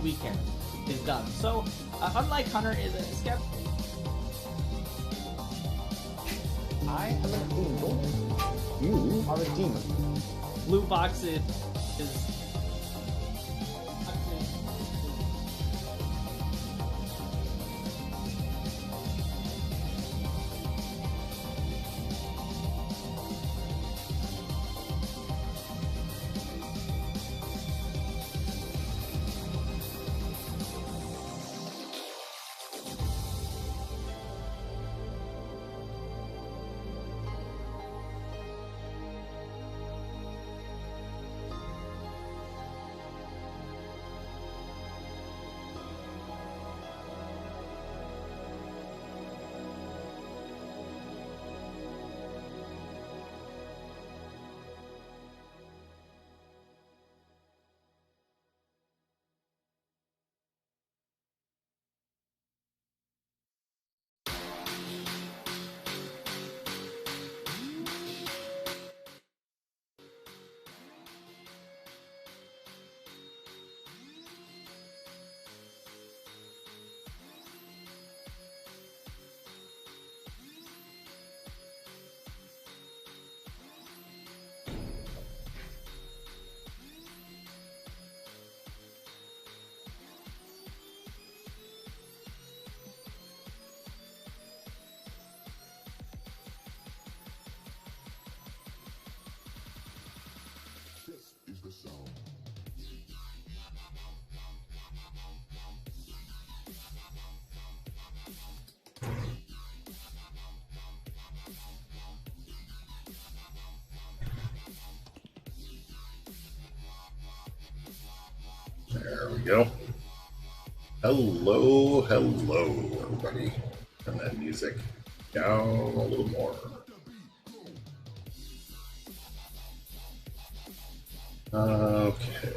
Weekend is done. So, unlike Hunter, is a skep. I am an angel. You are a demon. Blue box is There we go. Hello, everybody. Turn that music down a little more. Okay.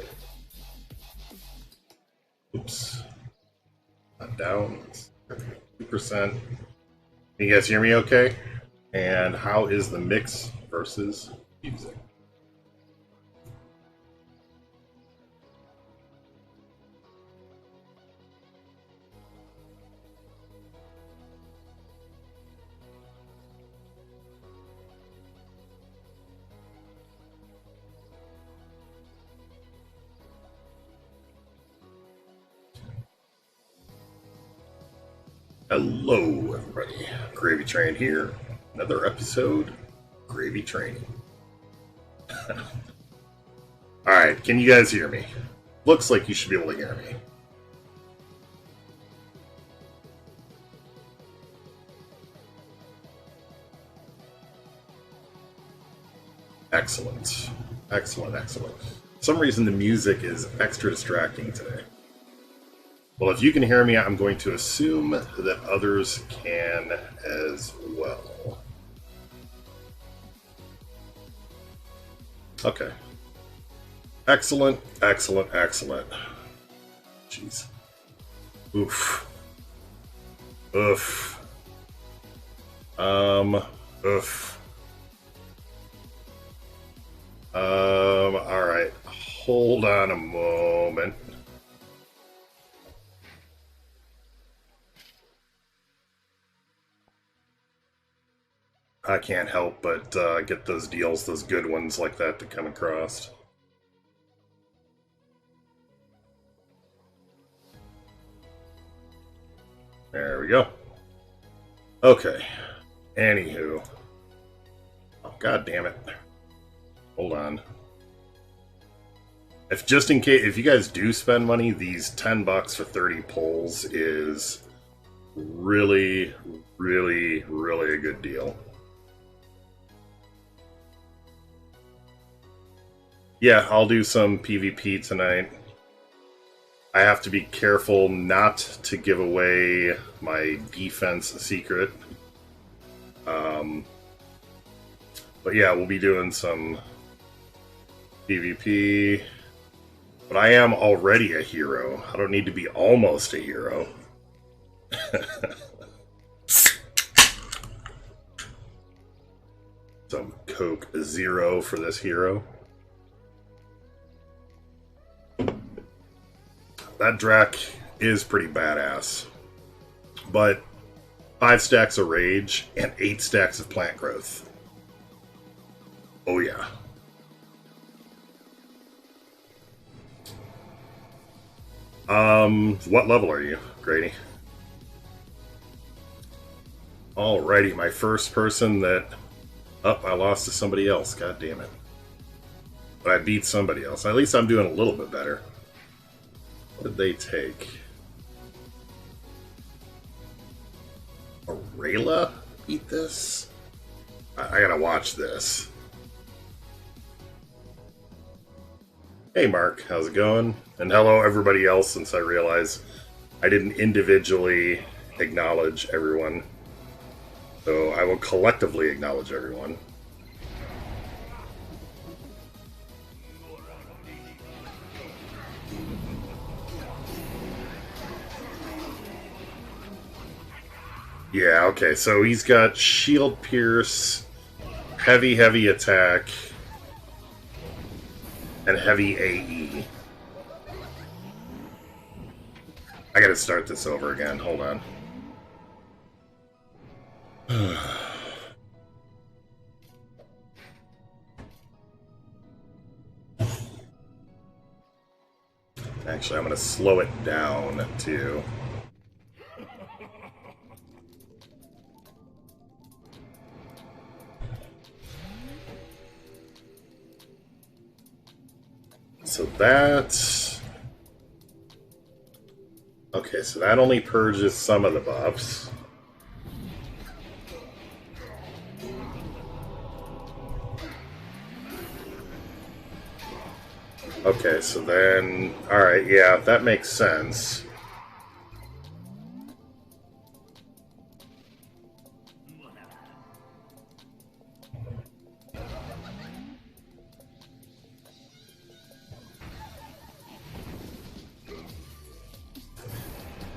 Oops. Not down. 2%. Can you guys hear me okay? And how is the mix versus music? Hello, everybody. GravyTrain here. Another episode, GravyTraining. Alright, can you guys hear me? Looks like you should be able to hear me. Excellent. Excellent. For some reason the music is extra distracting today. Well, if you can hear me, I'm going to assume that others can as well. Okay. Excellent, excellent, excellent. Jeez. Oof. Oof. Oof. Alright. Hold on a moment. I can't help but get those deals, those good ones like that to come across. There we go. Okay. Anywho. Oh, God damn it. Hold on. If just in case, if you guys do spend money, these $10 for 30 pulls is really, really, really a good deal. Yeah, I'll do some PvP tonight. I have to be careful not to give away my defense secret. But yeah, we'll be doing some PvP. But I am already a hero. I don't need to be almost a hero. Some Coke Zero for this hero. That Drac is pretty badass. But 5 stacks of Rage and 8 stacks of Plant Growth. Oh yeah. What level are you, Grady? Alrighty, my first person that... Oh, I lost to somebody else, god damn it. But I beat somebody else. At least I'm doing a little bit better. What did they take? Rayla beat this? I gotta watch this. Hey Mark, how's it going? And hello everybody else, since I realize I didn't individually acknowledge everyone. So I will collectively acknowledge everyone. Yeah, okay, so he's got Shield Pierce, heavy attack, and heavy AE. I gotta start this over again, hold on. Actually, I'm gonna slow it down, too. So that's... Okay, so that only purges some of the buffs. Okay, so then... Alright, yeah, that makes sense.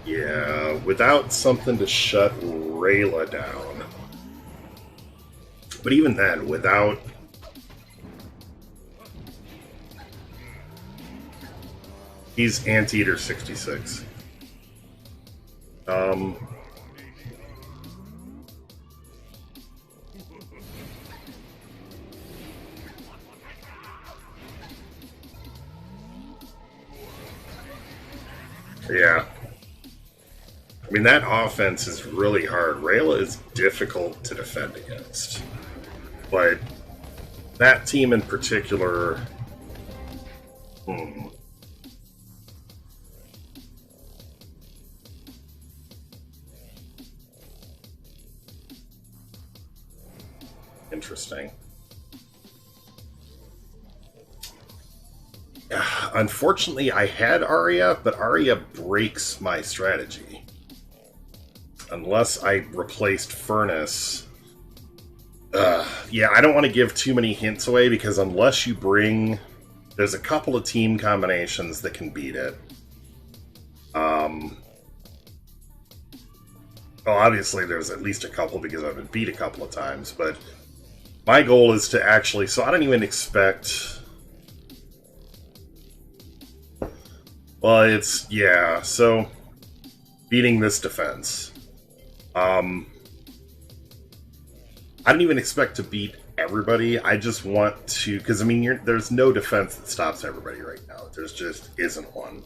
Yeah, without something to shut Rayla down. But even then, without... He's Anteater 66. Yeah. I mean, that offense is really hard. Rayla is difficult to defend against. But that team in particular... Interesting. Unfortunately, I had Arya, but Arya breaks my strategy. Unless I replaced Furnace. Yeah, I don't want to give too many hints away, because unless you bring... There's a couple of team combinations that can beat it. Well, obviously there's at least a couple, because I've been beat a couple of times, but my goal is to actually... So I don't even expect... Well, it's... Yeah, so... Beating this defense. I don't even expect to beat everybody. I just want to... Because, I mean, there's no defense that stops everybody right now. There's just isn't one.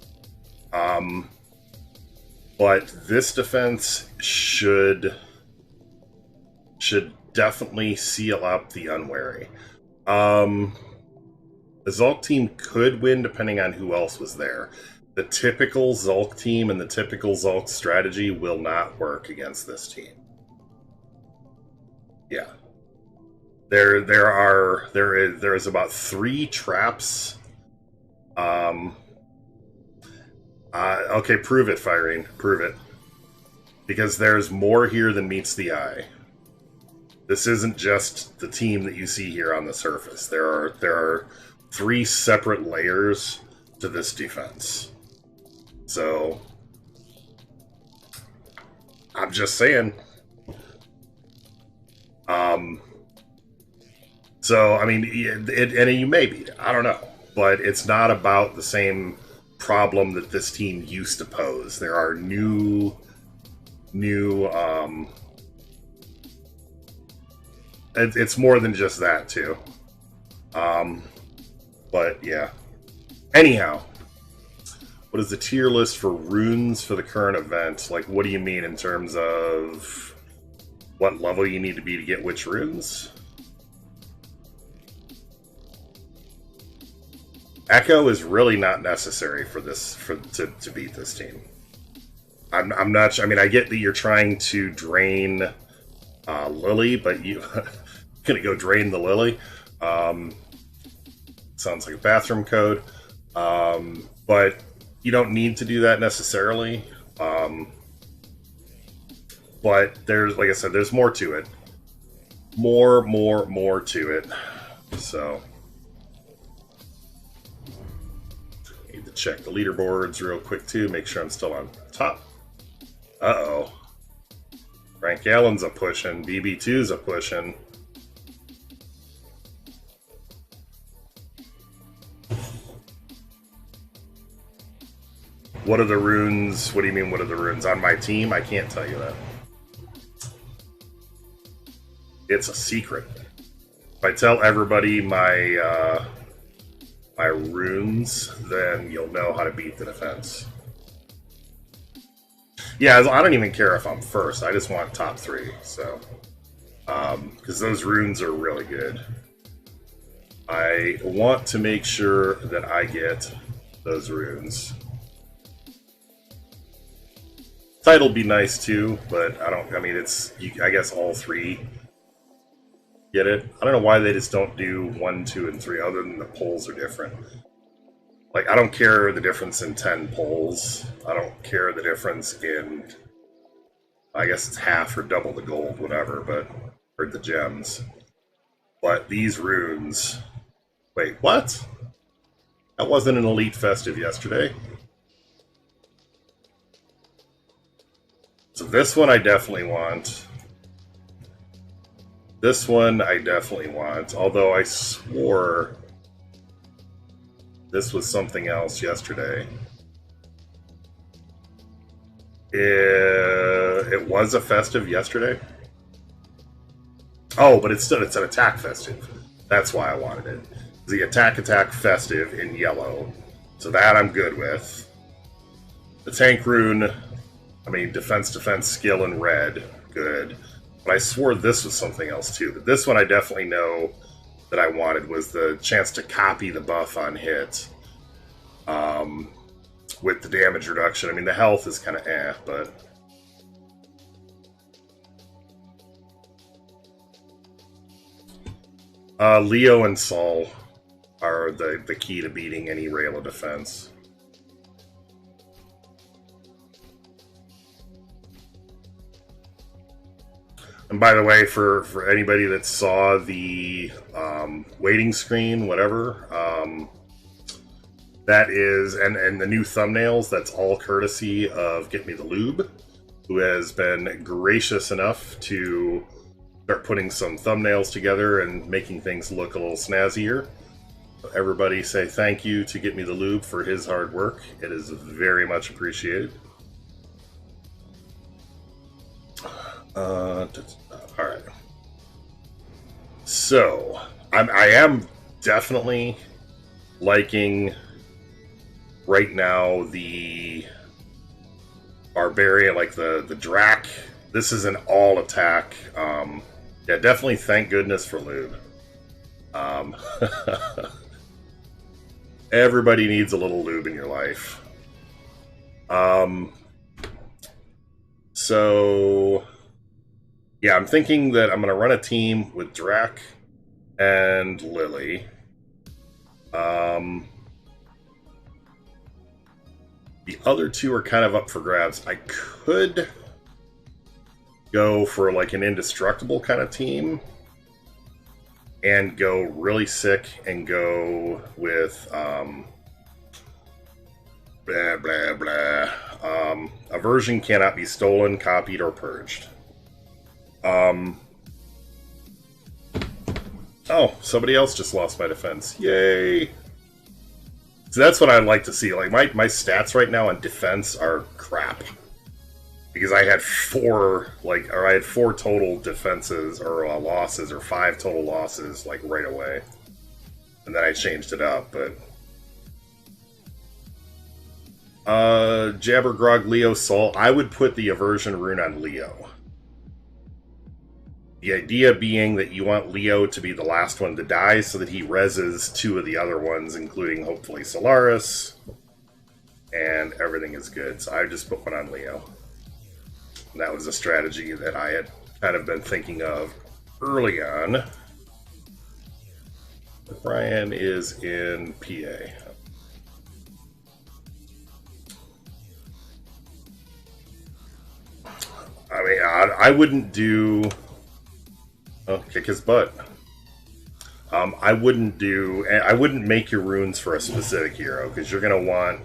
But this defense should definitely seal up the unwary. The Zulk team could win depending on who else was there. The typical Zulk team and the typical Zulk strategy will not work against this team. Yeah. There is about 3 traps. Okay, prove it, Firene. Prove it. Because there's more here than meets the eye. This isn't just the team that you see here on the surface. There are 3 separate layers to this defense. So, I'm just saying. So, I mean, and you may beat it. I don't know. But it's not about the same problem that this team used to pose. There are new it's more than just that too. But yeah. Anyhow, what is the tier list for runes for the current event? Like, what do you mean in terms of what level you need to be to get which runes? Echo is really not necessary for this to beat this team. I'm not. I mean, I get that you're trying to drain Lily, but you gonna go drain the Lily. Sounds like a bathroom code, but you don't need to do that necessarily. But there's, like I said, there's more to it. More to it. So. Need to check the leaderboards real quick too, make sure I'm still on top. Uh-oh. Frank Allen's a pushing, BB2's a pushing. What are the runes? What do you mean, what are the runes? On my team? I can't tell you that. It's a secret. If I tell everybody my my runes, then you'll know how to beat the defense. Yeah, I don't even care if I'm first. I just want top 3. So, because those runes are really good. I want to make sure that I get those runes. Title'd be nice too, but I don't. I mean, it's. I guess all 3 get it. I don't know why they just don't do 1, 2, and 3. Other than the polls are different. Like, I don't care the difference in 10 polls. I don't care the difference in, I guess it's half or double the gold, whatever, but, or the gems. But these runes, wait, what? That wasn't an elite festive yesterday. So this one I definitely want. This one I definitely want, although I swore this was something else yesterday. It was a festive yesterday? Oh, but it's an attack festive. That's why I wanted it. The attack festive in yellow. So that I'm good with. The tank rune, I mean, defense skill in red, good. But I swore this was something else too. But this one I definitely know that I wanted was the chance to copy the buff on hit. With the damage reduction. I mean, the health is kind of but... Leo and Saul. are the key to beating any rail of defense. And by the way, for anybody that saw the waiting screen, whatever, that is, and the new thumbnails, that's all courtesy of Get Me the Lube, who has been gracious enough to start putting some thumbnails together and making things look a little snazzier. So everybody say thank you to Get Me the Lube for his hard work. It is very much appreciated. Alright. So, I am definitely liking right now the Barbarian, like the Drac. This is an all attack. Yeah, definitely thank goodness for lube. Everybody needs a little lube in your life. So yeah, I'm thinking that I'm going to run a team with Drac and Lily. The other two are kind of up for grabs. I could go for like an indestructible kind of team and go really sick and go with blah blah blah. Aversion cannot be stolen, copied, or purged. Oh, somebody else just lost my defense. Yay! So that's what I'd like to see. Like, my stats right now on defense are crap. Because I had four total defenses, or losses, or 5 total losses, like, right away. And then I changed it up, but... Jabbergrog, Leo, Soul. I would put the Aversion rune on Leo. The idea being that you want Leo to be the last one to die so that he reses 2 of the other ones, including hopefully Solaris, and everything is good. So I just put one on Leo. And that was a strategy that I had kind of been thinking of early on. Brian is in PA. I mean, I wouldn't do... Oh, kick his butt. I wouldn't make your runes for a specific hero, because you're going to want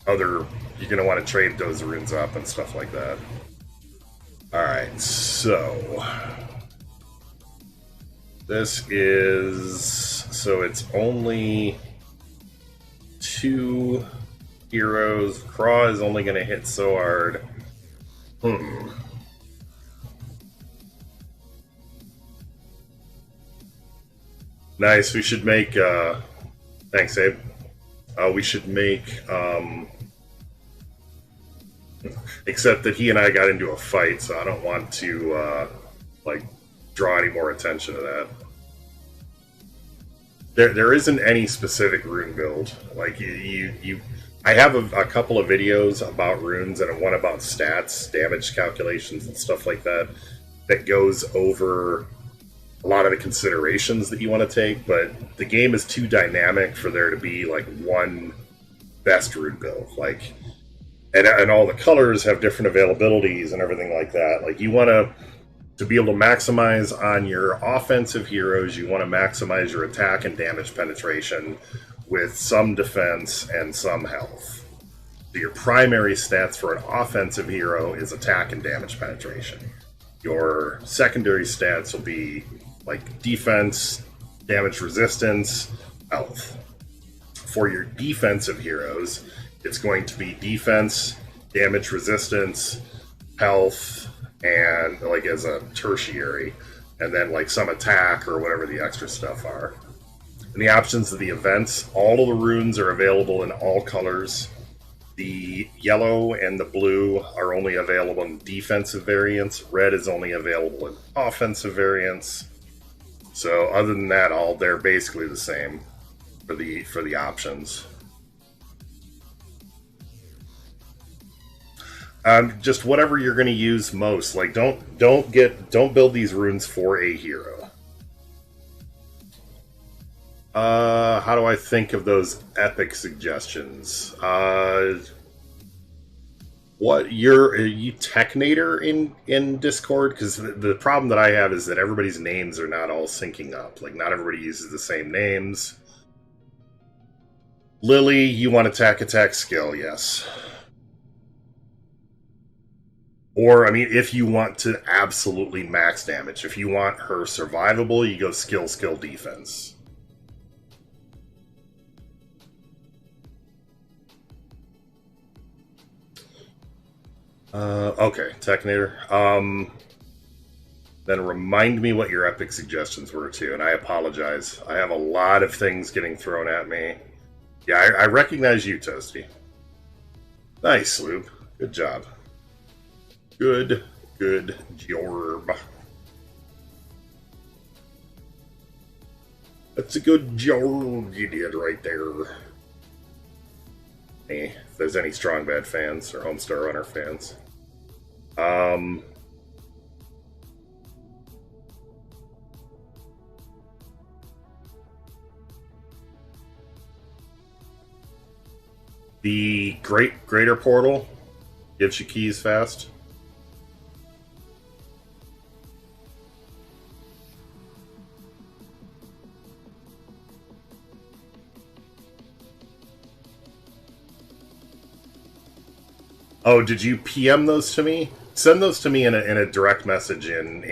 you're going to want to trade those runes up and stuff like that. Alright, so... This is... So it's only 2 heroes. Craw is only going to hit so hard. Nice, we should make, thanks, Abe. We should make, except that he and I got into a fight, so I don't want to, like, draw any more attention to that. There isn't any specific rune build. Like, I have a couple of videos about runes and one about stats, damage calculations, and stuff like that, that goes over a lot of the considerations that you want to take, but the game is too dynamic for there to be like one best rune build. Like, and all the colors have different availabilities and everything like that. Like, you want to be able to maximize on your offensive heroes, you want to maximize your attack and damage penetration with some defense and some health. So your primary stats for an offensive hero is attack and damage penetration. Your secondary stats will be like defense, damage resistance, health. For your defensive heroes, it's going to be defense, damage resistance, health, and like as a tertiary, and then like some attack or whatever the extra stuff are. And the options of the events, all of the runes are available in all colors. The yellow and the blue are only available in defensive variants. Red is only available in offensive variants. So other than that, they're basically the same for the options. Just whatever you're going to use most. Like, don't build these runes for a hero. How do I think of those epic suggestions? What are you Technator in Discord? Because the problem that I have is that everybody's names are not all syncing up. Like, not everybody uses the same names. Lily, you want attack skill, yes. Or, I mean, if you want to absolutely max damage, if you want her survivable, you go skill defense. Okay, Technator. Then remind me what your epic suggestions were too, and I apologize. I have a lot of things getting thrown at me. Yeah, I recognize you, Toasty. Nice, Sloop. Good job. Good job. That's a good job you did right there. Hey, if there's any Strong Bad fans or Homestar Runner fans. The Greater Portal gives you keys fast. Oh, did you PM those to me? Send those to me in a direct message and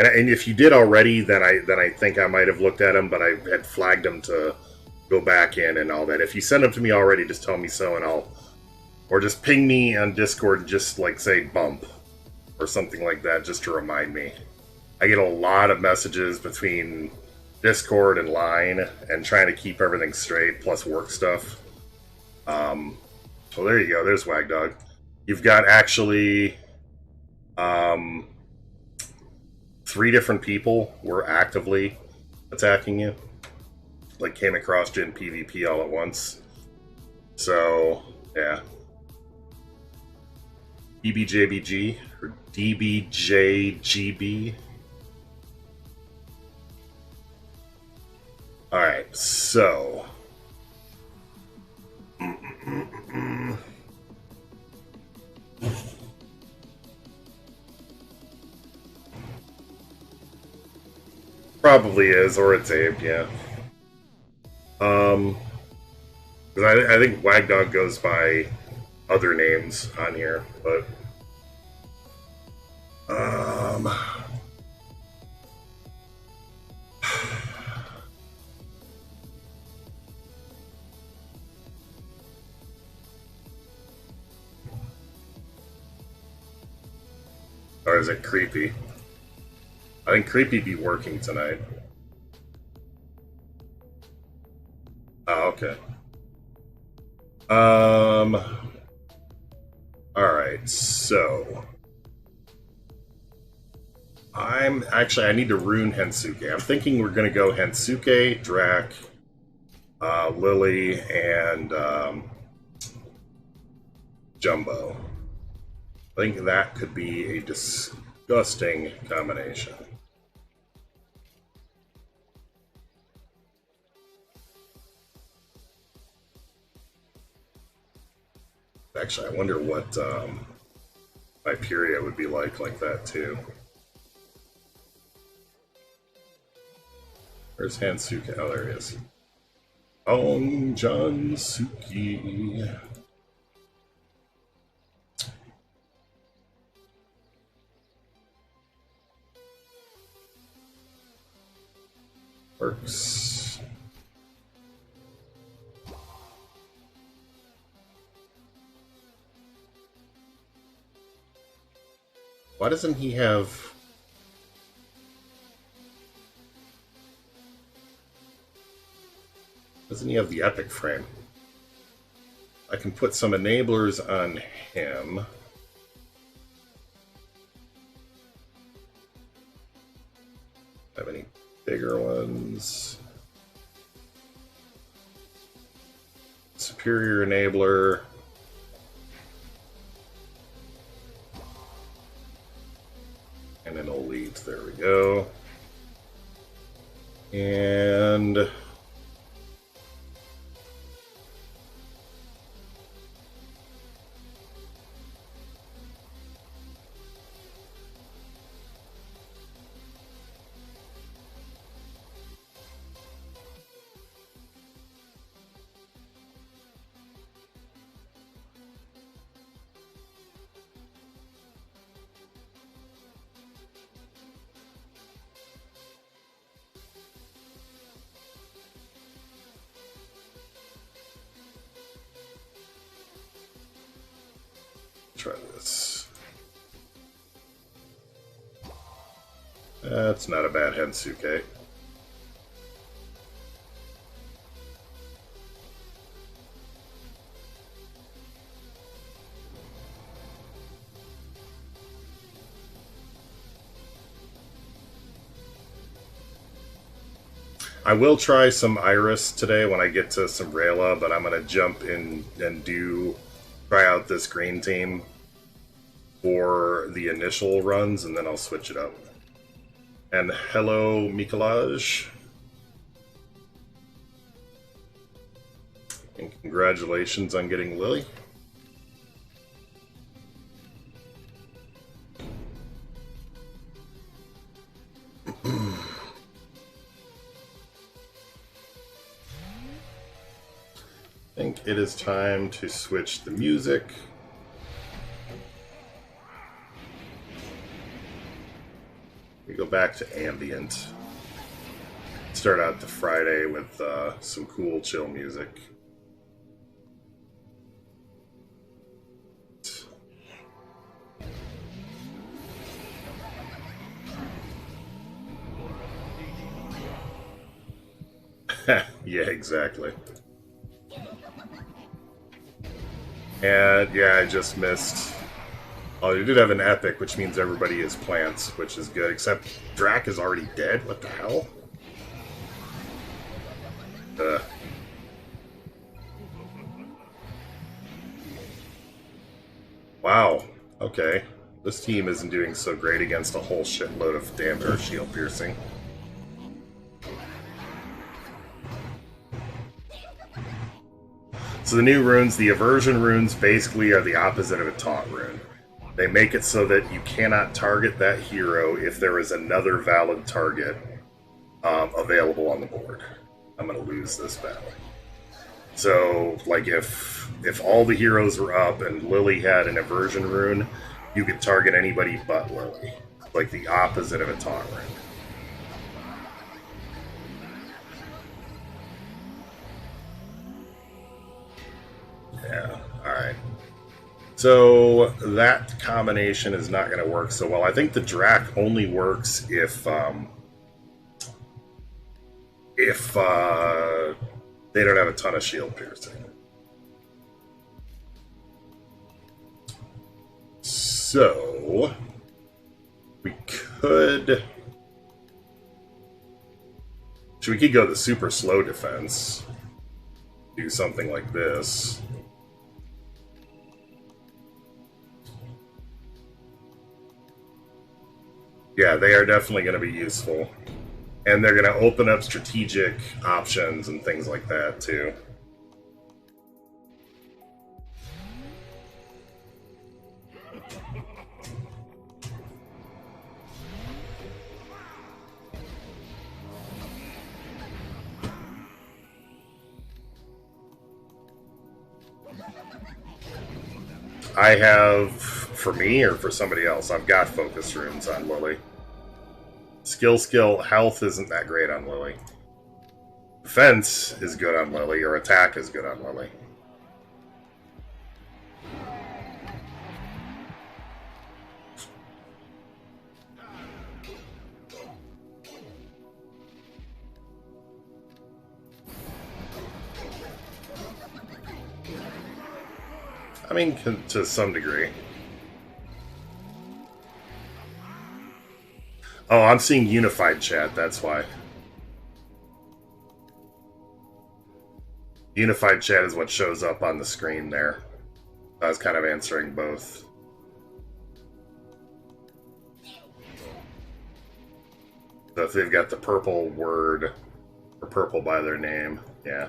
if you did already, then I think I might have looked at them, but I had flagged them to go back in and all that. If you send them to me already, just tell me so, and or just ping me on Discord and just like say bump or something like that, just to remind me. I get a lot of messages between Discord and Line, and trying to keep everything straight, plus work stuff. Well, there you go. There's Wagdog. You've got actually 3 different people were actively attacking you. Like, came across you in PvP all at once. So, yeah. DBJBG, or DBJGB. Alright, so... Probably is, or it's Abe, yeah. I think Wagdog goes by other names on here, but... Or is it Creepy? I think Creepy be working tonight. Oh, okay. Alright, so... I need to Rune Hensuke. I'm thinking we're gonna go Hensuke, Drac, Lily, and, Jumbo. I think that could be a disgusting combination. Actually, I wonder what Hyperia would be like that too. Where's Hansuke? Oh, there he is. Ong Jansuke. Works. Why doesn't he have... Doesn't he have the epic frame? I can put some enablers on him. Have any bigger ones? Superior enabler. And an elite. There we go. And try this. That's not a bad Hensuke. I will try some Iris today when I get to some Rayla, but I'm going to jump in and try out this green team for the initial runs, and then I'll switch it up. And hello, Mikolaj. And congratulations on getting Lily. I think it is time to switch the music. We go back to ambient. Start out the Friday with some cool, chill music. Yeah, exactly. And yeah, I just missed. Oh, you did have an epic, which means everybody is plants, which is good. Except Drac is already dead. What the hell? Wow. Okay. This team isn't doing so great against a whole shitload of damage or shield piercing. So the new runes, the aversion runes, basically are the opposite of a taunt rune. They make it so that you cannot target that hero if there is another valid target available on the board. I'm going to lose this battle. So, like, if all the heroes were up and Lily had an aversion rune, you could target anybody but Lily. Like the opposite of a taunt rune. Yeah, alright. So that combination is not going to work so well. I think the Drac only works if they don't have a ton of shield piercing. So we could go the super slow defense. Do something like this. Yeah, they are definitely going to be useful. And they're going to open up strategic options and things like that, too. I have, for me or for somebody else, I've got focus runes on Lily. Skill, health isn't that great on Lily. Defense is good on Lily, or attack is good on Lily. I mean, to some degree. Oh, I'm seeing unified chat, that's why. Unified chat is what shows up on the screen there. I was kind of answering both. So if they've got the purple word, or purple by their name, yeah.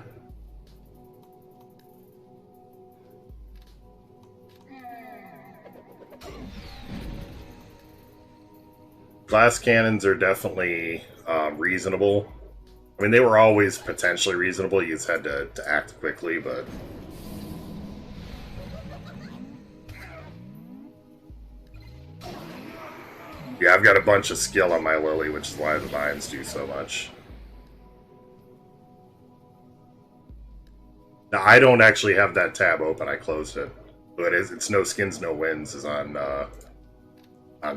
Glass cannons are definitely reasonable. I mean, they were always potentially reasonable. You just had to act quickly, but... Yeah, I've got a bunch of skill on my Lily, which is why the vines do so much. Now, I don't actually have that tab open. I closed it. But it's No Skins, No Wins is on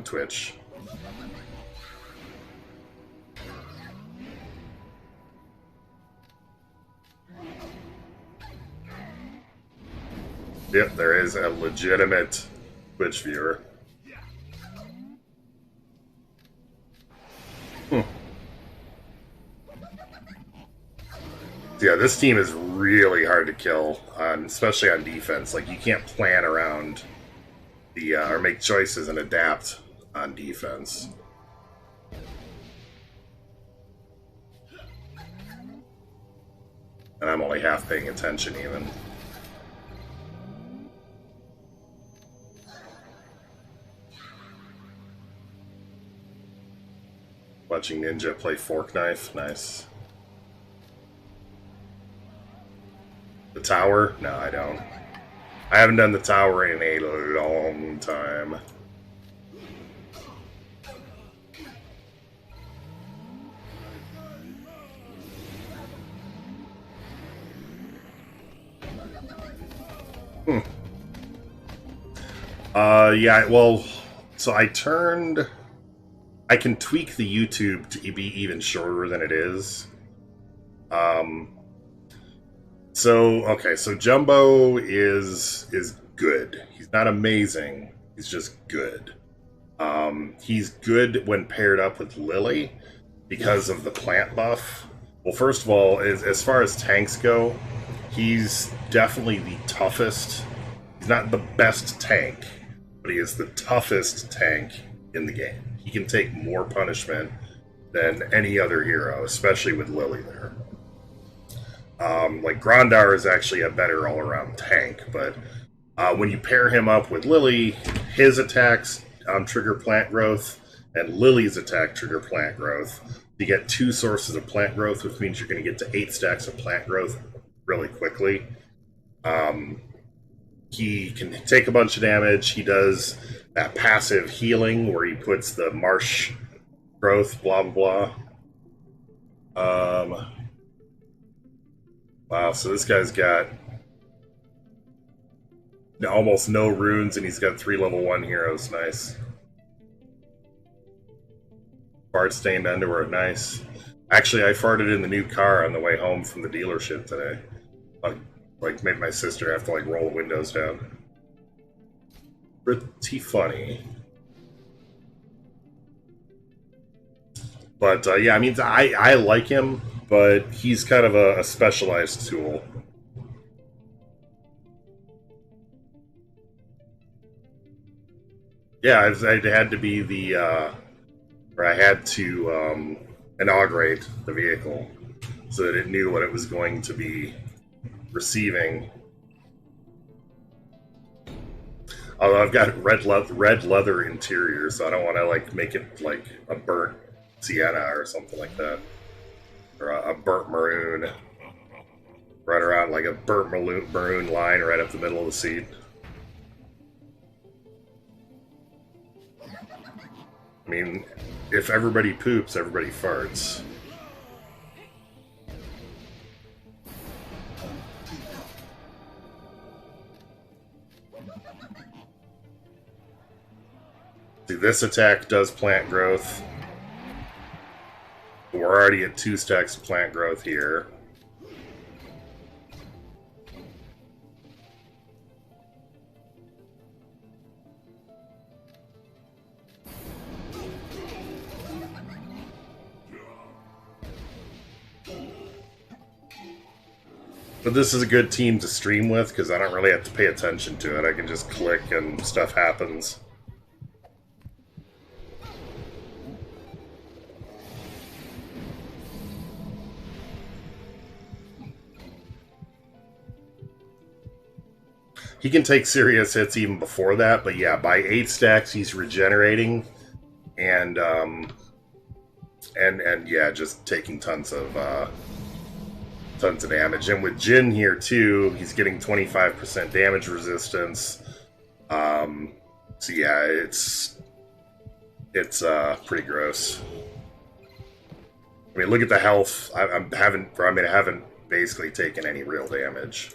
Twitch. Yep, there is a legitimate Twitch viewer. Yeah, this team is really hard to kill, especially on defense. Like, you can't plan around the or make choices and adapt on defense. And I'm only half paying attention, even. Watching Ninja play Fork Knife, nice. The tower? No, I don't. I haven't done the tower in a long time. Yeah, well, so I can tweak the YouTube to be even shorter than it is. So Jumbo is good. He's not amazing. He's just good. He's good when paired up with Lily because of the plant buff. Well, first of all, as far as tanks go, he's definitely the toughest. He's not the best tank, but he is the toughest tank in the game. He can take more punishment than any other hero, especially with Lily there. Like, Grandar is actually a better all-around tank, but when you pair him up with Lily, his attacks trigger plant growth, and Lily's attack trigger plant growth. You get 2 sources of plant growth, which means you're going to get to 8 stacks of plant growth really quickly. He can take a bunch of damage. He does that passive healing where he puts the marsh growth, blah, blah, blah. Wow, so this guy's got almost no runes, and he's got 3 level 1 heroes. Nice. Fart stained underwear. Nice. Actually, I farted in the new car on the way home from the dealership today. Like made my sister have to like roll the windows down. Pretty funny. But yeah, I mean, I like him, but he's kind of a specialized tool. Yeah, I had to be the, or I had to inaugurate the vehicle so that it knew what it was going to be receiving. Although I've got red leather interior, so I don't want to like make it like a burnt sienna or something like that, or a burnt maroon. Right around like a burnt maroon line right up the middle of the seat. I mean, if everybody poops, everybody farts. See, this attack does plant growth. We're already at 2 stacks of plant growth here. But this is a good team to stream with because I don't really have to pay attention to it. I can just click and stuff happens. he can take serious hits even before that, but yeah, by 8 stacks he's regenerating, and yeah, just taking tons of damage. And with Jin here too, he's getting 25% damage resistance. So yeah, it's pretty gross. I mean, look at the health. I haven't basically taken any real damage.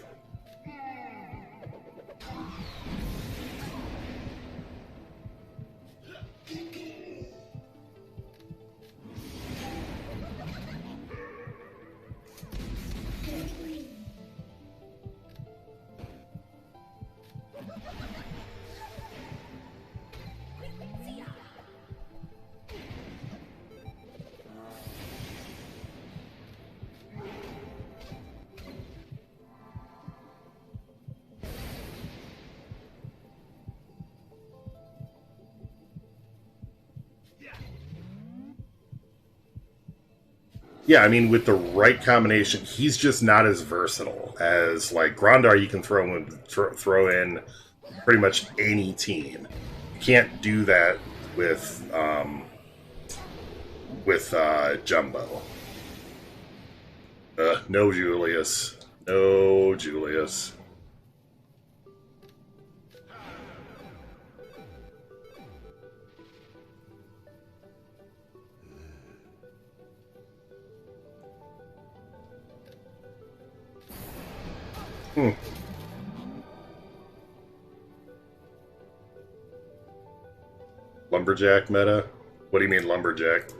Yeah, I mean, with the right combination, he's just not as versatile as, like, Grandar. You can throw in pretty much any team. You can't do that with Jumbo. No Julius. No Julius. Lumberjack meta? What do you mean lumberjack?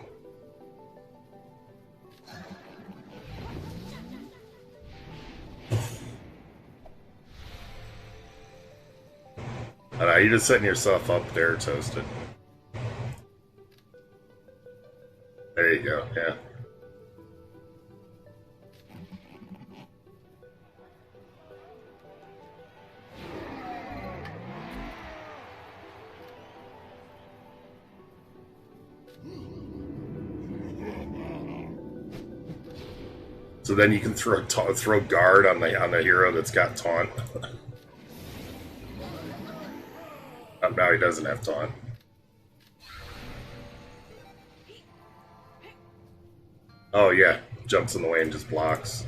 I know, you're just setting yourself up there, Toasted. There you go, yeah. So then you can throw guard on the hero that's got taunt. Now he doesn't have taunt. Oh yeah, jumps in the way and just blocks.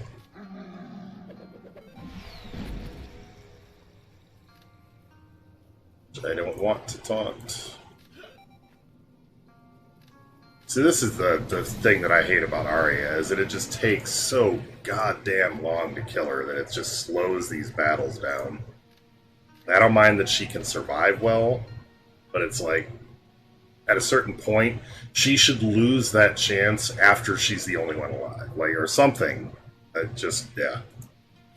I don't want to taunt. So this is the thing that I hate about Arya, is that it just takes so goddamn long to kill her that it just slows these battles down. I don't mind that she can survive well, but it's like, at a certain point, she should lose that chance after she's the only one alive, like, or something. Just, yeah.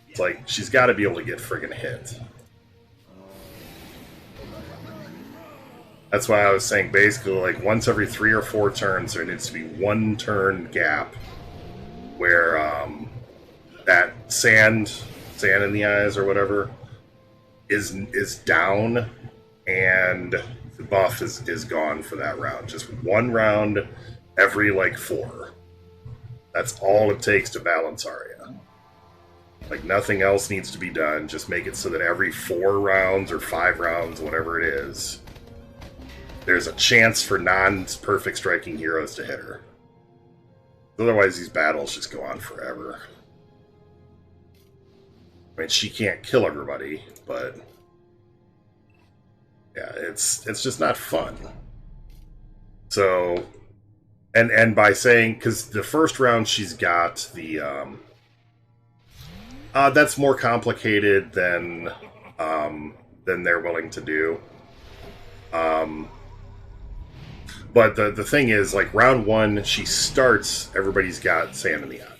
It's like, she's got to be able to get friggin' hit. That's why I was saying, basically, like, once every 3 or 4 turns, there needs to be 1 turn gap where that sand in the eyes or whatever is down, and the buff is gone for that round. Just 1 round every, like, 4. That's all it takes to balance Arya. Like, nothing else needs to be done. Just make it so that every 4 rounds or 5 rounds, whatever it is, there's a chance for non-perfect striking heroes to hit her. Otherwise, these battles just go on forever. I mean, she can't kill everybody, but yeah, it's just not fun. So, and by saying, because the first round she's got the that's more complicated than they're willing to do. But the thing is, like, round 1, she starts, everybody's got sand in the eye.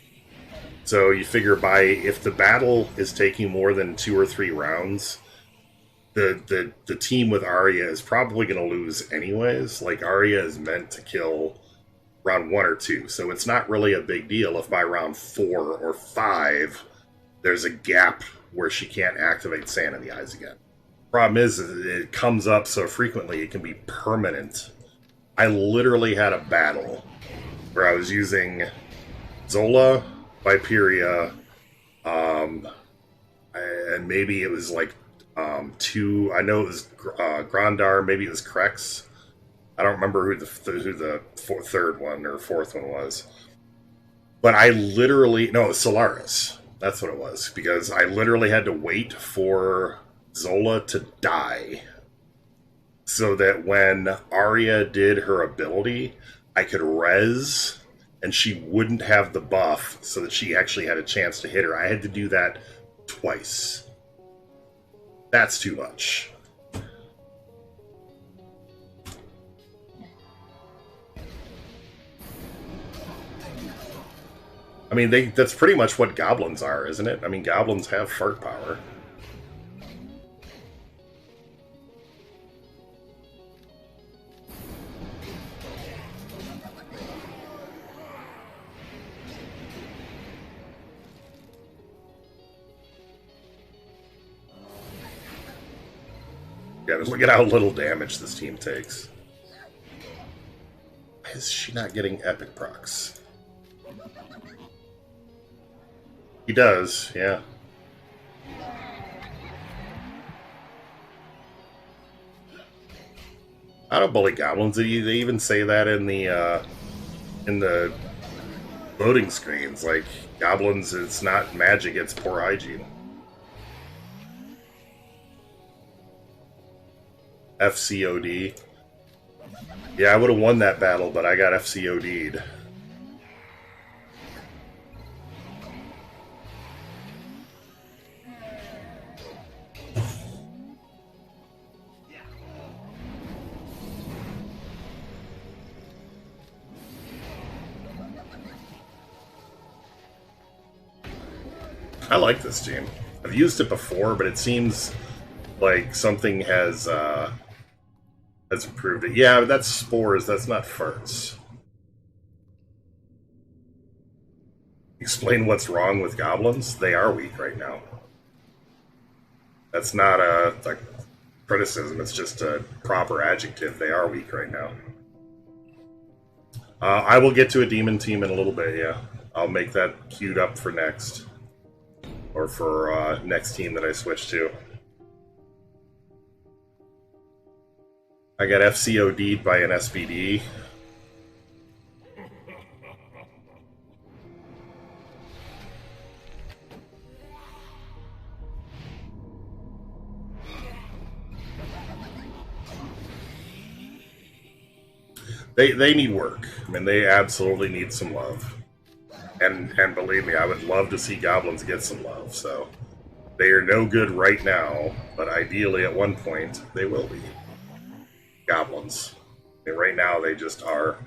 So you figure if the battle is taking more than 2 or 3 rounds, the team with Arya is probably going to lose anyways. Like, Arya is meant to kill round 1 or 2, so it's not really a big deal if by round 4 or 5 there's a gap where she can't activate sand in the eyes again. Problem is, it comes up so frequently it can be permanent. I literally had a battle where I was using Zola, Viperia, and maybe it was like Two, I know it was Grandar, maybe it was Krex. I don't remember who the third one or fourth one was. But I literally, no, it was Solaris. That's what it was. Because I literally had to wait for Zola to die so that when Arya did her ability, I could res and she wouldn't have the buff so that she actually had a chance to hit her. I had to do that twice. That's too much. I mean, that's pretty much what goblins are, isn't it? I mean, goblins have fart power. Yeah, look at how little damage this team takes. Why is she not getting epic procs? He does, yeah. I don't bully goblins. They even say that in the loading screens. Like, goblins, it's not magic, it's poor hygiene. FCOD. Yeah, I would have won that battle, but I got FCOD'd. I like this team. I've used it before, but it seems like something has improved it. Yeah, but that's spores. That's not farts. Explain what's wrong with goblins. They are weak right now. That's not a criticism. It's just a proper adjective. They are weak right now. I will get to a demon team in a little bit. Yeah, I'll make that queued up for next. Or for next team that I switch to. I got FCOD'd by an SBD. They need work. I mean, they absolutely need some love. And believe me, I would love to see goblins get some love, so... They are no good right now, but ideally at one point, they will be. Goblins. And right now, they just are.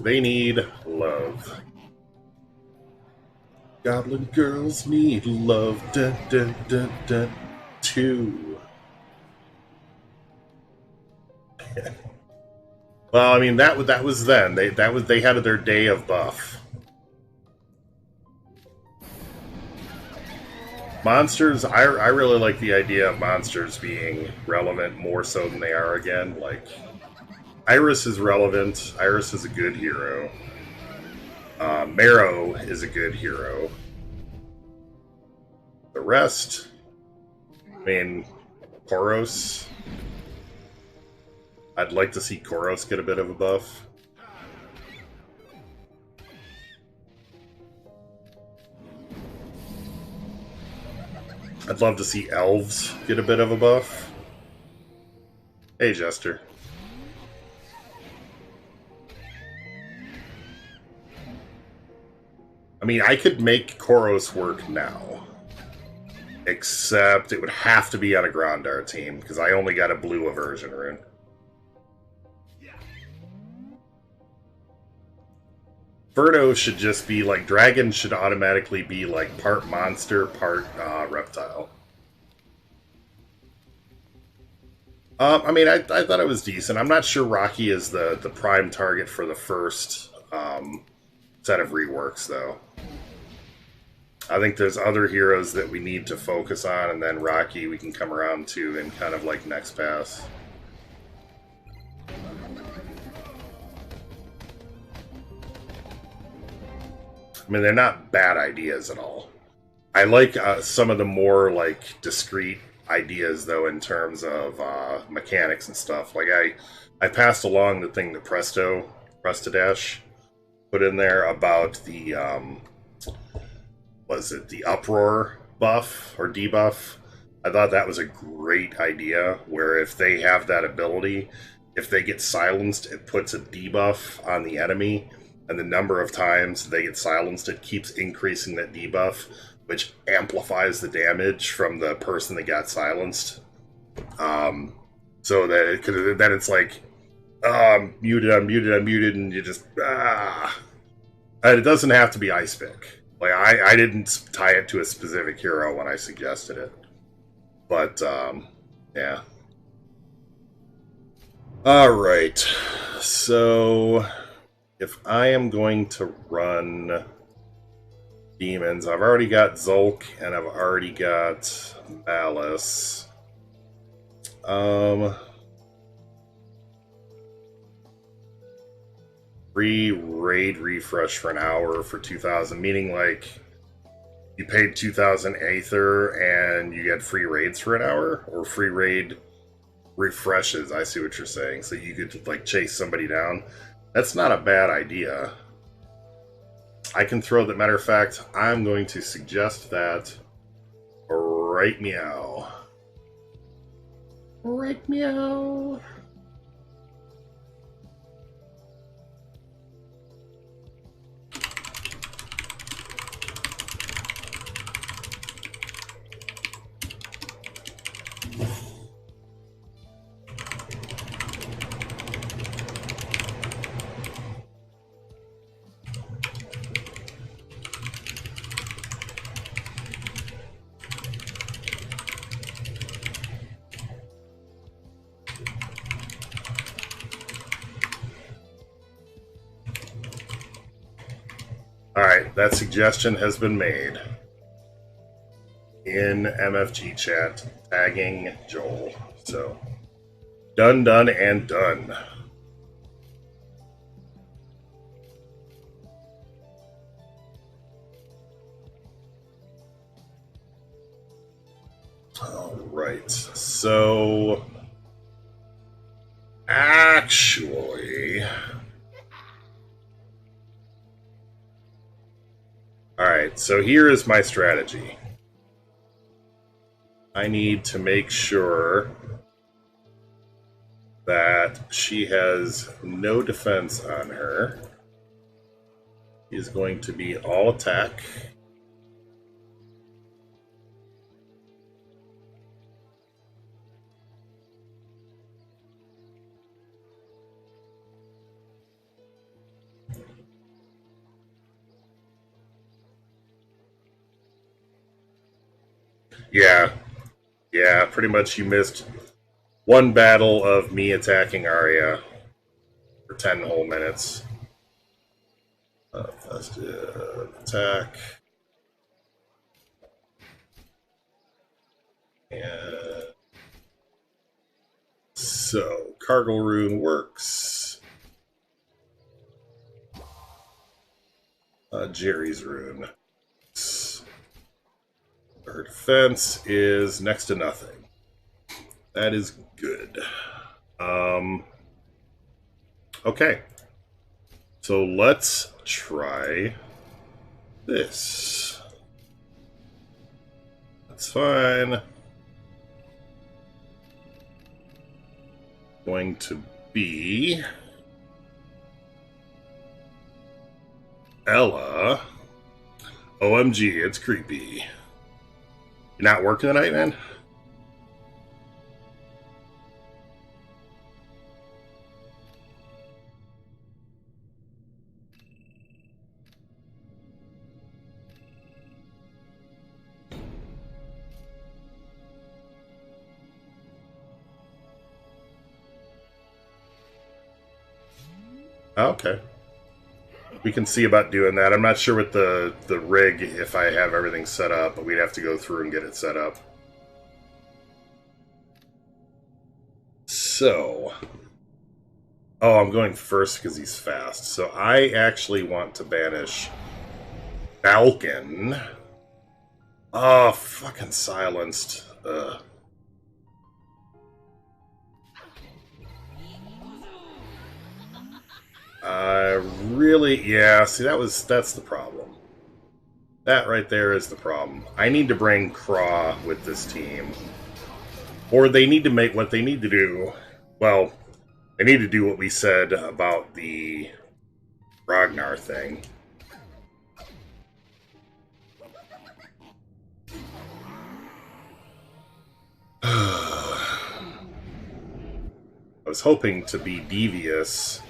They need love. Goblin girls need love. Dun, dun, dun, dun. 2. Well, I mean that was then. They had their day of buff. Monsters, I really like the idea of monsters being relevant more so than they are again. Like, Iris is relevant. Iris is a good hero. Marrow is a good hero. The rest, I mean, Koros. I'd like to see Koros get a bit of a buff. I'd love to see elves get a bit of a buff. Hey, Jester. I mean, I could make Koros work now. Except it would have to be on a Grandar team, because I only got a blue aversion rune. Birdo should just be like, dragon should automatically be like part monster, part reptile. I mean, I thought it was decent. I'm not sure Rocky is the prime target for the first set of reworks, though. I think there's other heroes that we need to focus on, and then Rocky we can come around to in kind of like next pass. I mean, they're not bad ideas at all. I like some of the more like discrete ideas though in terms of mechanics and stuff. Like I passed along the thing that Prestodash put in there about the was it the uproar buff or debuff? I thought that was a great idea where if they have that ability, if they get silenced, it puts a debuff on the enemy, and the number of times they get silenced, it keeps increasing that debuff, which amplifies the damage from the person that got silenced. So that then it's like, muted, unmuted, and you just, And it doesn't have to be Ice Pick. Like, I didn't tie it to a specific hero when I suggested it. But, yeah. Alright. So, if I am going to run demons, I've already got Zulk, and I've already got Malice. Free raid refresh for an hour for 2,000, meaning like you paid 2,000 Aether and you get free raids for an hour, or free raid refreshes. I see what you're saying. So you could like chase somebody down. That's not a bad idea. I can throw that. Matter of fact, I'm going to suggest that right meow. Right meow. Alright, that suggestion has been made in MFG chat, tagging Joel. So, done, and done. Alright, so actually, alright, so here is my strategy. I need to make sure that she has no defense on her. She is going to be all attack. Yeah, pretty much you missed one battle of me attacking Arya for 10 whole minutes. First attack. And so, Cargo Rune works. Jerry's Rune. Her defense is next to nothing. That is good. Okay. So let's try this. That's fine. Going to be Ella. OMG, it's creepy. You're not working tonight, man? Okay. We can see about doing that. I'm not sure with the rig if I have everything set up, but we'd have to go through and get it set up. So, oh, I'm going first because he's fast. So I actually want to banish Falcon Oh, fucking silenced. Ugh. Yeah, see, that's the problem. That right there is the problem. I need to bring Craw with this team. Or they need to make what they need to do. Well, they need to do what we said about the Ragnar thing. I was hoping to be devious.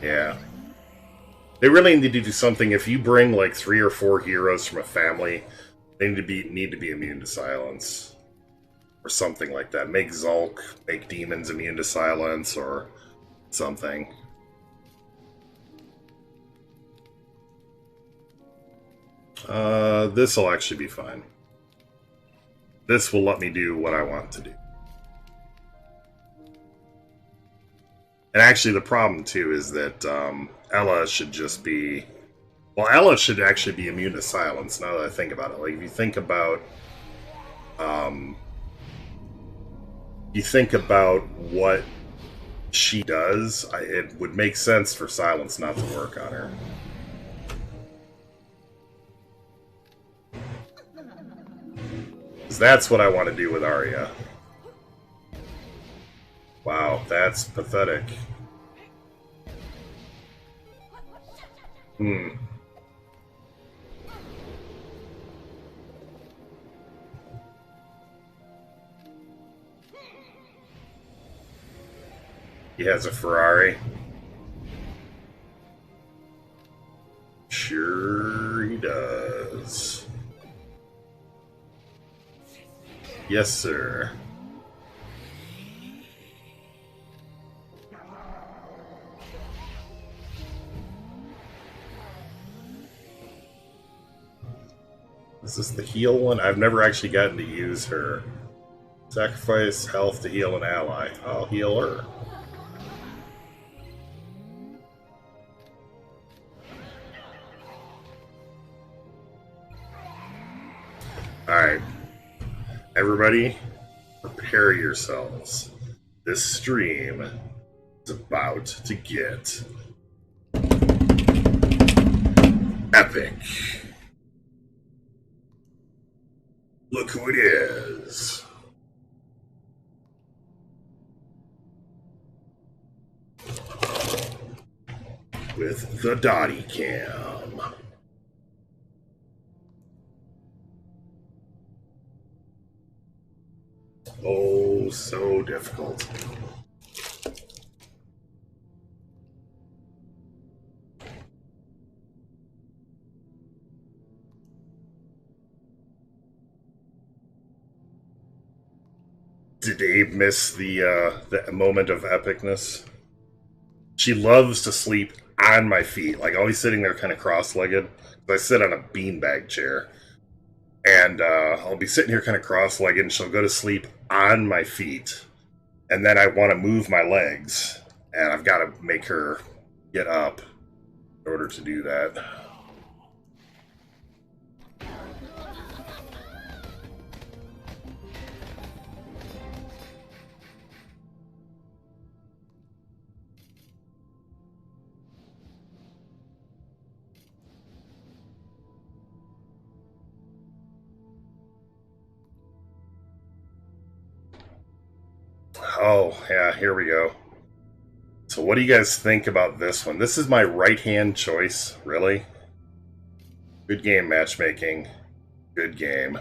Yeah. They really need to do something. If you bring like 3 or 4 heroes from a family, they need to be immune to silence. Or something like that. Make Zulk, make demons immune to silence, or something. This will actually be fine. This will let me do what I want to do. And actually, the problem, too, is that Ella should just be... Well, Ella should actually be immune to silence, now that I think about it. Like, if you think about... you think about what she does, it would make sense for silence not to work on her. Because that's what I want to do with Arya. Wow, that's pathetic. Hmm. He has a Ferrari. Sure he does. Yes, sir. Is this the heal one? I've never actually gotten to use her. Sacrifice health to heal an ally. I'll heal her. Alright. Everybody, prepare yourselves. This stream is about to get epic. Look who it is. With the Dottie Cam. Oh, so difficult. Did Abe miss the moment of epicness? She loves to sleep on my feet, like always sitting there kind of cross-legged. I sit on a beanbag chair. And I'll be sitting here kind of cross-legged, and she'll go to sleep on my feet. And then I want to move my legs, and I've got to make her get up in order to do that. Oh, yeah, here we go. So what do you guys think about this one? This is my right-hand choice, really? Good game, matchmaking. Good game.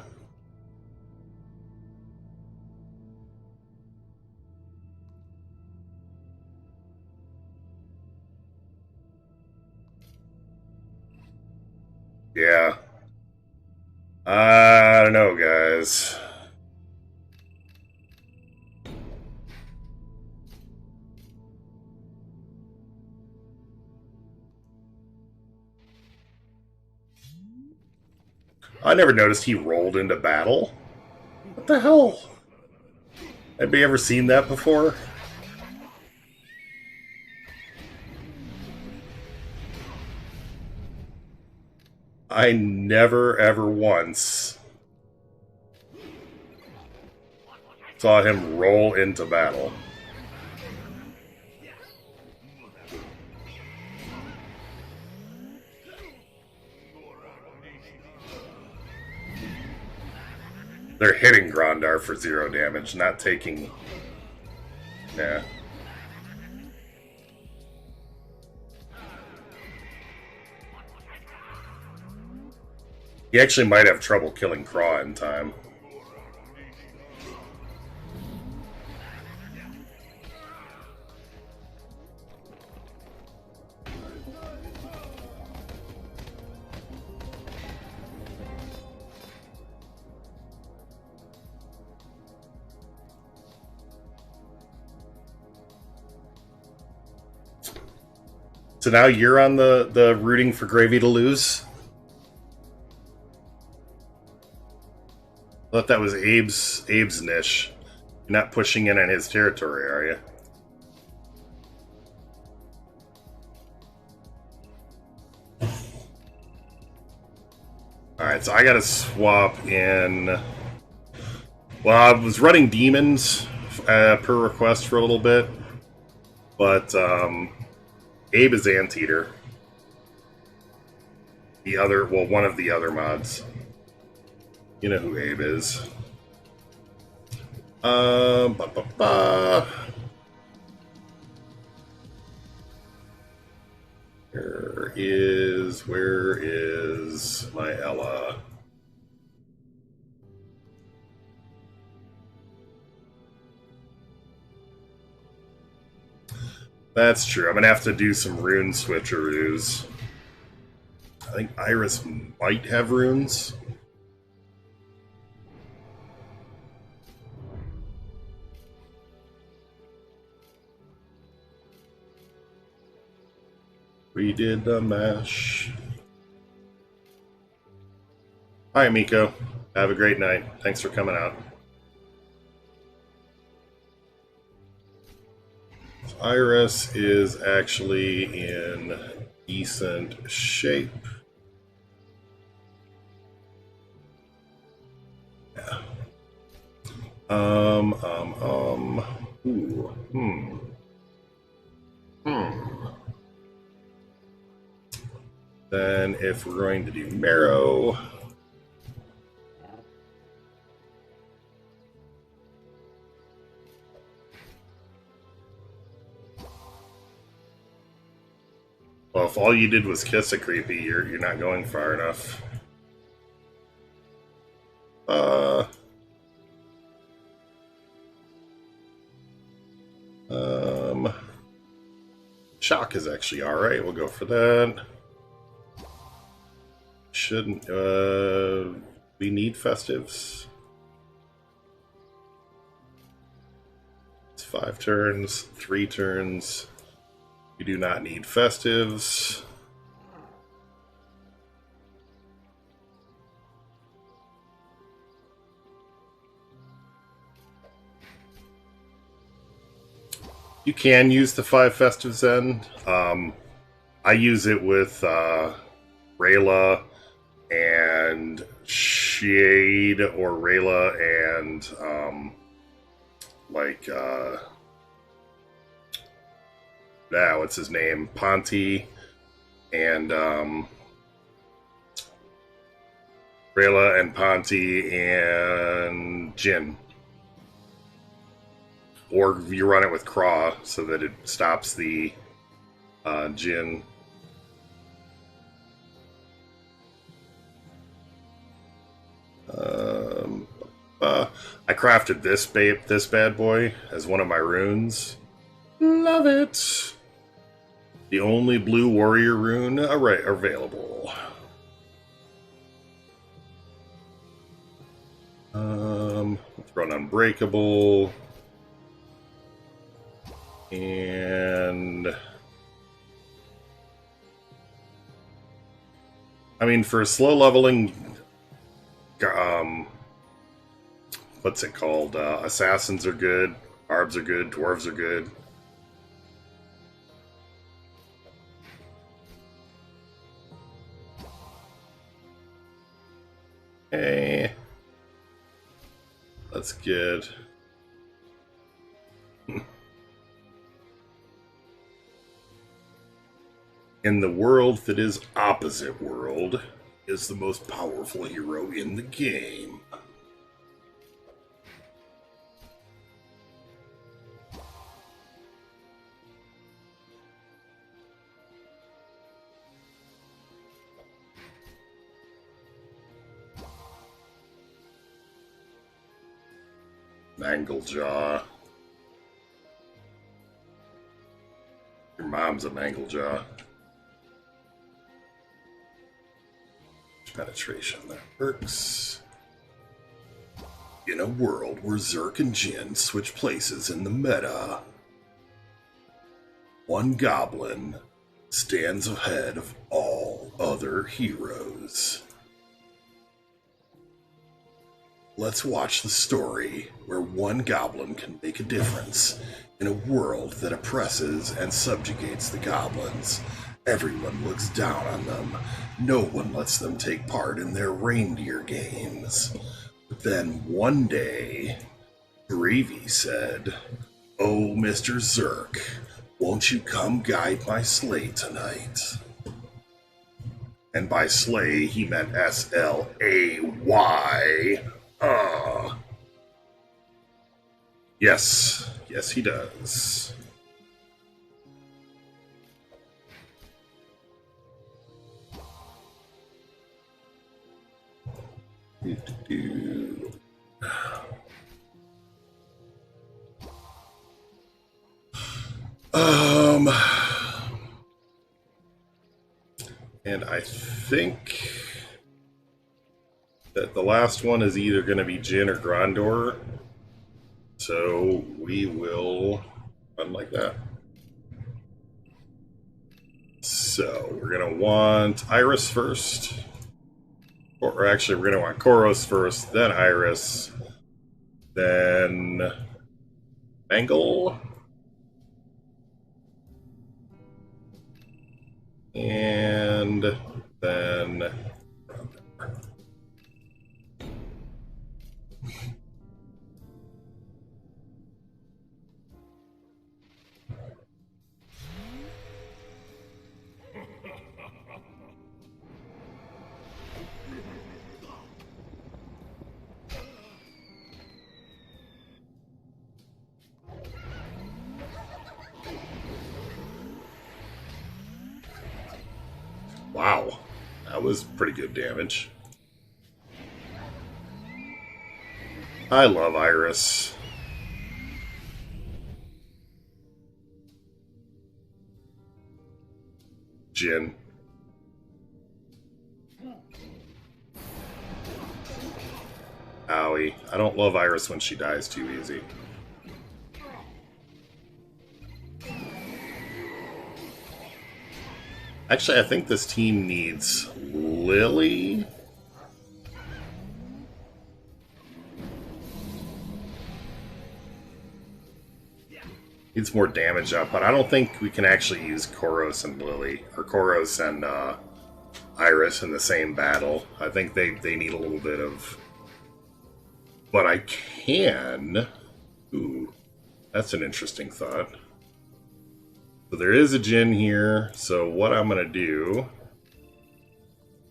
Yeah. I don't know, guys. I never noticed he rolled into battle. What the hell? Anybody ever seen that before? I never ever once saw him roll into battle. They're hitting Grondar for 0 damage, not taking... Yeah. He actually might have trouble killing Craw in time. So now you're on the rooting for Gravy to lose? I thought that was Abe's niche. You're not pushing in on his territory, are you? Alright, so I gotta swap in... Well, I was running demons per request for a little bit, but Abe is Anteater. The other, well, one of the other mods. You know who Abe is. Where is my Ella? That's true. I'm gonna have to do some rune switcheroos. I think Iris might have runes. We did the mash. Hi, Miko. Have a great night. Thanks for coming out. Iris is actually in decent shape. Yeah. Ooh. Then if we're going to do marrow, well, if all you did was kiss a creepy, you're not going far enough. Shock is actually alright, we'll go for that. Shouldn't, we need festives? It's 5 turns, 3 turns. We do not need festives. You can use the 5 festives then. I use it with Rayla and Shade, or Rayla and what's his name? Ponty and Rayla and Ponty and Jin. Or you run it with Craw so that it stops the Jin. I crafted this bad boy as one of my runes. Love it! The only blue warrior rune available. Let's run Unbreakable. And I mean, for slow leveling, what's it called? Assassins are good. Barbs are good. Dwarves are good. Okay. Let's get... In the world that is opposite world is the most powerful hero in the game. Manglejaw. Your mom's a Manglejaw. Penetration, that works. In a world where Zerk and Jin switch places in the meta, one goblin stands ahead of all other heroes. Let's watch the story where one goblin can make a difference in a world that oppresses and subjugates the goblins. Everyone looks down on them. No one lets them take part in their reindeer games. But then one day, Gravy said, "Oh, Mr. Zerk, won't you come guide my sleigh tonight?" And by sleigh, he meant S-L-A-Y. Yes. Yes, he does. And I think that the last one is either going to be Jin or Grandor. So we will run like that. So we're going to want Iris first. Or actually, we're going to want Koros first, then Iris, then Mangle, and then wow, that was pretty good damage. I love Iris. Jin. Owie. I don't love Iris when she dies too easy. Actually, I think this team needs Lily. Needs more damage up, but I don't think we can actually use Koros and Lily, or Koros and Iris in the same battle. I think they need a little bit of... But I can... Ooh, that's an interesting thought. So there is a Jin here, so what I'm going to do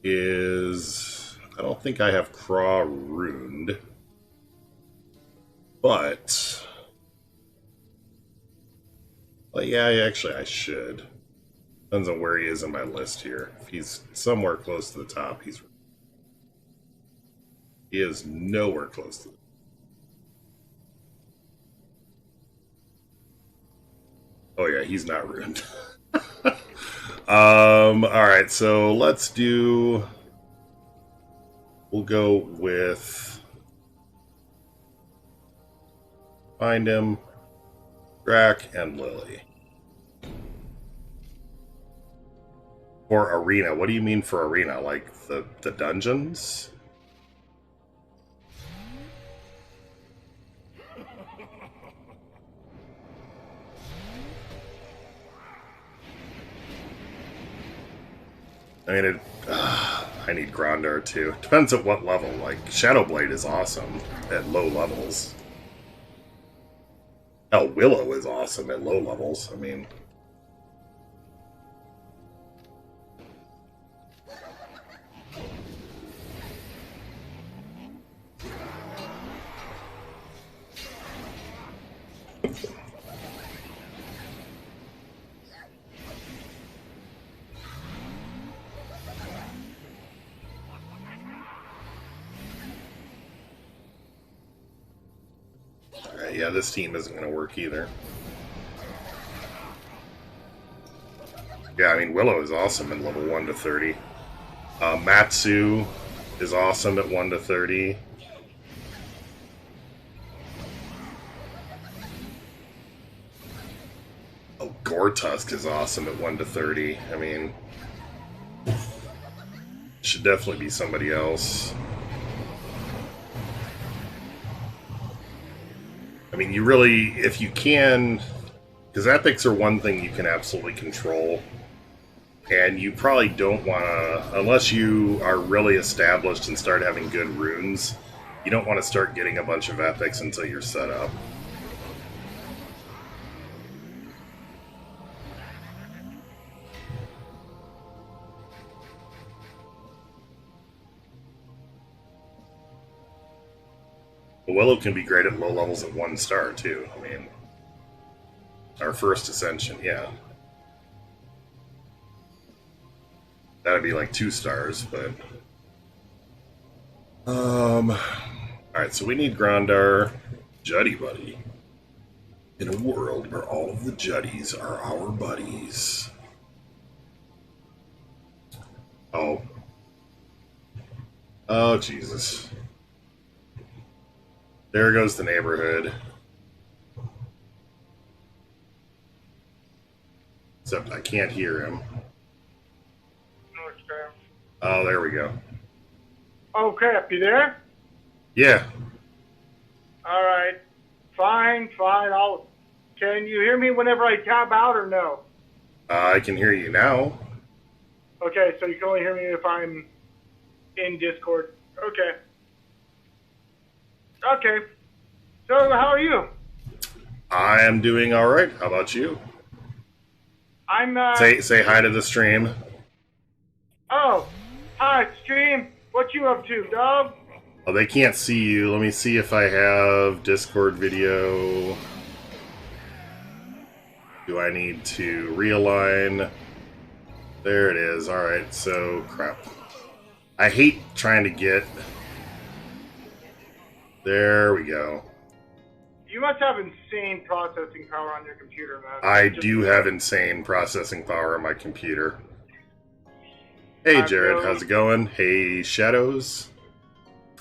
is... I don't think I have Craw runed, but... Well, yeah, actually I should. Depends on where he is on my list here. If he's somewhere close to the top, he is nowhere close to the top. Oh yeah, he's not ruined. Alright, so let's do... We'll go with... Find him, Drac, and Lily. For arena, what do you mean for arena? Like the dungeons? I mean, I need Grandar too. Depends at what level. Like, Shadowblade is awesome at low levels. Hell, Willow is awesome at low levels. I mean... Yeah, this team isn't going to work either. Yeah, I mean, Willow is awesome in level 1 to 30. Matsu is awesome at 1 to 30. Oh, Gortusk is awesome at 1 to 30. I mean, should definitely be somebody else. I mean, you really, if you can, because epics are one thing you can absolutely control, and you probably don't want to, unless you are really established and start having good runes, you don't want to start getting a bunch of epics until you're set up. Willow can be great at low levels at 1 star, too. I mean, our first ascension, yeah. That'd be like 2 stars, but... Alright, so we need Grandar. Juddy Buddy. In a world where all of the Juddies are our buddies. Oh. Oh, Jesus. There goes the neighborhood. Except I can't hear him. Oh, there we go. Oh, crap. You there? Yeah. All right. Fine. Can you hear me whenever I tab out or no? I can hear you now. Okay, so you can only hear me if I'm in Discord. Okay. Okay. So, how are you? I am doing all right. How about you? I'm, Say hi to the stream. Oh, hi, stream. What you up to, dog? Oh, they can't see you. Let me see if I have Discord video. Do I need to realign? There it is. All right, so crap. I hate trying to get... There we go. You must have insane processing power on your computer, man. I do have insane processing power on my computer. Hey, Jared, how's it going? Hey, Shadows.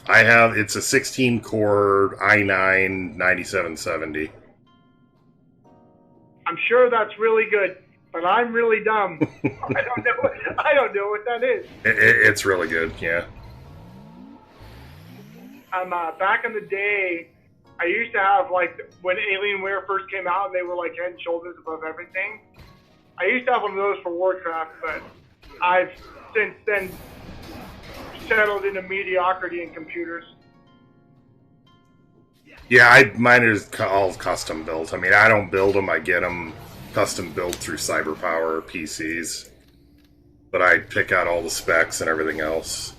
I have, it's a 16-core i9 9770. I'm sure that's really good, but I'm really dumb. I don't know what that is. It's really good, yeah. Back in the day, I used to have, like, when Alienware first came out and they were, like, head and shoulders above everything, I used to have one of those for Warcraft, but I've since then settled into mediocrity in computers. Yeah, mine is all custom built. I mean, I don't build them, I get them custom built through CyberPower PCs. But I pick out all the specs and everything else.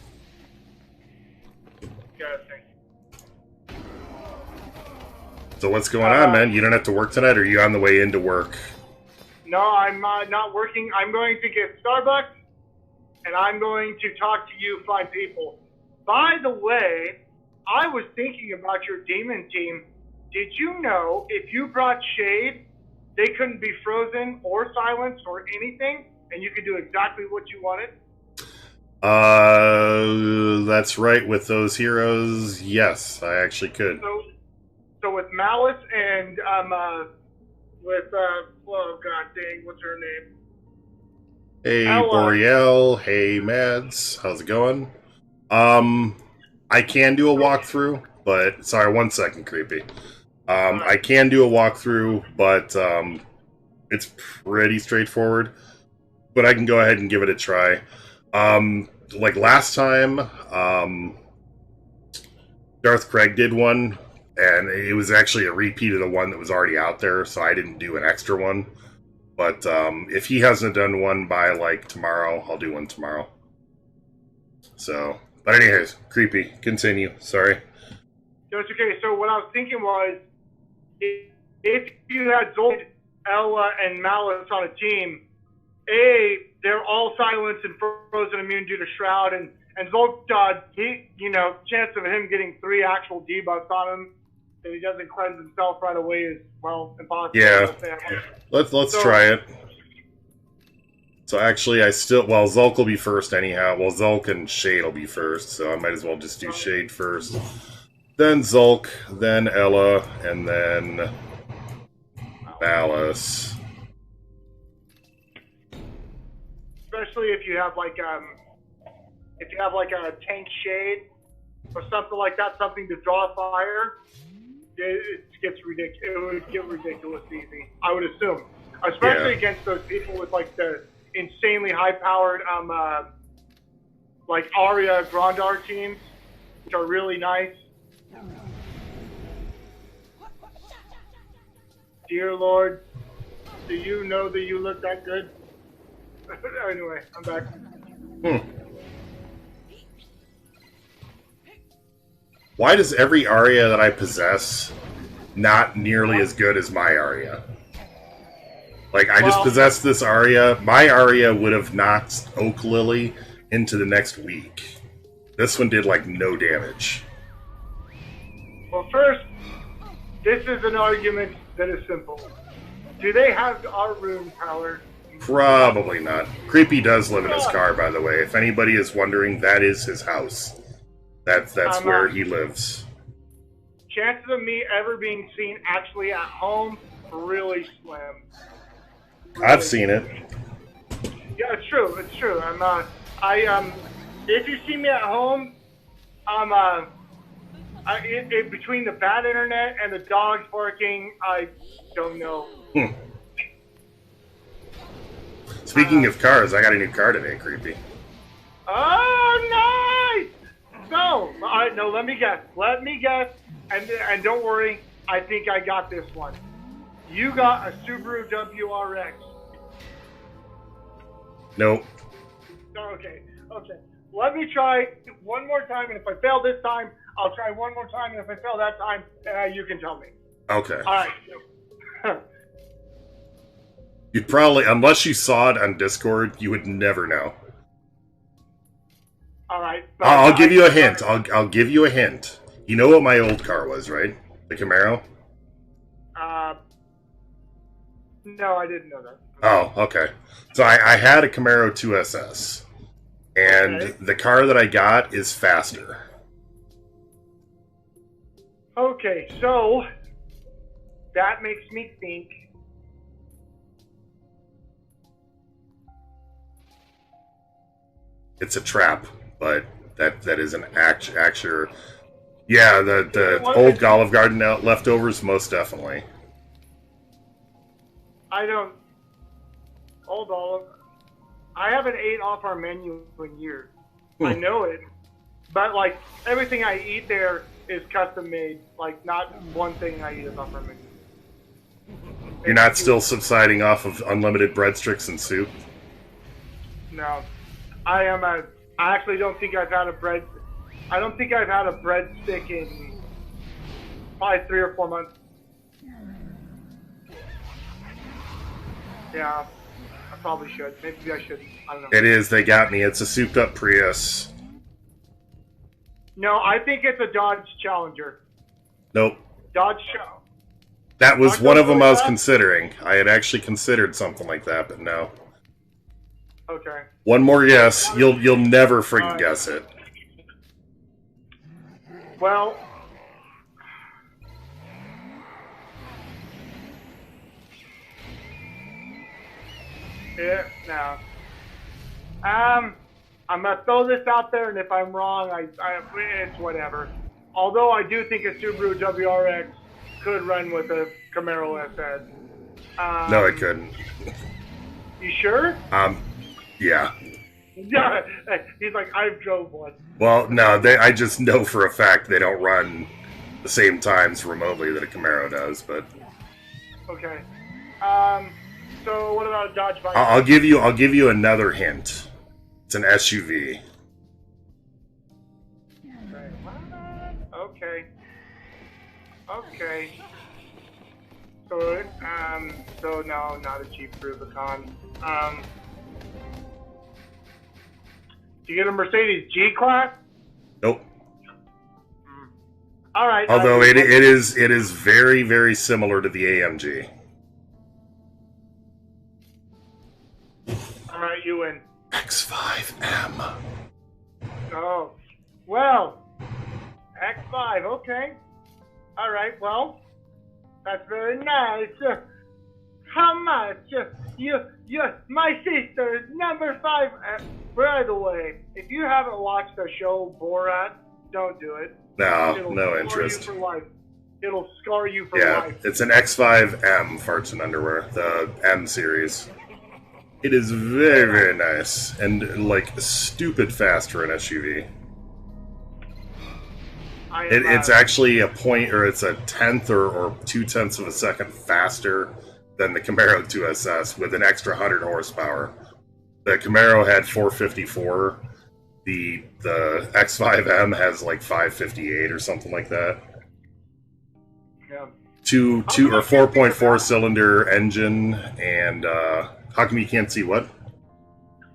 So what's going on, man? You don't have to work tonight, or are you on the way into work? No, I'm not working. I'm going to get Starbucks, and I'm going to talk to you fine people. By the way, I was thinking about your demon team. Did you know if you brought Shade, they couldn't be frozen or silenced or anything, and you could do exactly what you wanted? That's right. With those heroes, yes, I actually could. So with Malice and with oh god dang, what's her name? Hey Boreal, hey Mads, how's it going? I can do a walkthrough, but sorry, 1 second, creepy. I can do a walkthrough, but it's pretty straightforward. But I can go ahead and give it a try. Like last time, Darth Craig did one, and it was actually a repeat of the one that was already out there, so I didn't do an extra one. But if he hasn't done one by, like, tomorrow, I'll do one tomorrow. So, but anyways, creepy. Continue. Sorry. No, it's okay. So what I was thinking was, if you had Zolt, Ella, and Malice on a team, they're all silenced and frozen immune due to Shroud, and Zolt, chance of him getting 3 actual debuffs on him that he doesn't cleanse himself right away is, well, impossible. Yeah. Let's try it. So actually, Zulk will be first anyhow. Well, Zulk and Shade will be first, so I might as well just do Shade first. Then Zulk, then Ella, and then Malice. Especially if you have like a tank Shade or something like that, something to draw fire. It gets ridiculous. It would get ridiculous easy, I would assume, especially against those people with like the insanely high-powered, like Arya Grandar teams, which are really nice. Dear Lord, do you know that you look that good? Anyway, I'm back. Why does every Arya that I possess not nearly as good as my Arya? Like, I just possessed this Arya. My Arya would have knocked Oak Lily into the next week. This one did, like, no damage. Well, first, this is an argument that is simple. Do they have our rune power? Probably not. Creepy does live in his car, by the way. If anybody is wondering, that is his house. That's where he lives. Chances of me ever being seen actually at home really slim. Really. I've seen it. Yeah, it's true. It's true. If you see me at home, between the bad internet and the dogs barking, I don't know. Speaking of cars, I got a new car today, Creepy. Oh, nice! No, no. Let me guess. And don't worry. I think I got this one. You got a Subaru WRX. Nope. Okay. Let me try one more time, and if I fail this time, I'll try one more time, and if I fail that time, you can tell me. Okay. All right. You'd probably, unless you saw it on Discord, you would never know. All right. I'll give you a hint. I'll give you a hint. You know what my old car was, right? The Camaro? No, I didn't know that. Oh, okay. So I had a Camaro 2SS. And the car that I got is faster. Okay, so that makes me think. It's a trap, but that is an actual. Yeah, the old Olive Garden leftovers, most definitely. Old Olive. I haven't ate off our menu in years. I know it. But, like, everything I eat there is custom made. Like, not one thing I eat is off our menu. You're not still subsiding off of unlimited breadsticks and soup? No. I actually don't think I've had a breadstick in probably 3 or 4 months. Yeah. I probably should. Maybe I shouldn't. I don't know. It is. They got me. It's a souped-up Prius. No, I think it's a Dodge Challenger. Nope. Dodge Show. That was one of them I was considering. I had actually considered something like that, but no. Okay. One more guess. You'll never freaking guess it. Well... Yeah, no. I'm gonna throw this out there, and if I'm wrong, it's whatever. Although I do think a Subaru WRX could run with a Camaro SS. No, it couldn't. You sure? Yeah. Yeah. He's like, I've drove one. Well, no, I just know for a fact they don't run the same times remotely that a Camaro does, but... Okay. So what about a Dodge Viper? I'll give you another hint. It's an SUV. Okay. Okay. So no, not a Jeep Rubicon. Do you get a Mercedes G-Class? Nope. All right. Although it is very, very similar to the AMG. All right, you win. X5M. Oh, well, X5. Okay. All right. Well, that's very nice. How much? My sister is number 5. By the way, if you haven't watched the show Borat, don't do it. No, no interest. You for life. It'll scar you for Yeah, life. it's an X5M, farts and underwear, the M series. It is very, very nice, and like stupid fast for an SUV. It's actually a point, or it's a tenth or 0.2 of a second faster than the Camaro 2SS with an extra 100 horsepower. The Camaro had 454. The X5M has like 558 or something like that. Yeah. Two or 4.4 cylinder engine, and how come you can't see what?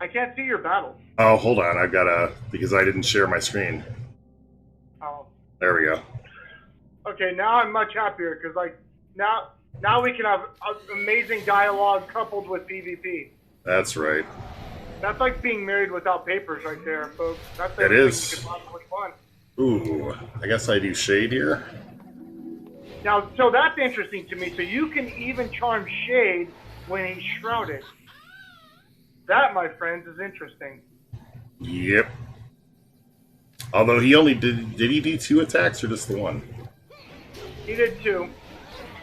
I can't see your battle. Oh, hold on, I've got because I didn't share my screen. Oh. There we go. Okay, now I'm much happier because like now we can have amazing dialogue coupled with PvP. That's right. That's like being married without papers right there, folks. That's It is. You could possibly want. Ooh, I guess I do shade here. Now, so that's interesting to me. So you can even charm Shade when he's shrouded. That, my friends, is interesting. Yep. Although he only did he do 2 attacks or just the 1? He did 2.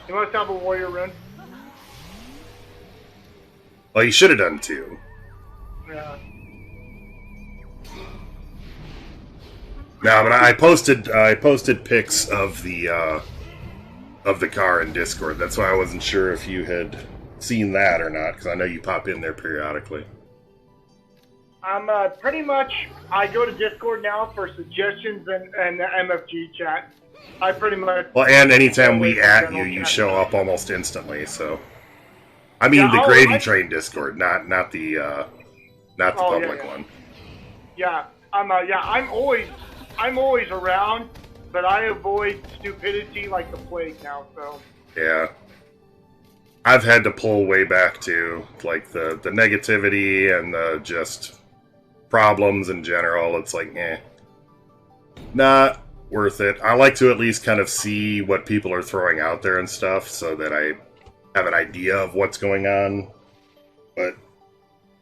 He must have a warrior rune. Well, he should have done 2. Yeah. No, but I posted pics of the car in Discord. That's why I wasn't sure if you had seen that or not, because I know you pop in there periodically. I'm pretty much. I go to Discord now for suggestions and the MFG chat. I pretty much. Well, and anytime we at you, you show up almost instantly. So, I mean the GravyTrain Discord, not the public one. Yeah, I'm always around, but I avoid stupidity like the plague now. So. Yeah. I've had to pull way back to like the negativity and the just problems in general. It's like, not worth it. I like to at least kind of see what people are throwing out there and stuff so that I have an idea of what's going on. But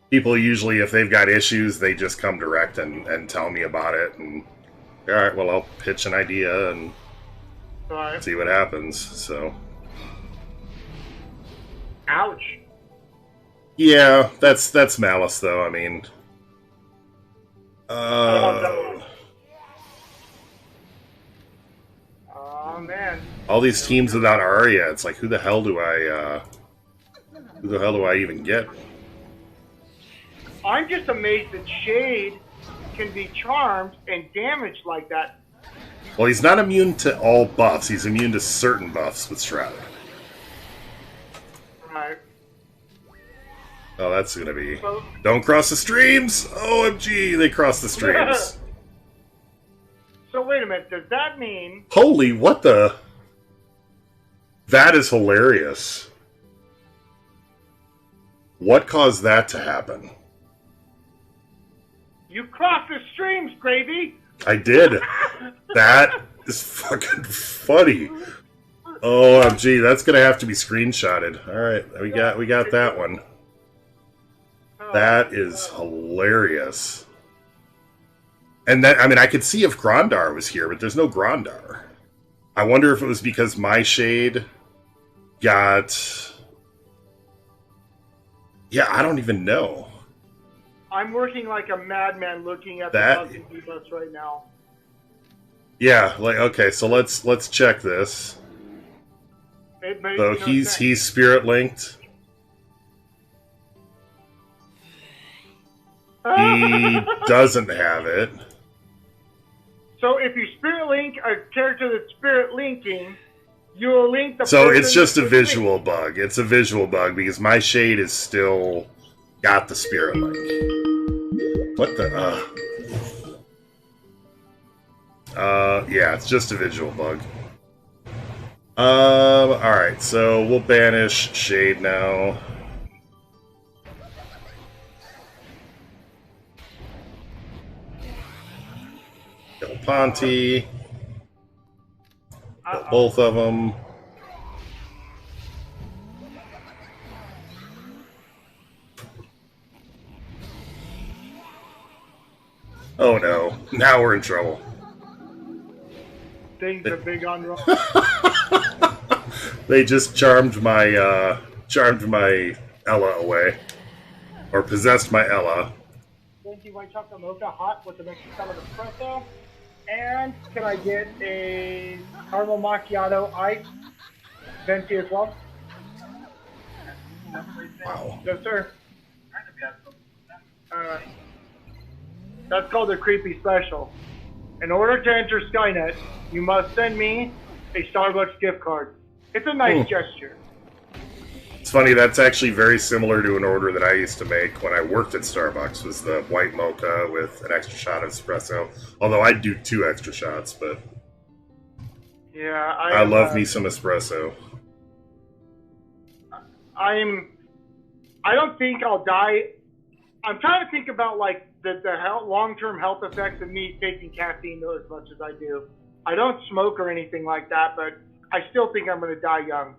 people usually, if they've got issues, they just come direct and tell me about it. And all right, well, I'll pitch an idea and see what happens. So. Ouch. Yeah, that's malice, though. I mean, Oh man. All these teams without Arya, it's like, who the hell do I even get? I'm just amazed that Shade can be charmed and damaged like that. Well, he's not immune to all buffs. He's immune to certain buffs with Shroud. Right. Oh, that's gonna be... Don't cross the streams! OMG, they cross the streams. So wait a minute, does that mean... Holy, what the... That is hilarious. What caused that to happen? You crossed the streams, Gravy! I did. That is fucking funny. OMG, that's gonna have to be screenshotted. Alright, we got that one. That is hilarious. And that, I mean, I could see if Grandar was here, but there's no Grandar. I wonder if it was because my shade got... Yeah, I don't even know. I'm working like a madman looking at That- the bugs and debuffs right now. Yeah, like, okay, so let's check this. It makes So no sense. he's spirit linked. He doesn't have it. So if you spirit link a character that's spirit linking, you will link the So person it's just a that's visual linked. bug. It's a visual bug because my shade is still got the spirit link. What the? Yeah, it's just a visual bug. Alright, so we'll banish shade now. Kill Ponty. Kill both of them. Oh no, now we're in trouble. Things are big on wrong. They just charmed my Ella away. Or possessed my Ella. Thank you, white chocolate mocha hot with the mixed salad espresso. And can I get a caramel macchiato ice venti as well? Wow. Yes, sir. That's called a creepy special. In order to enter Skynet, you must send me a Starbucks gift card. It's a nice gesture. It's funny, that's actually very similar to an order that I used to make when I worked at Starbucks, was the white mocha with an extra shot of espresso. Although I'd do 2 extra shots, but Yeah, I love me some espresso. I don't think I'll die. I'm trying to think about like the long-term health effects of me taking caffeine as much as I do. I don't smoke or anything like that, but I still think I'm going to die young.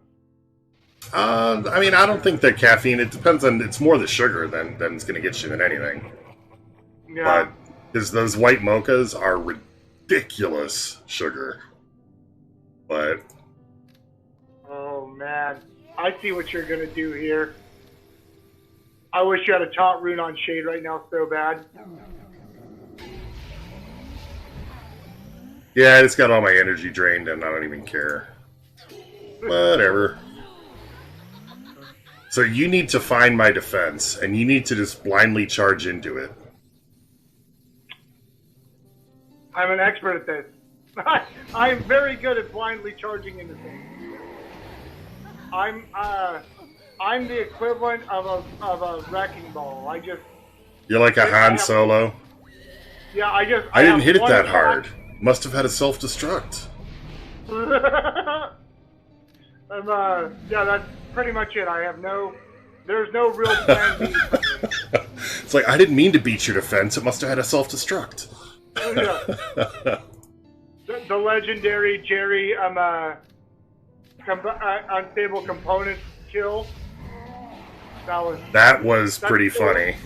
I mean, I don't think that caffeine, it depends on, it's more the sugar than it's going to get you than anything. Yeah. But because those white mochas are ridiculous sugar. But Oh man, I see what you're going to do here. I wish you had a taunt rune on Shade right now so bad. yeah, I just got all my energy drained and I don't even care. Whatever. So you need to find my defense, and you need to just blindly charge into it. I'm an expert at this. I'm very good at blindly charging into things. I'm the equivalent of a wrecking ball. You're like a Han Solo. Yeah, I didn't have hit it one that shot. hard. Must have had a self-destruct. Yeah, that's pretty much it. There's no real plan B. It's like, I didn't mean to beat your defense. It must have had a self-destruct. Yeah. The legendary Jerry unstable component kill. That was pretty funny.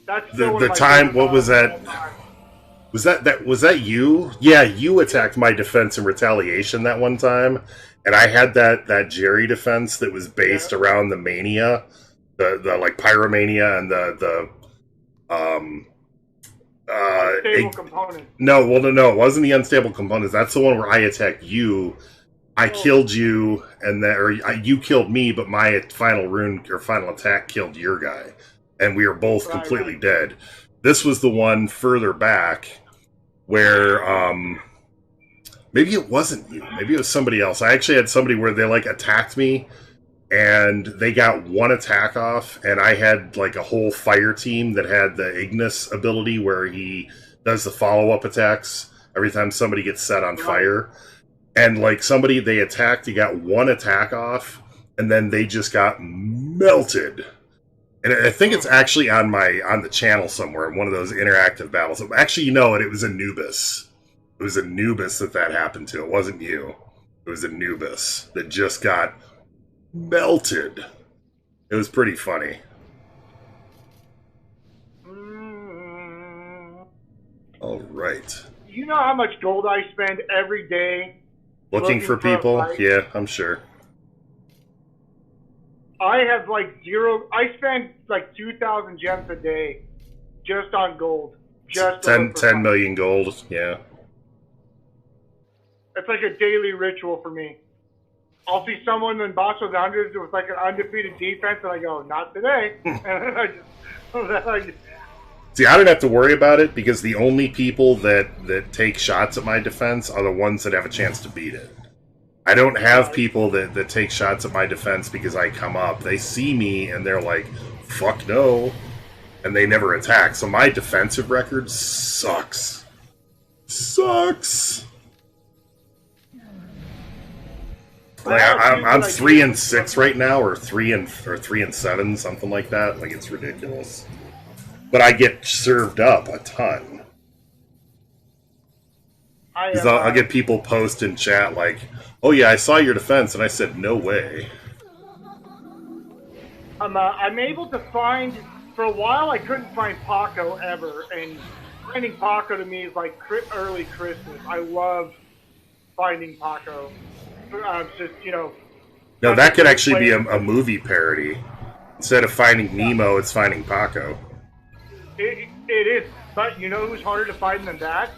That's still one The of my time, favorite what was moments that? of all time. Was that you? Yeah, you attacked my defense in retaliation that one time, and I had that Jerry defense that was based around the mania, the like pyromania and the Unstable component. No, it wasn't the unstable components. That's the one where I attacked you. I killed you, and you killed me, but my final rune or final attack killed your guy, and we were both completely dead. This was the one further back where maybe it wasn't you, maybe it was somebody else. I actually had somebody where they like attacked me, and they got one attack off, and I had like a whole fire team that had the Ignis ability where he does the follow-up attacks every time somebody gets set on fire. And like somebody they attacked, he got one attack off, and then they just got melted. And I think it's actually on the channel somewhere, one of those interactive battles. Actually, you know what? It was Anubis. It was Anubis that happened to. It wasn't you. It was Anubis that just got melted. It was pretty funny. All right. You know how much gold I spend every day Looking for a people? fight. Yeah, I'm sure. I have like zero. I spend like 2,000 gems a day just on gold. Just to look for 10 fights. million gold, yeah. It's like a daily ritual for me. I'll see someone in box with hundreds with like an undefeated defense, and I go, not today. And then I just See, I don't have to worry about it because the only people that take shots at my defense are the ones that have a chance to beat it. I don't have people that take shots at my defense because I come up. They see me and they're like, fuck no. And they never attack. So my defensive record sucks. Sucks. Like, I'm 3-6 right now, or 3-7, something like that. Like, it's ridiculous. But I get served up a ton. Because I'll get people post in chat like, "Oh yeah, I saw your defense," and I said, "No way." I'm able to find. For a while, I couldn't find Paco ever, and finding Paco to me is like early Christmas. I love finding Paco. Just No, that could actually be a movie parody. Instead of finding Nemo, it's finding Paco. It is, but you know who's harder to find than that?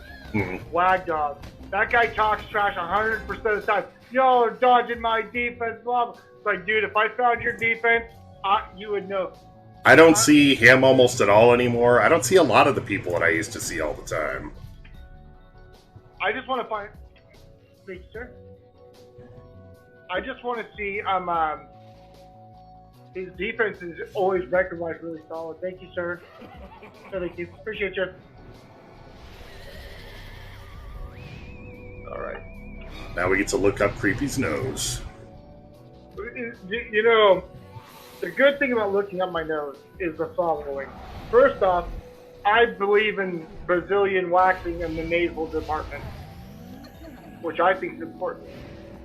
Wag Dog. That guy talks trash 100% of the time. Y'all are dodging my defense, blah, blah. It's like, dude, if I found your defense, you would know. I don't see him almost at all anymore. I don't see a lot of the people that I used to see all the time. I just want to find... Thank you, sir. I just want to see... his defense is always record-wise really solid. Thank you, sir. Thank you. Appreciate you. Alright. Now we get to look up Creepy's nose. You know, the good thing about looking up my nose is the following. First off, I believe in Brazilian waxing in the nasal department, which I think is important.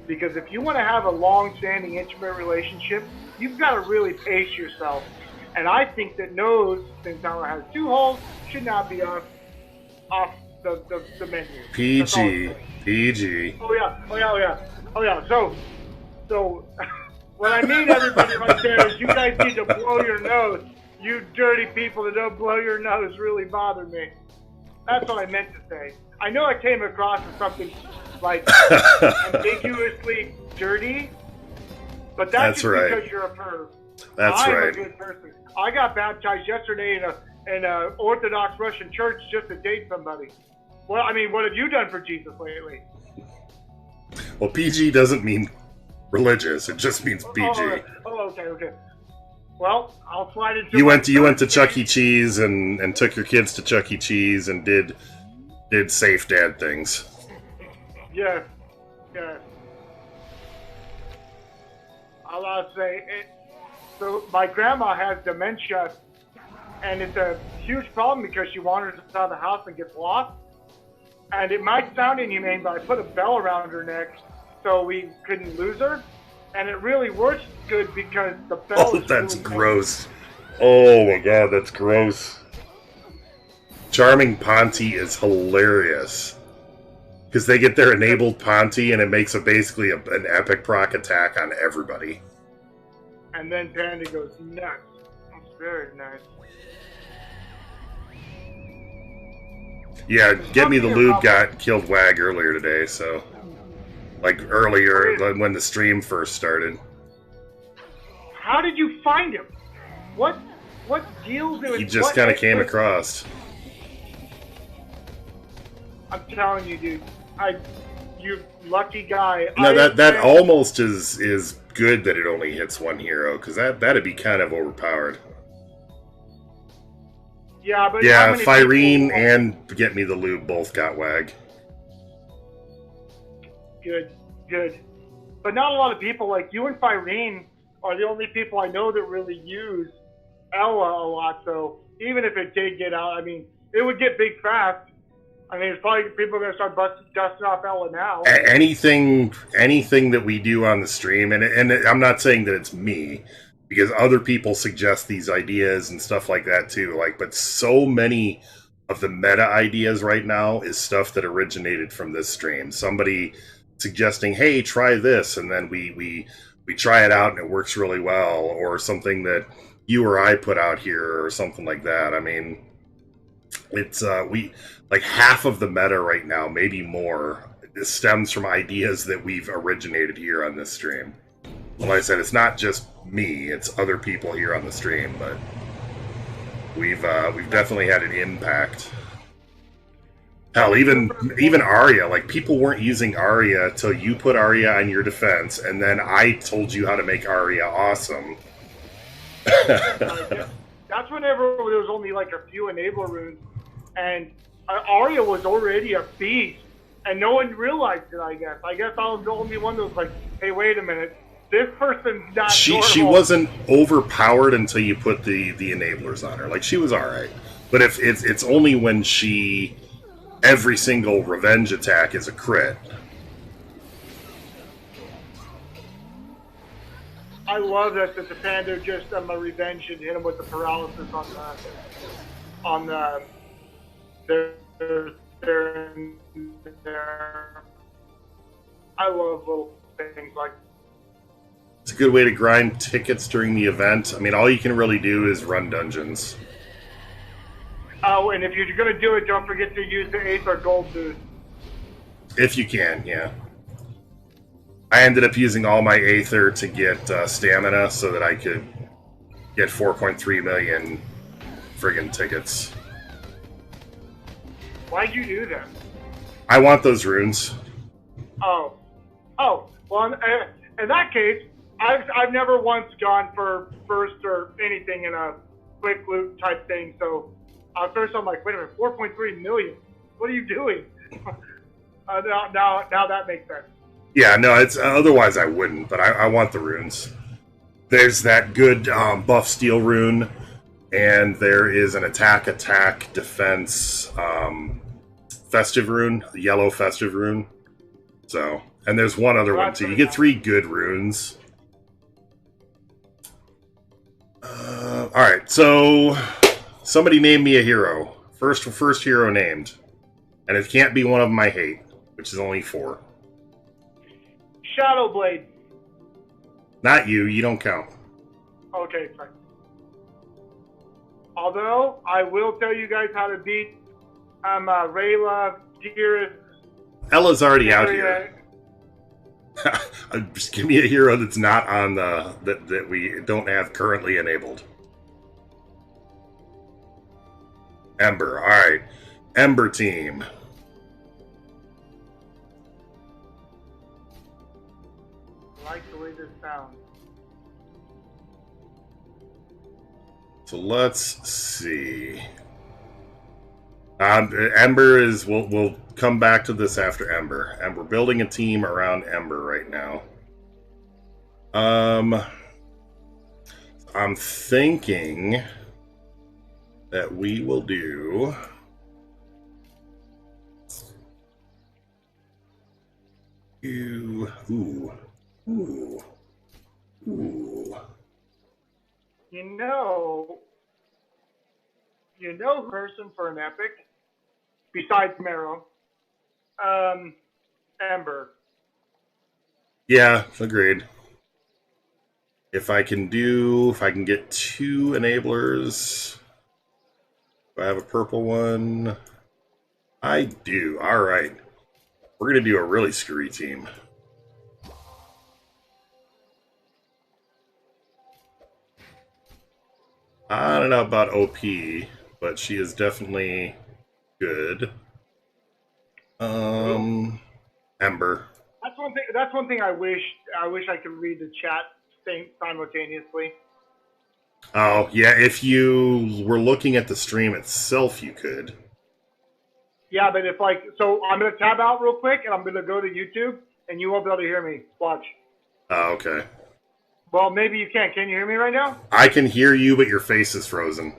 Because if you want to have a long-standing intimate relationship, you've got to really pace yourself. And I think that nose, since now it has 2 holes, should not be off the menu. PG. PG. Oh yeah. So what I mean, everybody right there, is you guys need to blow your nose. You dirty people that don't blow your nose really bother me. That's what I meant to say. I know I came across as something like ambiguously dirty, but that's just right. because you're a perv. I'm a good person. I got baptized yesterday in a Orthodox Russian church just to date somebody. Well, I mean, what have you done for Jesus lately? Well, PG doesn't mean religious; it just means PG. Okay. Well, I'll slide into. You went to Chuck E. Cheese and took your kids to Chuck E. Cheese and did safe dad things. Yes. I'll say it. So my grandma has dementia, and it's a huge problem because she wanders out of the house and gets lost. And it might sound inhumane, but I put a bell around her neck so we couldn't lose her. And it really works good because the bell is that's really gross. Oh my god, that's gross. Charming Ponte is hilarious. Because they get their enabled Ponte and it makes basically an epic proc attack on everybody. And then Panda goes nuts. It's very nice. Yeah, Get Me the Lube got killed Wag earlier today, so... Like, earlier, when the stream first started. How did you find him? What deal did He just kind of came across. I'm telling you, dude. You lucky guy. No, that almost is good that it only hits one hero, because that'd be kind of overpowered. Yeah, but yeah, Firene and Get Me the Lube both got Wag. Good. But not a lot of people, like you and Firene, are the only people I know that really use Ella a lot. So even if it did get out, I mean, it would get big fast. I mean, it's probably people are going to start dusting off Ella now. Anything that we do on the stream, and I'm not saying that it's me, because other people suggest these ideas and stuff like that too. But so many of the meta ideas right now is stuff that originated from this stream. Somebody suggesting, hey, try this, and then we try it out and it works really well, or something that you or I put out here or something like that. I mean, it's we like half of the meta right now, maybe more, stems from ideas that we've originated here on this stream. Well, like I said, it's not just me, it's other people here on the stream, but we've definitely had an impact. Hell, even Arya, like, people weren't using Arya till you put Arya on your defense, and then I told you how to make Arya awesome. That's whenever there was only like a few enabler runes, and Arya was already a beast, and no one realized it. I guess I was the only one that was like, "Hey, wait a minute, this person's not." She wasn't overpowered until you put the enablers on her. Like, she was all right, but if it's only when she. Every single revenge attack is a crit. I love that the Defender just a revenge and hit him with the paralysis on their. I love little things like. It's a good way to grind tickets during the event. I mean, all you can really do is run dungeons. Oh, and if you're going to do it, don't forget to use the Aether Gold boost. If you can, yeah. I ended up using all my Aether to get stamina so that I could get 4.3 million friggin' tickets. Why'd you do that? I want those runes. Oh. Well, in that case, I've never once gone for first or anything in a quick loot type thing, so... first, I'm like, wait a minute, 4.3 million? What are you doing? Now that makes sense. Yeah, no, it's otherwise I wouldn't, but I want the runes. There's that good buff steel rune, and there is an attack, defense, festive rune, the yellow festive rune. So, and there's one other one too. You get 3 good runes. Alright, so... Somebody name me a hero. First hero named. And it can't be one of them I hate, which is only 4. Shadowblade. Not you. You don't count. Okay, fine. Although, I will tell you guys how to beat Rayla, Dearest. Ella's already out here. Just give me a hero that's not on the... that we don't have currently enabled. Ember, alright. Ember team. I like the way this sounds. So let's see. Ember is... We'll come back to this after Ember. And we're building a team around Ember right now. I'm thinking... that we will do... Ooh. You know person for an epic, besides Marrow, Ember. Yeah, agreed. If I can get 2 enablers... Do I have a purple one? I do. Alright. We're going to do a really screwy team. I don't know about OP, but she is definitely good. Ember. That's one thing I wish I could read the chat simultaneously. Oh, yeah, if you were looking at the stream itself, you could. Yeah, but if so I'm going to tab out real quick, and I'm going to go to YouTube, and you won't be able to hear me. Watch. Oh, okay. Well, maybe you can. Can you hear me right now? I can hear you, but your face is frozen.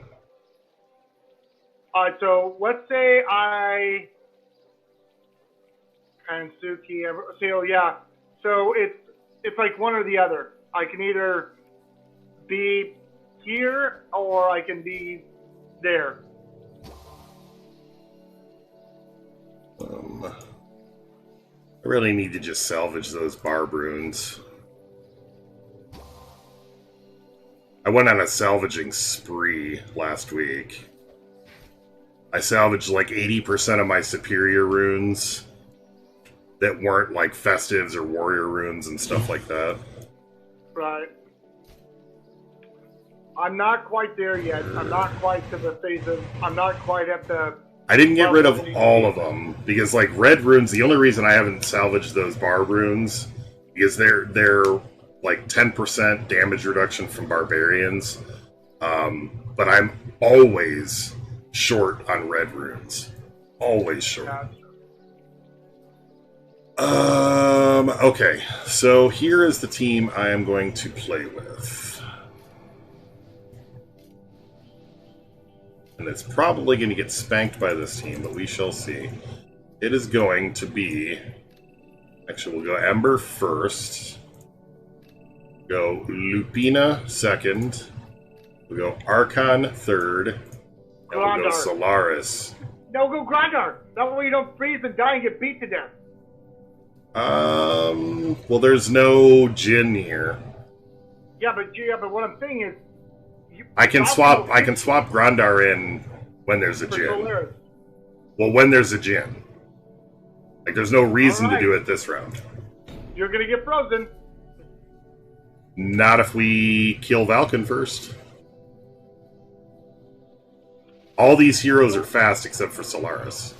Alright, so let's say and Suki, so yeah. So it's like one or the other. I can either be here or I can be there. I really need to just salvage those barb runes. I went on a salvaging spree last week. I salvaged like 80% of my superior runes that weren't like festives or warrior runes and stuff like that. Right. I'm not quite there yet. I'm not quite to the phase of... I'm not quite at the... I didn't get rid of all of them, because like red runes, the only reason I haven't salvaged those barb runes is they're like 10% damage reduction from barbarians. But I'm always short on red runes. Always short. Okay, so here is the team I am going to play with. And it's probably going to get spanked by this team, but we shall see. It is going to be... Actually, we'll go Ember first. Go Lupina second. We'll go Archon third. And we'll go Solaris. No, go Grandar. That way you don't freeze and die and get beat to death. Well, there's no Jin here. Yeah, but what I'm saying is... I can swap Grandar in when there's a Jin. Well, when there's a Jin. Like, there's no reason to do it this round. You're gonna get frozen. Not if we kill Valken first. All these heroes are fast except for Solaris.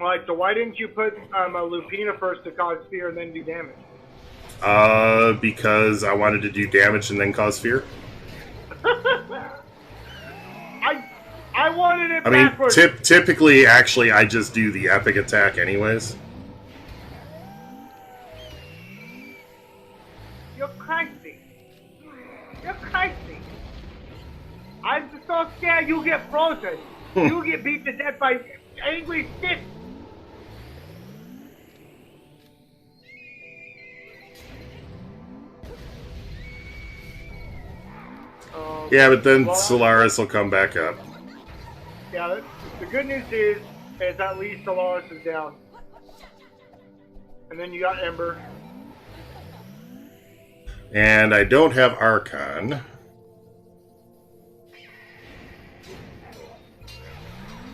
Alright, so why didn't you put a Lupina first to cause fear and then do damage? Because I wanted to do damage and then cause fear. I wanted it backwards. I mean, typically, actually, I just do the epic attack anyways. You're crazy. You're crazy. I'm just so scared you get frozen. You get beat to death by angry sticks. Yeah, but then Solaris will come back up. Yeah, the good news is at least Solaris is down. And then you got Ember. And I don't have Archon.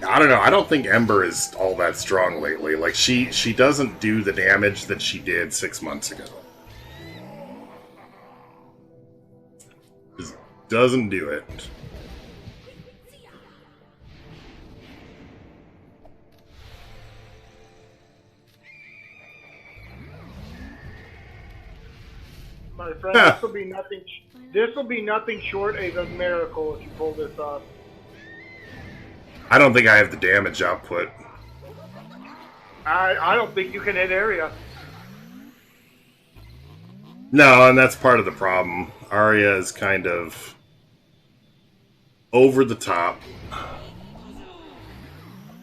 I don't know. I don't think Ember is all that strong lately. Like, she doesn't do the damage that she did 6 months ago. Just doesn't do it. My friend, this will be nothing. This will be nothing short of a miracle if you pull this off. I don't think I have the damage output. I don't think you can hit area. No, and that's part of the problem. Arya is kind of over the top.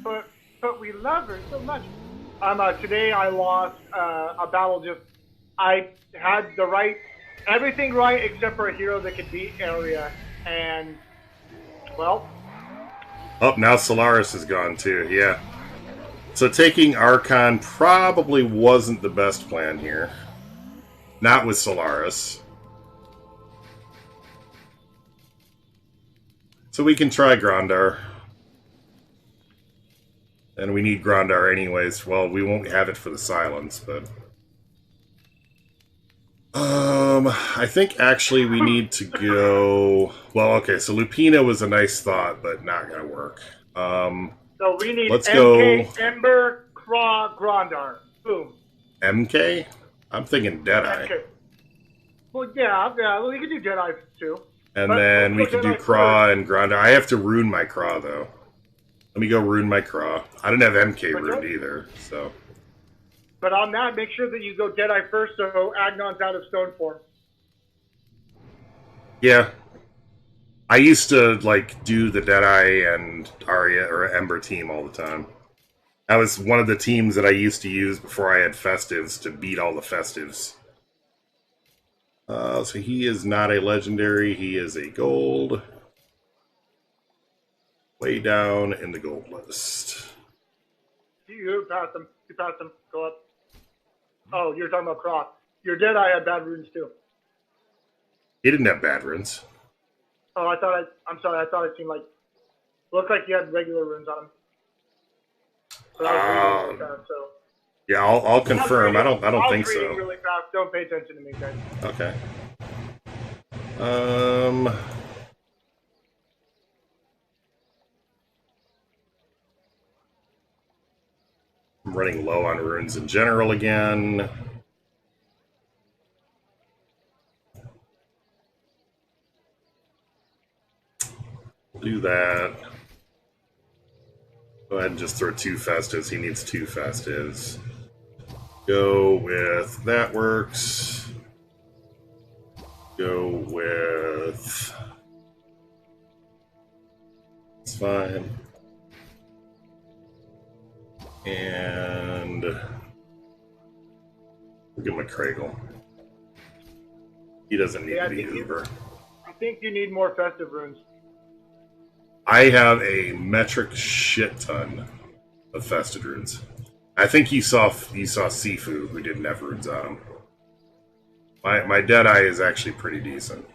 But we love her so much. Today I lost a battle. I had everything right except for a hero that could beat Arya, and well. Oh, now Solaris is gone too. Yeah. So taking Archon probably wasn't the best plan here. Not with Solaris. So we can try Grandar. And we need Grandar anyways. Well, we won't have it for the silence, but... I think actually we need to go... Well, okay, so Lupina was a nice thought, but not gonna work. So we need let's MK, go... Ember, Craw, Grandar. Boom. MK? I'm thinking Deadeye. MK. Well, yeah, well, we can do Deadeye too. And then we can do Craw and Grandar. I have to rune my Craw, though. Let me go rune my Craw. I didn't have MK runed either, so... But on that, make sure that you go Deadeye first so Agnon's out of stone form. Yeah. I used to, like, do the Deadeye and Arya or Ember team all the time. That was one of the teams that I used to use before I had Festives to beat all the Festives. So he is not a legendary, he is a gold. Way down in the gold list. You pass him. You pass him. Go up. Oh, you're talking about Cross. Your Deadeye had bad runes too. He didn't have bad runes. Oh, I'm sorry. I thought it seemed like looked like you had regular runes on him. But I was reading really fast, so. Yeah, I'll confirm. I don't think I was so. reading really fast. Don't pay attention to me, guys. Okay. I'm running low on runes in general again. Do that. Go ahead and just throw 2 festives. He needs 2 festives. Go with that works. Go with... It's fine. And... We'll give him a Craigle. He doesn't need to be Uber. I think you need more festive runes. I have a metric shit ton of festive runes. I think you saw Sifu, who didn't have runes on him. My Deadeye is actually pretty decent.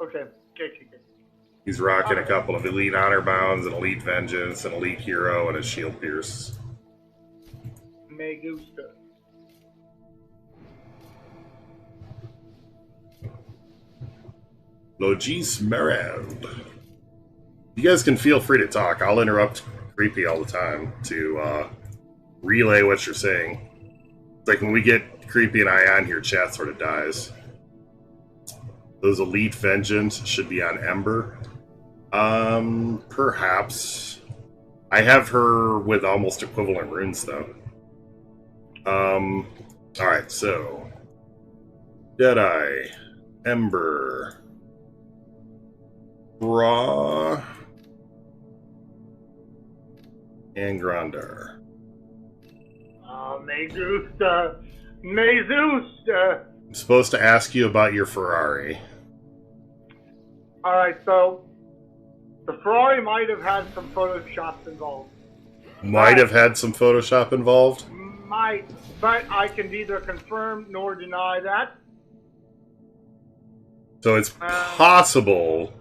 Okay. He's rocking a couple of Elite Honor Bounds, an Elite Vengeance, an Elite Hero, and a Shield Pierce. Me gusta. Logis Mereld. You guys can feel free to talk. I'll interrupt Creepy all the time to relay what you're saying. It's like when we get Creepy and I on here, chat sort of dies. Those Elite Vengeance should be on Ember. Perhaps. I have her with almost equivalent runes, though. Alright, so... Deadeye. Ember. Raw. And Grandar. Me gusta. Me gusta. I'm supposed to ask you about your Ferrari. Alright, so the Ferrari might have had some Photoshops involved. Might have had some Photoshop involved? Might, but I can neither confirm nor deny that. So it's possible.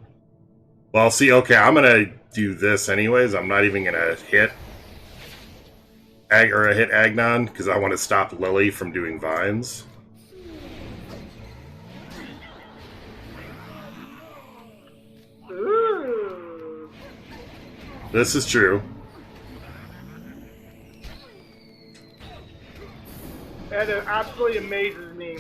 Well, see, okay, I'm gonna do this anyways. I'm not even gonna hit Agnon because I want to stop Lily from doing vines. Ooh. This is true. That absolutely amazes me.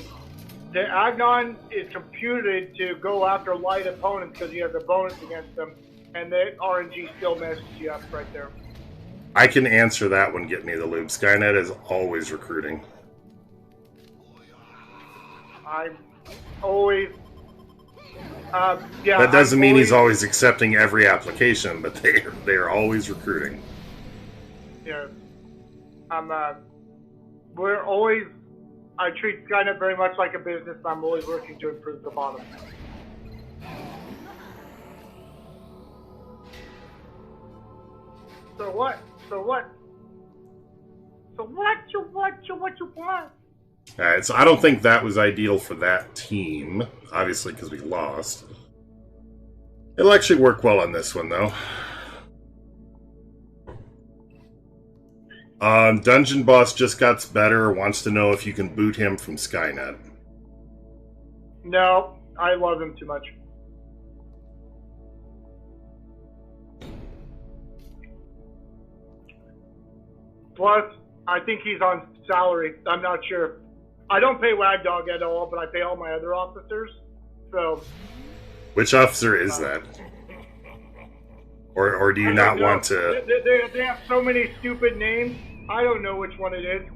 The Agnon is computed to go after light opponents because he has a bonus against them, and the RNG still messes you up right there. I can answer that one, get me the lube. Skynet is always recruiting. I'm always... that doesn't mean he's always accepting every application, but they are always recruiting. Yeah. We're always... I treat Skynet very much like a business. I'm always working to improve the bottom. So what? What you want? Alright, so I don't think that was ideal for that team, obviously because we lost. It'll actually work well on this one, though. Dungeon Boss just got better, wants to know if you can boot him from Skynet. No, I love him too much. Plus, I think he's on salary. I'm not sure. I don't pay Wagdog at all, but I pay all my other officers. So. Which officer is that? Or do you not want to... They have so many stupid names. I don't know which one it is.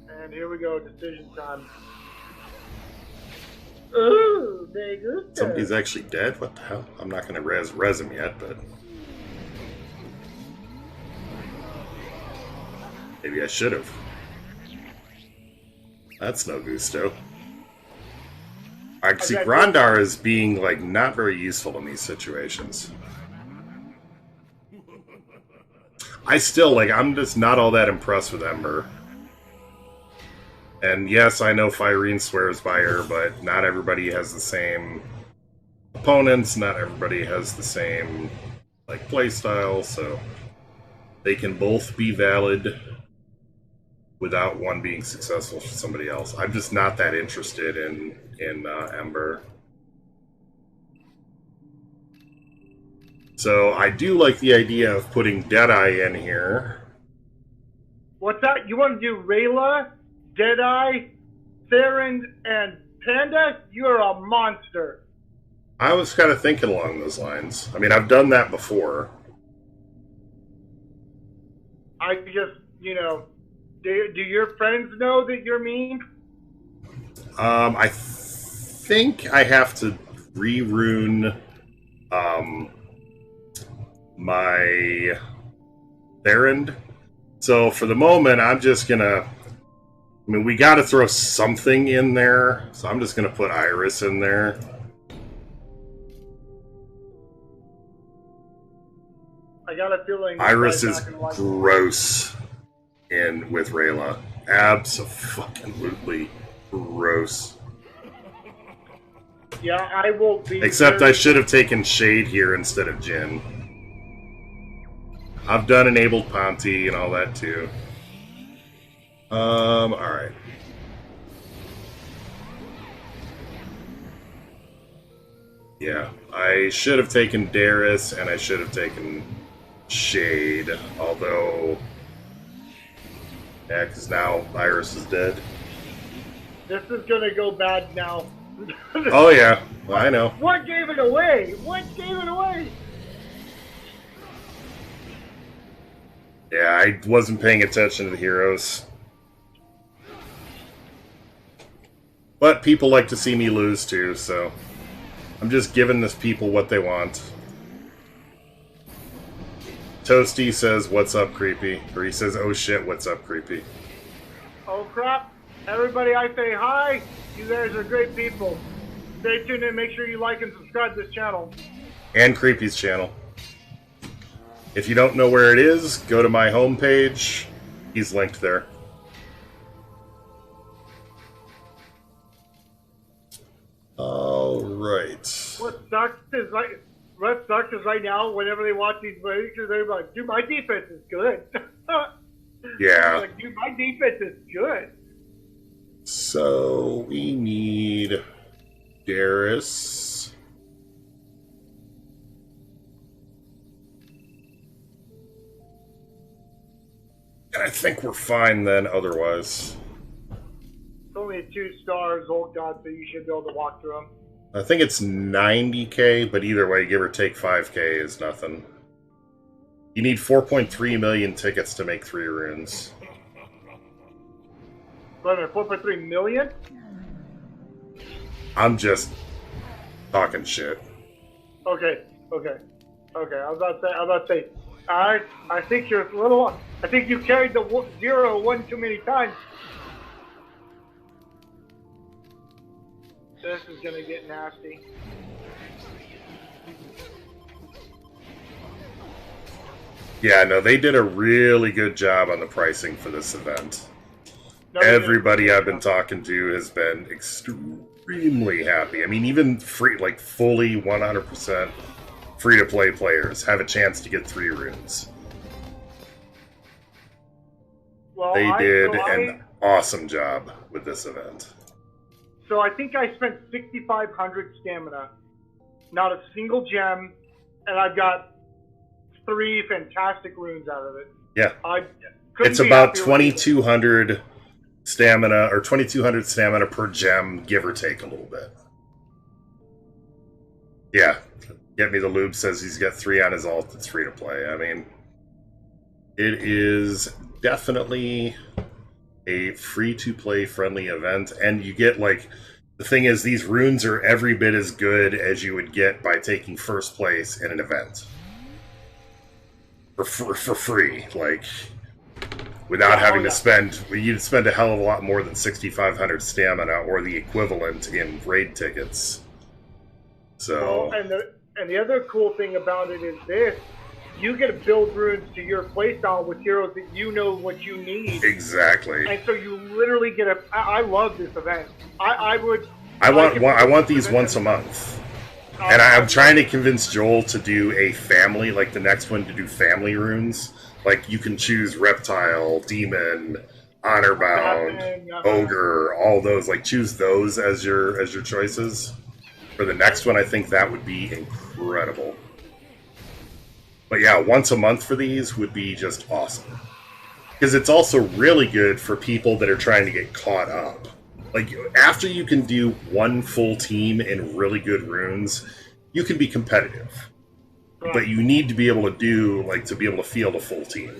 And here we go, decision time. Ooh, they good. Somebody's actually dead? What the hell? I'm not going to res him yet, but... Maybe I should have. That's no gusto. I see Grandar as being, like, not very useful in these situations. I still, like, I'm just not all that impressed with Ember. And yes, I know Firene swears by her, but not everybody has the same opponents, not everybody has the same, like, playstyle, so they can both be valid without one being successful for somebody else. I'm just not that interested in Ember. So I do like the idea of putting Deadeye in here. What's that? You want to do Rayla, Deadeye, Theron, and Panda? You're a monster. I was kind of thinking along those lines. I mean, I've done that before. I just, you know, do your friends know that you're mean? I think I have to re-rune my Theron. So for the moment, I'm just gonna... I mean, we gotta throw something in there, so I'm just gonna put Iris in there. I got a feeling Iris is gross in with Rayla. Abso-fucking-lutely gross. Yeah, I will be... Except I should have taken Shade here instead of Jin. I've done Enabled Ponty and all that too. Alright. Yeah, I should have taken Darius and I should have taken Shade, although... Yeah, because now Iris is dead. This is gonna go bad now. Oh yeah, well, I know. What gave it away? What gave it away? Yeah, I wasn't paying attention to the heroes. But people like to see me lose too, so... I'm just giving this people what they want. Toasty says, "What's up, creepy?" Or he says, "Oh shit, what's up, creepy?" Oh crap. Everybody, I say hi. You guys are great people. Stay tuned and make sure you like and subscribe to this channel. And Creepy's channel. If you don't know where it is, go to my homepage. He's linked there. Alright. What sucks is right now, whenever they watch these videos, they're like, dude, my defense is good. Yeah. Like, dude, my defense is good. So, we need Darius. And I think we're fine then, otherwise. It's only a 2-star Zolt God, so you should be able to walk through them. I think it's 90k, but either way, give or take 5k is nothing. You need 4.3 million tickets to make 3 runes. Wait a minute, 4.3 million? I'm just talking shit. Okay. I was about to say, I think you're a little. I think you carried the 0 one too many times. This is gonna get nasty. Yeah, no, they did a really good job on the pricing for this event. Everybody I've been talking to has been extremely happy. I mean, even free, like fully 100% free-to-play players have a chance to get 3 runes. Well, they did an awesome job with this event. So I think I spent 6,500 stamina, not a single gem, and I've got 3 fantastic runes out of it. Yeah. It's about 2,200 stamina, or 2,200 stamina per gem, give or take a little bit. Yeah. Get Me the Lube says he's got 3 on his alt that's free to play. I mean, it is definitely a free-to-play friendly event, and you get, like, the thing is, these runes are every bit as good as you would get by taking first place in an event. For free, like, without having to spend, you'd spend a hell of a lot more than 6,500 stamina, or the equivalent in raid tickets. So... Well, and the other cool thing about it is this, you get to build runes to your playstyle with heroes that you know what you need. Exactly. And so you literally get a. I love this event. I want these once a month. And I'm trying to convince Joel to do a family, like the next one, to do family runes. Like, you can choose Reptile, Demon, Honorbound, Ogre, all those. Like, choose those as your choices. For the next one, I think that would be incredible. But yeah, once a month for these would be just awesome. Because it's also really good for people that are trying to get caught up. Like, after you can do one full team in really good runes, you can be competitive. Right. But you need to be able to do, like, to be able to field a full team.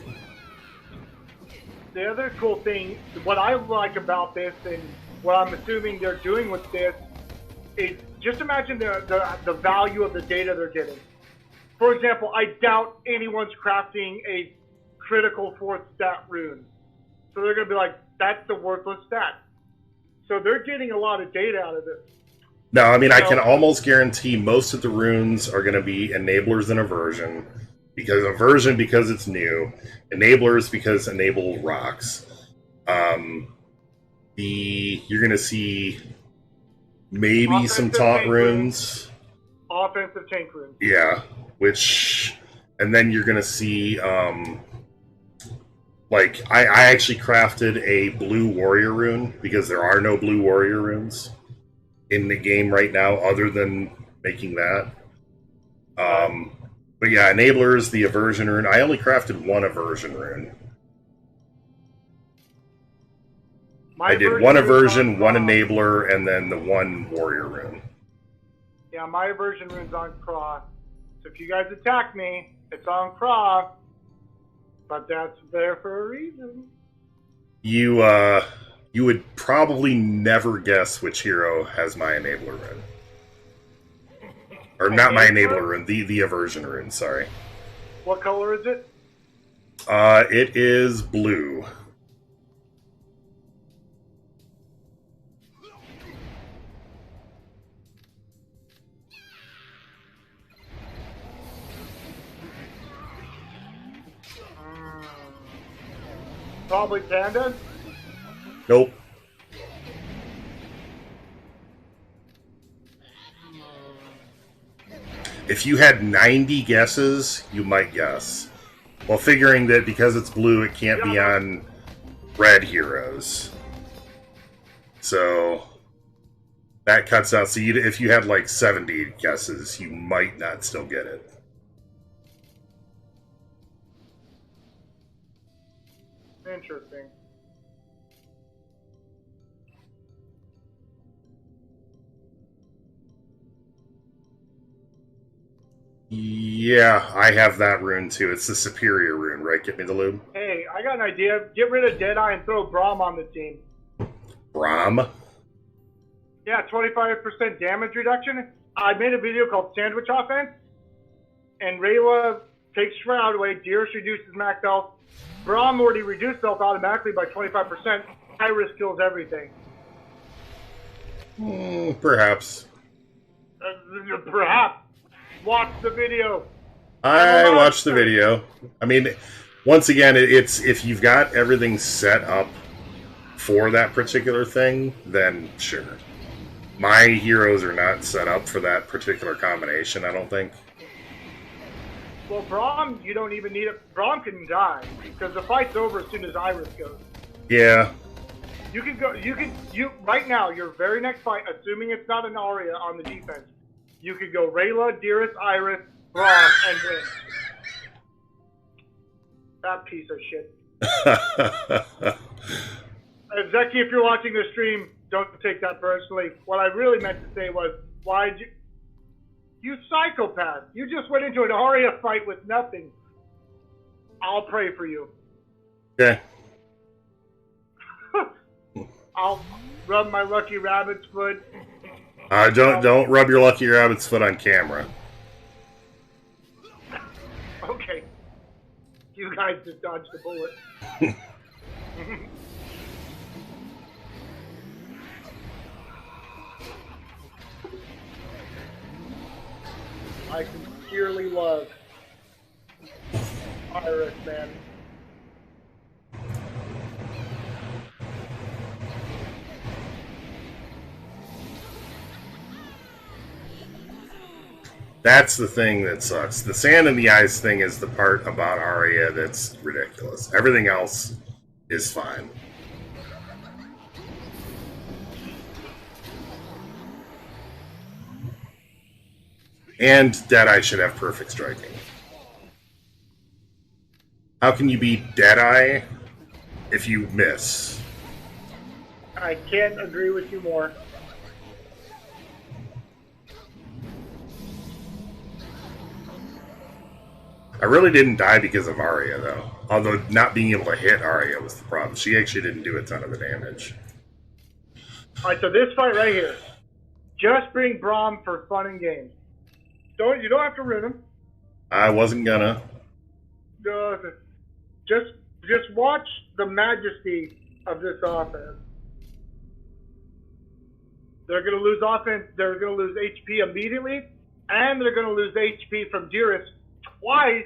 The other cool thing, what I like about this, and what I'm assuming they're doing with this, is just imagine the value of the data they're getting. For example, I doubt anyone's crafting a critical 4th stat rune. So they're going to be like, that's the worthless stat. So they're getting a lot of data out of this. No, I mean, I can almost guarantee most of the runes are going to be enablers and aversion. Because aversion, because it's new. Enablers, because enable rocks. You're going to see maybe offensive some taunt runes. Offensive tank runes. Yeah, and then you're going to see, like, I actually crafted a blue warrior rune, because there are no blue warrior runes in the game right now, other than making that. But yeah, enablers, the aversion rune. I only crafted one aversion rune. I did one aversion, one enabler, and then the one warrior rune. Yeah, my aversion rune's on cross. So if you guys attack me, it's on cross. But that's there for a reason. You would probably never guess which hero has my enabler rune. Or not my enabler rune, the aversion rune, sorry. What color is it? It is blue. Probably Panda? Nope. If you had 90 guesses, you might guess. Well, figuring that because it's blue, it can't be on red heroes. So that cuts out. So if you had like 70 guesses, you might not still get it. Interesting. Yeah, I have that rune too. It's the superior rune, right? Get me the lube. Hey, I got an idea. Get rid of Deadeye and throw Braum on the team. Braum? Yeah, 25% damage reduction. I made a video called Sandwich Offense. And Rayla takes Shroud away. Dearest reduces max health. Braum already reduced health automatically by 25%. Iris kills everything. Perhaps. Perhaps. Watch the video. I watched the video. I mean, once again, it's if you've got everything set up for that particular thing, then sure. My heroes are not set up for that particular combination, I don't think. Well, Braum, you don't even need it. Braum can die because the fight's over as soon as Iris goes. Yeah. You can go. You right now. Your very next fight, assuming it's not an Aria on the defense, you could go Rayla, Dearest, Iris, Braum, and win. That piece of shit. Zeki, if you're watching the stream, don't take that personally. What I really meant to say was, why'd you... You psychopath. You just went into an Aria fight with nothing. I'll pray for you. Okay. I'll rub my lucky rabbit's foot. Don't rub your lucky rabbit's foot on camera. Okay. You guys just dodged the bullet. I sincerely love Iris, man. That's the thing that sucks. The sand in the eyes thing is the part about Arya that's ridiculous. Everything else is fine. And Deadeye should have perfect striking. How can you beat Deadeye if you miss? I can't agree with you more. I really didn't die because of Arya, though. Although not being able to hit Arya was the problem. She actually didn't do a ton of the damage. Alright, so this fight right here. Just bring Braum for fun and games. You don't have to ruin him. I wasn't gonna. Just watch the majesty of this offense. They're going to lose offense. They're going to lose HP immediately, and they're going to lose HP from Dearest twice.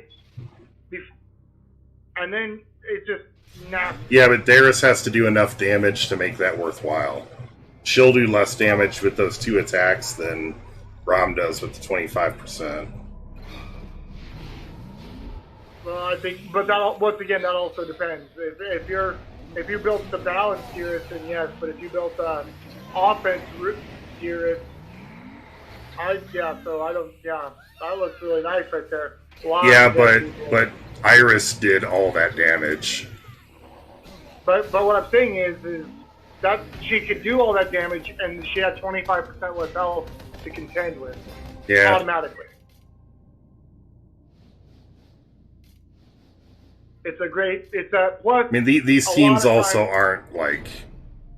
And then it's just nasty. Yeah, but Darius has to do enough damage to make that worthwhile. She'll do less damage with those 2 attacks than Braum does with the 25%. Well, I think, but once again, that also depends. If you built the balance Dearest, then yes. But if you built offense Dearest, that looks really nice right there. Yeah, but Iris did all that damage. But what I'm saying is that she could do all that damage, and she had 25% less health to contend with. Yeah. Automatically. It's a plus. I mean, these teams also aren't, like,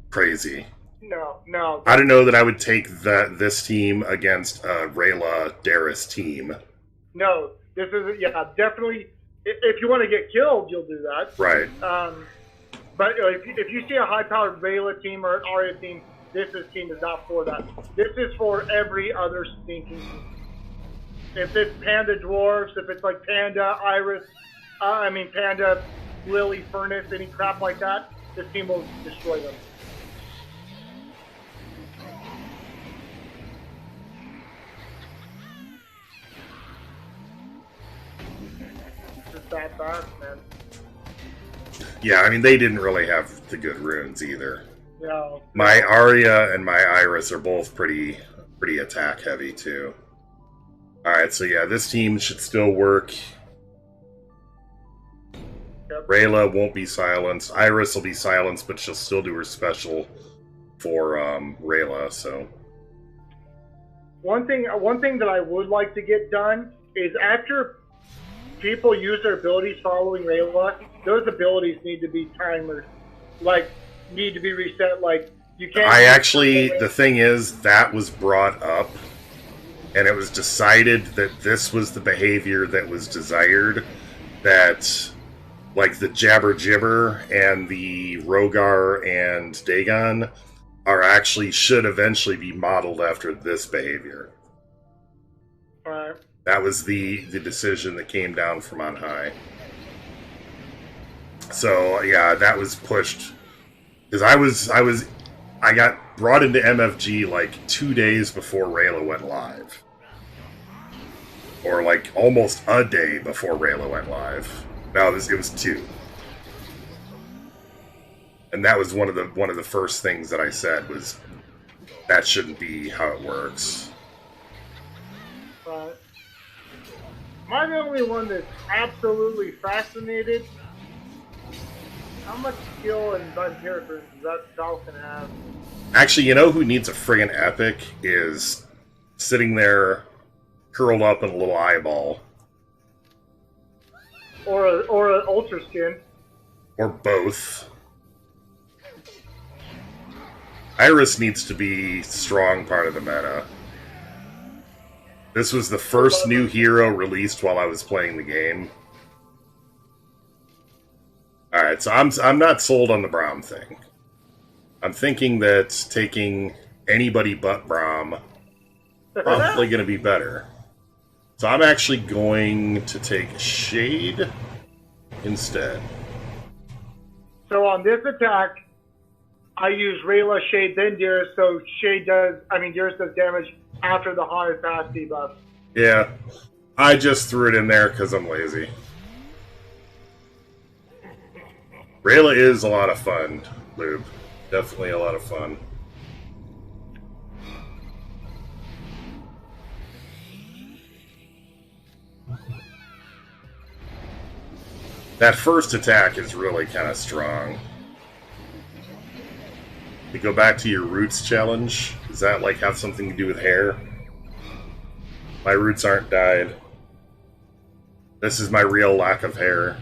crazy. No. I don't know that I would take this team against a Rayla Darius team. No, this is, definitely. If you want to get killed, you'll do that. Right. But if you see a high-powered Rayla team or an Arya team, this team is not for that. This is for every other stinking team. If it's Panda Dwarves, if it's like Panda, Iris, Panda, Lily, Furnace, any crap like that, this team will destroy them. Just that fast, man. Yeah, I mean, they didn't really have the good runes either. No. My Arya and my Iris are both pretty attack heavy too. Alright, so yeah, this team should still work. Yep. Rayla won't be silenced. Iris will be silenced, but she'll still do her special for Rayla, so. One thing that I would like to get done is after people use their abilities following Rayla, those abilities need to be timers. Need to be reset. You can't. The thing is, that was brought up, and it was decided that this was the behavior that was desired. That, like, the Jabber Jibber and the Rogar and Dagon should eventually be modeled after this behavior. Alright. That was the decision that came down from on high. So yeah, that was pushed because I got brought into MFG like 2 days before Rayla went live, or like almost a day before Rayla went live. No, it was 2, and that was one of the first things that I said was that shouldn't be how it works. But am I the only one that's absolutely fascinated? How much skill and bud characters does that Falcon have? Actually, you know who needs a friggin' epic is sitting there curled up in a little eyeball. Or an Ultra Skin. Or both. Iris needs to be strong part of the meta. This was the first new hero released while I was playing the game. Alright, so I'm not sold on the Braum thing. I'm thinking that taking anybody but Braum probably going to be better. So I'm actually going to take Shade instead. So on this attack, I use Rayla, Shade, then Dearest, so Dearest does damage after the hard fast debuff. Yeah, I just threw it in there because I'm lazy. Rayla is a lot of fun, Lube. Definitely a lot of fun. That first attack is really kind of strong. To go back to your roots challenge, does that like have something to do with hair? My roots aren't dyed. This is my real lack of hair.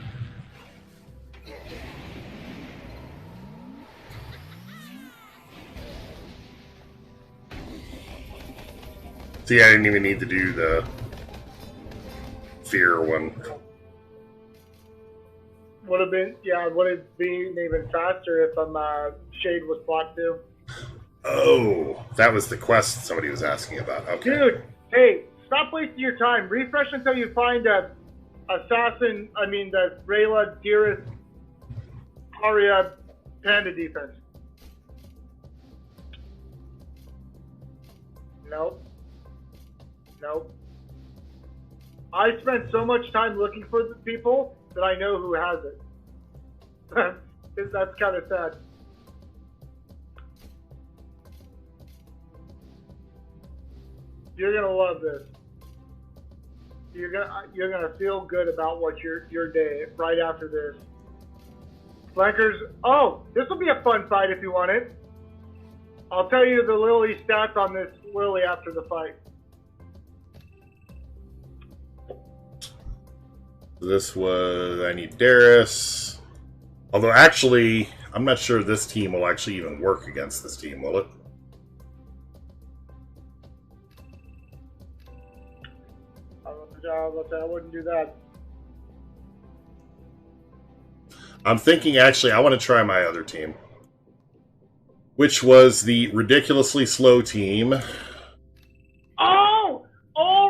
See, I didn't even need to do the fear one. Would have been even faster if Shade was blocked too. Oh, that was the quest somebody was asking about. Okay. Dude, hey, stop wasting your time. Refresh until you find the Rayla, Dearest, Arya, Panda defense. Nope. I spent so much time looking for the people that I know who has it. That's kind of sad. You're gonna love this. You're gonna feel good about what your day right after this. Flankers. Oh, this will be a fun fight if you want it. I'll tell you the Lily stats on this Lily after the fight. This was, I need Darius. Although actually, I'm not sure this team will actually even work against this team, will it? I wouldn't do that. I'm thinking actually I want to try my other team. Which was the ridiculously slow team. Oh!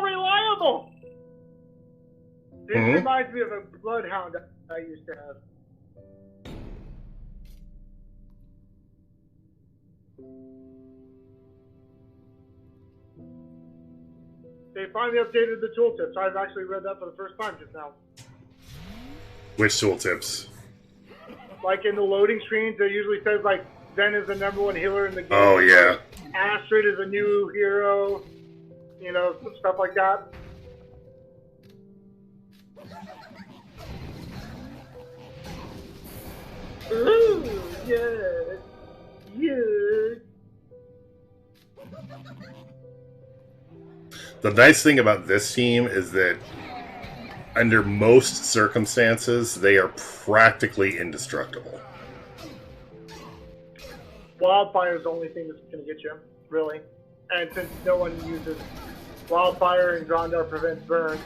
Reliable! This reminds me of a bloodhound I used to have. They finally updated the tooltips. I've actually read that for the first time just now. Which tooltips? Like in the loading screens, it usually says like Zen is the #1 healer in the game. Oh yeah. Astrid is a new hero. You know, stuff like that. Ooh, yes. Yes. The nice thing about this team is that under most circumstances, they are practically indestructible. Wildfire is the only thing that's going to get you, really. And since no one uses Wildfire and Grondar prevents burn.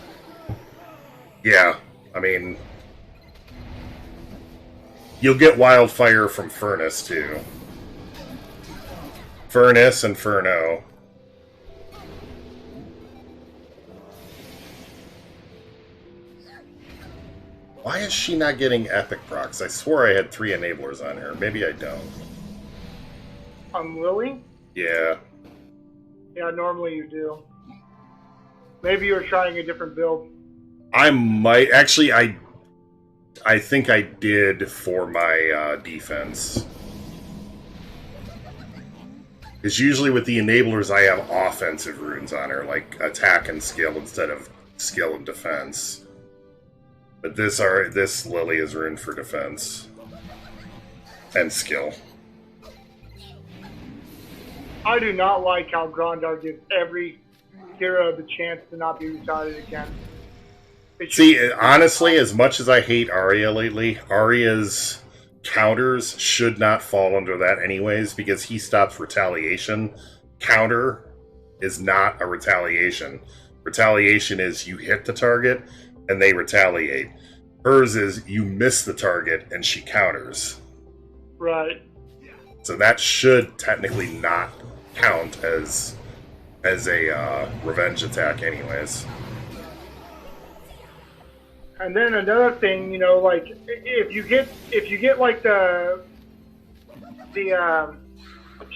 Yeah, I mean, you'll get Wildfire from Furnace, too. Furnace and Furno. Why is she not getting epic procs? I swore I had 3 enablers on her. Maybe I don't. On Lily? Yeah. Yeah, normally you do. Maybe you're trying a different build. I might. Actually, I think I did for my defense. Because usually with the enablers, I have offensive runes on her, like attack and skill instead of skill and defense. But this Lily is runed for defense and skill. I do not like how Grondar gives every hero the chance to not be retarded again. See, honestly, as much as I hate Arya lately, Arya's counters should not fall under that anyways, because he stops retaliation. Counter is not a retaliation. Retaliation is you hit the target and they retaliate. Hers is you miss the target and she counters. Right. So that should technically not count as a revenge attack anyways. And then another thing, you know, like if you get like the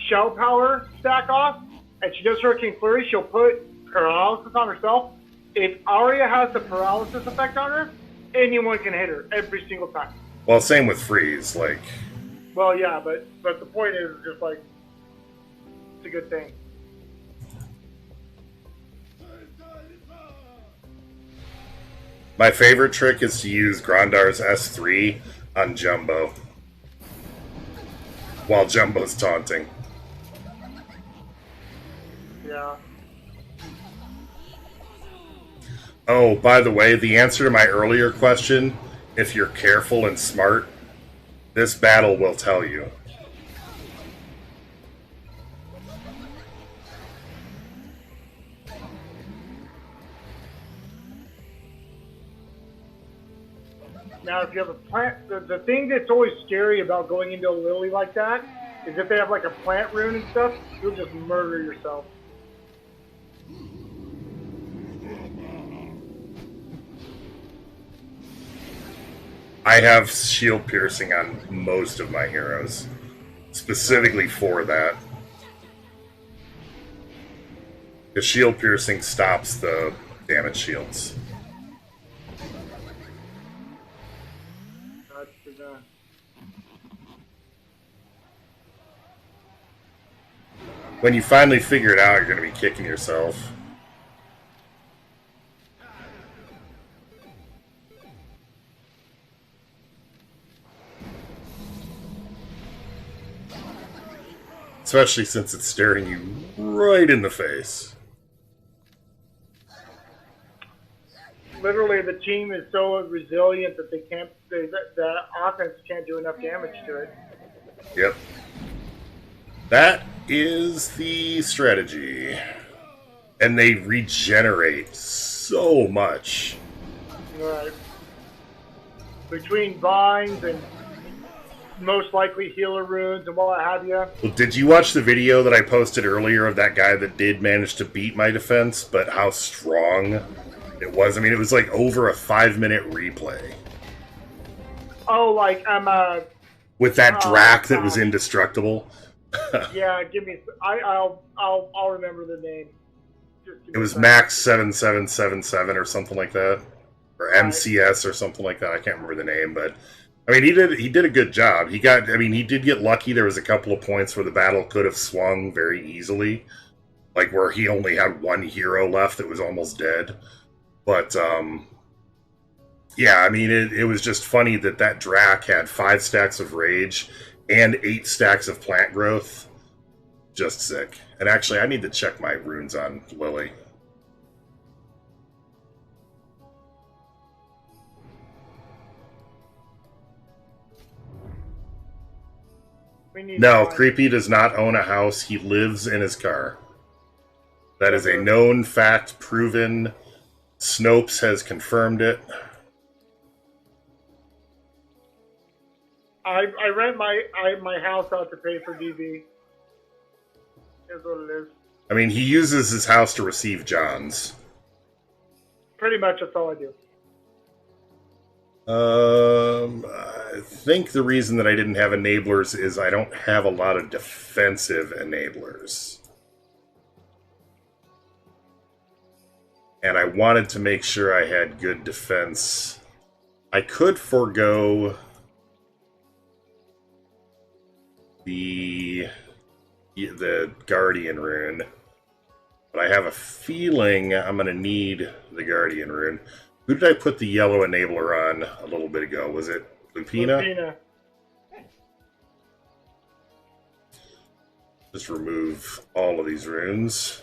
shell power stack off, and she does Hurricane Flurry, she'll put paralysis on herself. If Arya has the paralysis effect on her, anyone can hit her every single time. Well, same with freeze. Like, well, yeah, but the point is just like it's a good thing. my favorite trick is to use Grondar's S3 on Jumbo while Jumbo's taunting. Yeah. Oh, by the way, the answer to my earlier question, if you're careful and smart, this battle will tell you. Now, if you have a plant, the thing that's always scary about going into a lily like that is if they have like a plant rune and stuff, you'll just murder yourself. I have shield piercing on most of my heroes, specifically for that. The shield piercing stops the damage shields. When you finally figure it out, you're going to be kicking yourself. Especially since it's staring you right in the face. Literally, the team is so resilient that the offense can't do enough damage to it. Yep. That is the strategy. And they regenerate so much. Right. Between vines and most likely healer runes and what have you. Well, did you watch the video that I posted earlier of that guy that did manage to beat my defense, but how strong it was? I mean, it was like over a 5-minute replay. Oh, like with that Drac that was indestructible. Yeah, give me. I'll remember the name. It was Max 7777 or something like that, or MCS or something like that. I can't remember the name, but I mean, he did a good job. He did get lucky. There was a couple of points where the battle could have swung very easily, like where he only had one hero left that was almost dead. But yeah, I mean, it was just funny that Drac had 5 stacks of rage and 8 stacks of plant growth. Just sick. And actually, I need to check my runes on Lily. No, Creepy does not own a house. He lives in his car. That is a known fact, proven. Snopes has confirmed it. I rent my house out to pay for DV. Is what it is. I mean, he uses his house to receive Johns. Pretty much, that's all I do. I think the reason that I didn't have enablers is I don't have a lot of defensive enablers. And I wanted to make sure I had good defense. I could forego the Guardian rune, but I have a feeling I'm going to need the Guardian rune. Who did I put the yellow enabler on a little bit ago? Was it Lupina? Lupina. Just remove all of these runes.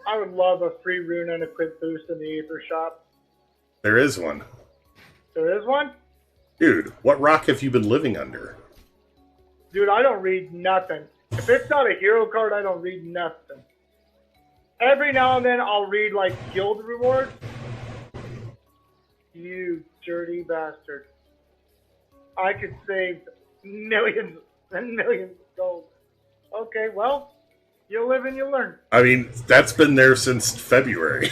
I would love a free rune and a quick boost in the Aether shop. There is one. There is one? Dude, what rock have you been living under? Dude, I don't read nothing. If it's not a hero card, I don't read nothing. Every now and then, I'll read, like, guild rewards. You dirty bastard. I could save millions and millions of gold. Okay, well, you live and you learn. I mean, that's been there since February.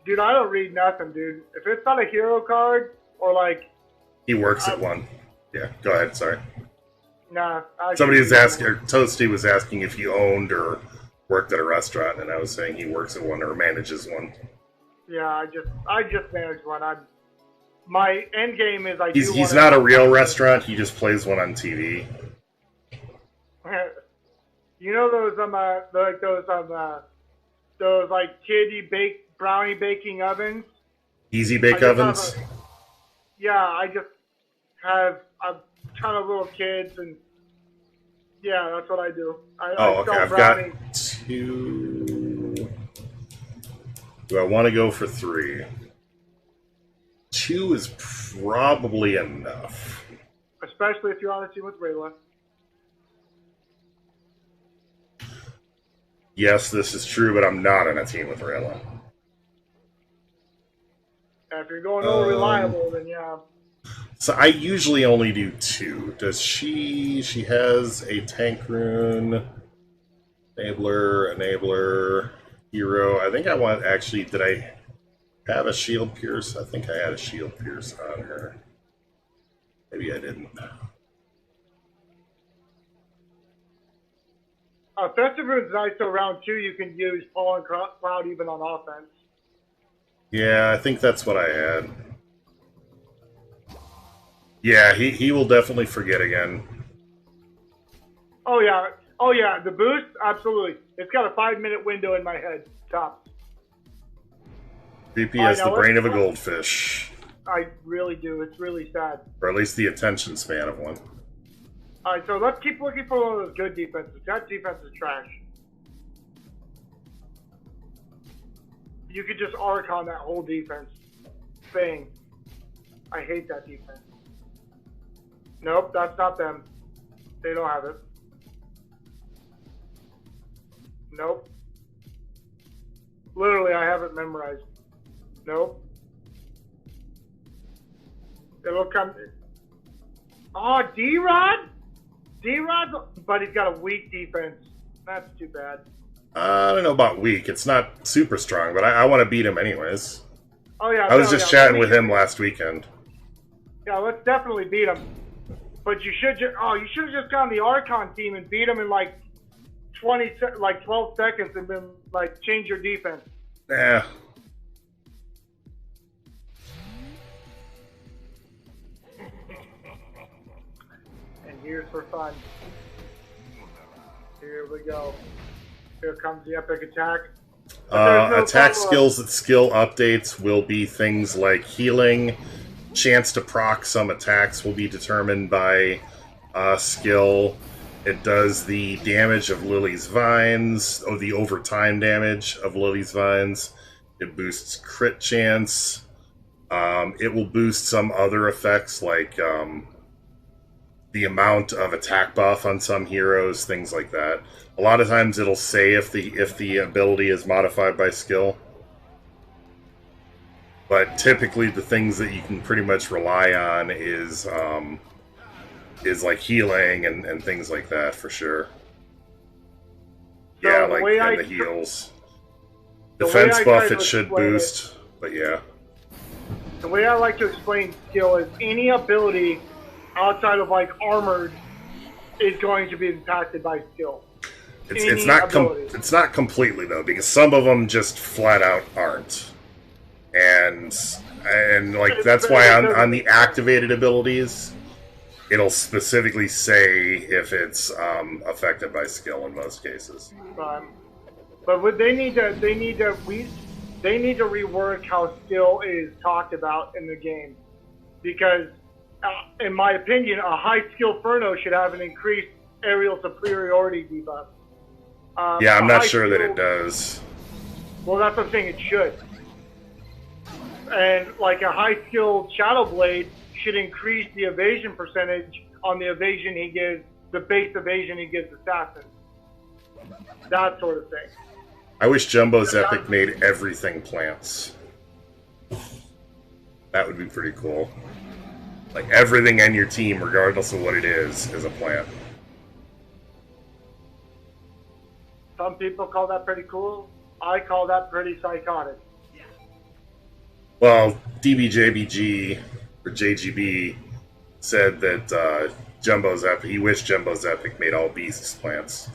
Dude, I don't read nothing, dude. If it's not a hero card or like, He works at one. Yeah, go ahead. Sorry. nah. Somebody was asking, or Toasty was asking if he owned or worked at a restaurant, and I was saying he works at one or manages one. Yeah, I just manage one. My end game is He's not a real restaurant. He just plays one on TV. You know those like kiddie brownie baking ovens? Easy bake ovens? I just have a ton of little kids, and yeah, that's what I do. Okay. I've got 2. Do I want to go for 3? 2 is probably enough. Especially if you're on a team with Rayla. Yes, this is true, but I'm not on a team with Rayla. If you're going over reliable, then yeah. So I usually only do 2. Does she? She has a tank rune, enabler, hero. I think I want, actually, did I have a shield pierce? I think I had a shield pierce on her. Maybe I didn't. Festive Rune's nice, so round 2 you can use Fallen Cloud even on offense. Yeah, I think that's what I had. Yeah, he will definitely forget again. Oh yeah, the boost, absolutely. It's got a 5-minute window in my head, tops. VP has the brain of a goldfish. I really do. It's really sad. Or at least the attention span of one. Alright, so let's keep looking for one of those good defenses. That defense is trash. You could just arc on that whole defense thing. I hate that defense. Nope, that's not them. They don't have it. Nope. Literally, I have it memorized. Nope. It'll come. Oh, D-Rod? D-Rod, but he's got a weak defense. That's too bad. I don't know about weak. It's not super strong, but I want to beat him anyways. Oh yeah. I was just chatting with him last weekend. Yeah, let's definitely beat him. But you should you should have just gone the Archon team and beat him in like 12 seconds and then like change your defense. Yeah. And here's for fun. Here we go. Here comes the epic attack. Attack skills and skill updates will be things like healing, chance to proc some attacks will be determined by skill. It does the damage of Lily's Vines, or the overtime damage of Lily's Vines. It boosts crit chance. It will boost some other effects like the amount of attack buff on some heroes, things like that. A lot of times it'll say if the ability is modified by skill. But typically the things that you can pretty much rely on is like healing and things like that for sure. So yeah, like and the heals. Defense buff it should boost, but yeah. The way I like to explain skill is any ability outside of like armored is going to be impacted by skill. It's not completely though, because some of them just flat out aren't. And like that's why on the activated abilities, it'll specifically say if it's affected by skill in most cases. But what they need to rework how skill is talked about in the game, because in my opinion, a high skill Furno should have an increased aerial superiority debuff. Yeah, I'm not sure that it does. Well, that's what I'm saying. It should. And like a high skilled Shadow Blade should increase the evasion percentage on the evasion he gives, the base evasion he gives assassins. That sort of thing. I wish Jumbo's Epic made everything plants. That would be pretty cool. Like, everything on your team, regardless of what it is a plant. Some people call that pretty cool. I call that pretty psychotic. Well, DBJBG, or JGB, said that Jumbo's Epic, he wished Jumbo's Epic made all beasts plants.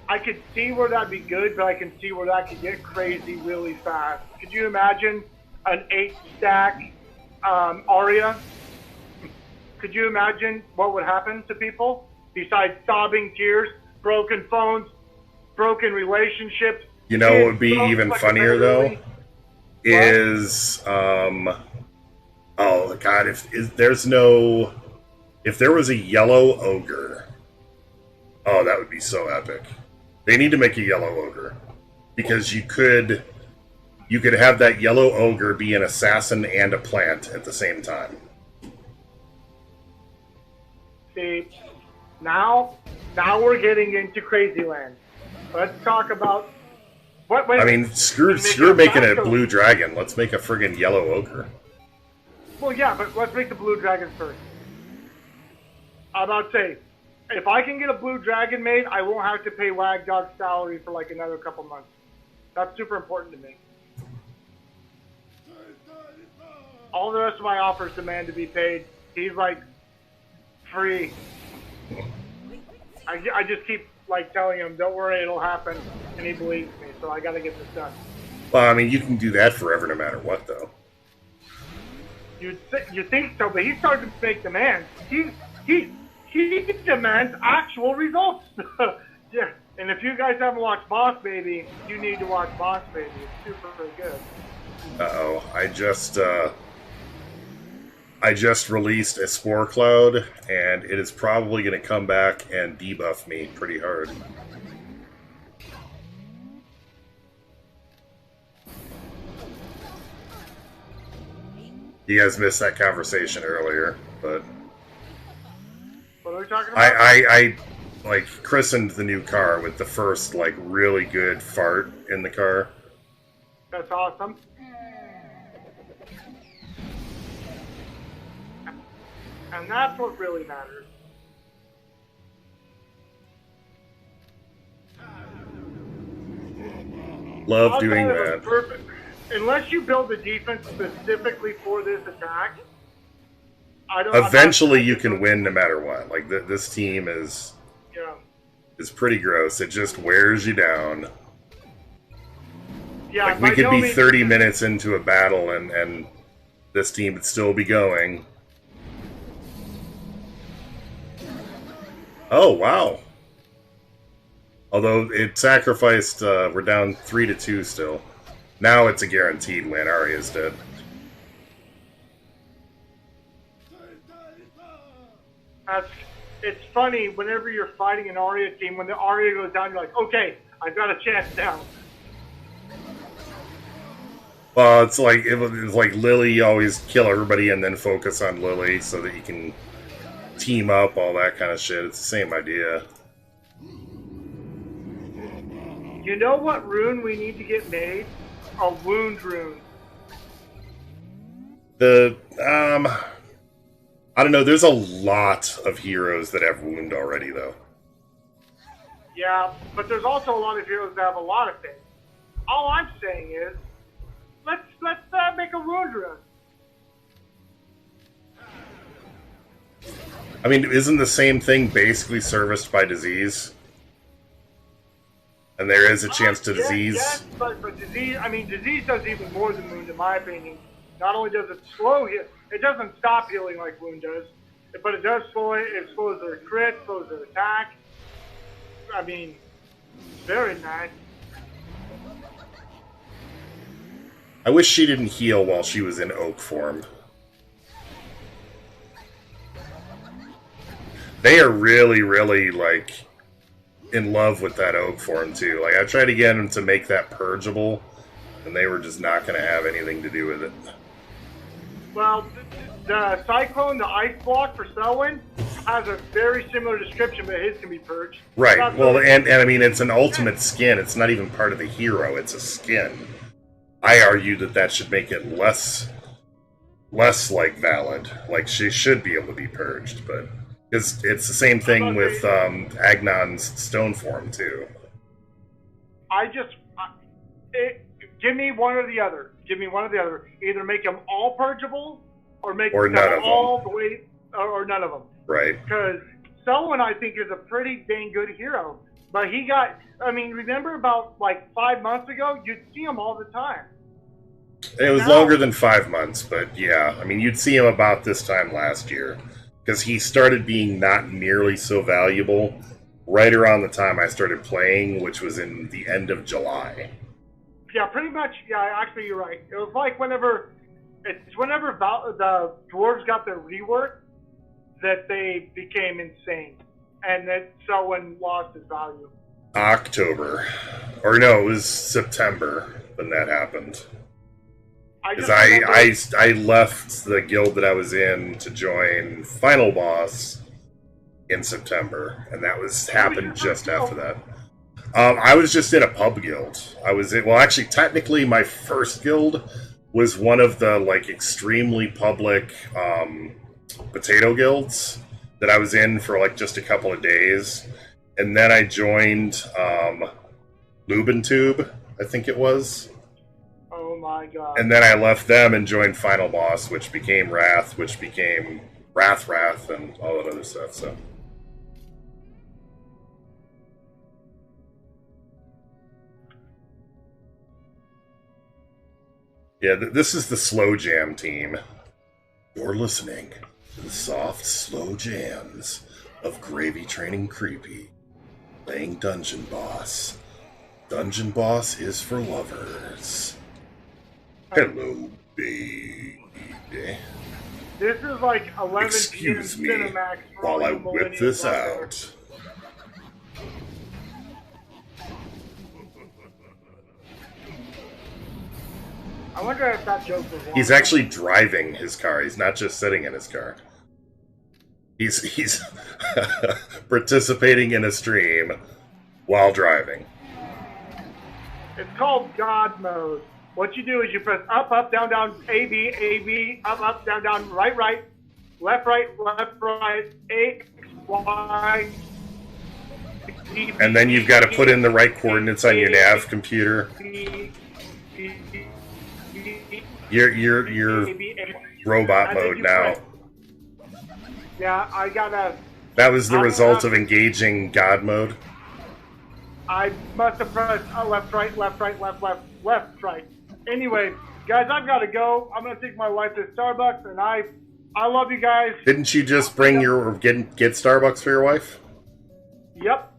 I could see where that'd be good, but I can see where that could get crazy really fast. Could you imagine an 8-stack Aria? Could you imagine what would happen to people? Besides sobbing tears, broken phones, broken relationships. You know what would be even funnier, though? Is, oh, God, if there was a yellow ogre, oh, that would be so epic. They need to make a yellow ogre. Because you could have that yellow ogre be an assassin and a plant at the same time. See, now we're getting into crazy land. Let's talk about I mean, screw making it a blue dragon. Let's make a friggin' yellow ogre. Well, yeah, but let's make the blue dragon first. I'm about to say, if I can get a blue dragon made, I won't have to pay Wag Dog's salary for like another couple months. That's super important to me. All the rest of my offers demand to be paid. He's like, free. I just keep like telling him, don't worry, it'll happen. And he believes me, so I gotta get this done. Well, I mean, you can do that forever no matter what, though. You think so, but he's starting to make demands. He demands actual results. Yeah, and if you guys haven't watched Boss Baby, you need to watch Boss Baby. It's super good. Uh-oh, I just released a Spore Cloud, and it is probably going to come back and debuff me pretty hard. You guys missed that conversation earlier, but What are we talking about? I like christened the new car with the first like really good fart in the car. That's awesome. And that's what really matters. Love doing Outside of a that. perfect- Unless you build the defense specifically for this attack, Eventually, you can win no matter what. Like this team is pretty gross. It just wears you down. Yeah, like we could be 30 minutes into a battle, and this team would still be going. Oh wow! Although it sacrificed, we're down 3-2 still. Now it's a guaranteed win. Arya's dead. It's funny, whenever you're fighting an Arya team, when the Arya goes down, you're like, okay, I've got a chance now. Well, it's like Lily. You always kill everybody and then focus on Lily so that you can team up, all that kind of shit. It's the same idea. You know what rune we need to get made? A wound rune. I don't know, there's a lot of heroes that have wound already, though. Yeah, but there's also a lot of heroes that have a lot of things. All I'm saying is, let's make a wound rune. I mean, isn't the same thing basically serviced by disease? And there is a chance to disease? Yes, but disease, I mean, disease does even more than wound, in my opinion. Not only does it slow heal, it doesn't stop healing like wound does, but it does slow it. It slows their crit, slows their attack. I mean, very nice. I wish she didn't heal while she was in oak form. They are really, really, like, in love with that oak form, too. Like, I tried to get them to make that purgeable, and they were just not going to have anything to do with it. Well, the Cyclone, the Ice Block for Selwyn, has a very similar description, but his can be purged. Right, well, and I mean, it's an ultimate skin. It's not even part of the hero. It's a skin. I argue that should make it less less like valid. Like she should be able to be purged, but it's the same thing with Agnon's stone form too. Give me one or the other. Give me one or the other. Either make them all purgeable, or make or none them of all them. the way, or none of them. Right. Because Selwyn, I think, is a pretty dang good hero. But he got, I mean, remember about like 5 months ago, you'd see him all the time. It was longer than 5 months, but yeah, I mean, you'd see him about this time last year because he started being not nearly so valuable right around the time I started playing, which was in the end of July. Yeah, pretty much. Yeah, actually, you're right. It was like whenever the dwarves got their rework that they became insane, and that Selwyn lost his value. October, or no, it was September when that happened. Because I left the guild that I was in to join Final Boss in September, and that happened just after that. I was just in a pub guild. I was in, well, actually, technically, my first guild was one of the like extremely public potato guilds that I was in for like just a couple of days, and then I joined Lubentube, I think it was. Oh my god! And then I left them and joined Final Boss, which became Wrath, which became Wrath, and all that other stuff. So. Yeah, this is the slow jam team. You're listening to the soft, slow jams of GravyTraining Creepy, playing Dungeon Boss. Dungeon Boss is for lovers. Hello, baby. This is like 11 Excuse me Cinemax while I whip this out. I wonder if that joke was wrong. He's actually driving his car. He's not just sitting in his car. He's participating in a stream while driving. It's called God mode. What you do is you press up, up, down, down, A, B, up, down, down, right, left, right, X, Y. And then you've got to put in the right coordinates on your nav computer. You're robot mode now. Yeah, I gotta... That was the result of engaging God mode. I must have pressed left, right. Anyway, guys, I've got to go. I'm gonna take my wife to Starbucks, and I love you guys. Didn't you just bring get Starbucks for your wife? Yep.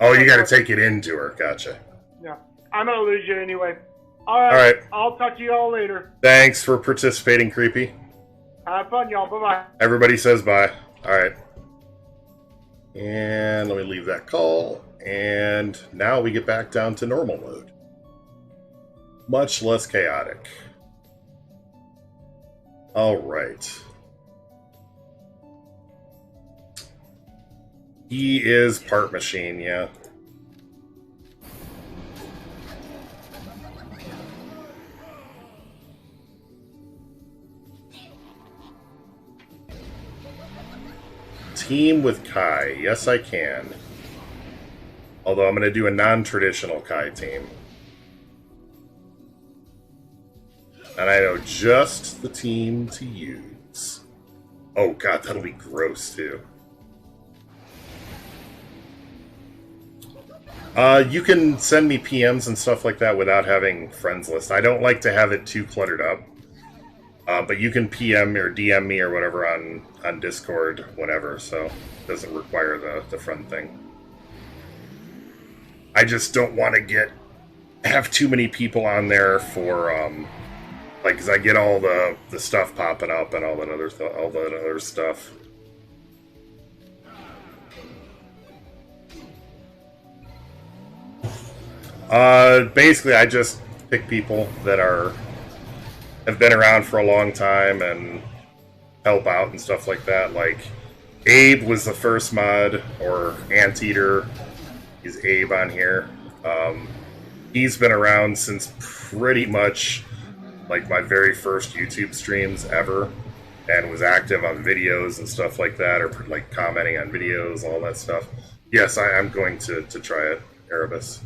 Oh, you got to take it into her. Gotcha. Yeah, I'm gonna lose you anyway. All right. All right. I'll talk to you all later. Thanks for participating, Creepy. Have fun, y'all. Bye-bye. Everybody says bye. All right. And let me leave that call. And now we get back down to normal mode. Much less chaotic. All right. He is part machine, yeah. Team with Kai. Yes, I can. Although I'm going to do a non-traditional Kai team. And I know just the team to use. Oh god, that'll be gross too. You can send me PMs and stuff like that without having friends list. I don't like to have it too cluttered up. But you can PM or DM me or whatever on Discord whenever, so it doesn't require the friend thing. I just don't want to have too many people on there for like, because I get all the stuff popping up and all that other stuff. Basically, I just pick people that have been around for a long time and help out and stuff like that. Like, Abe was the first mod, or Anteater. He's Abe on here. He's been around since pretty much like my very first YouTube streams ever, and was active on videos and stuff like that, or like commenting on videos, all that stuff. Yes, I'm going to try it, Erebus.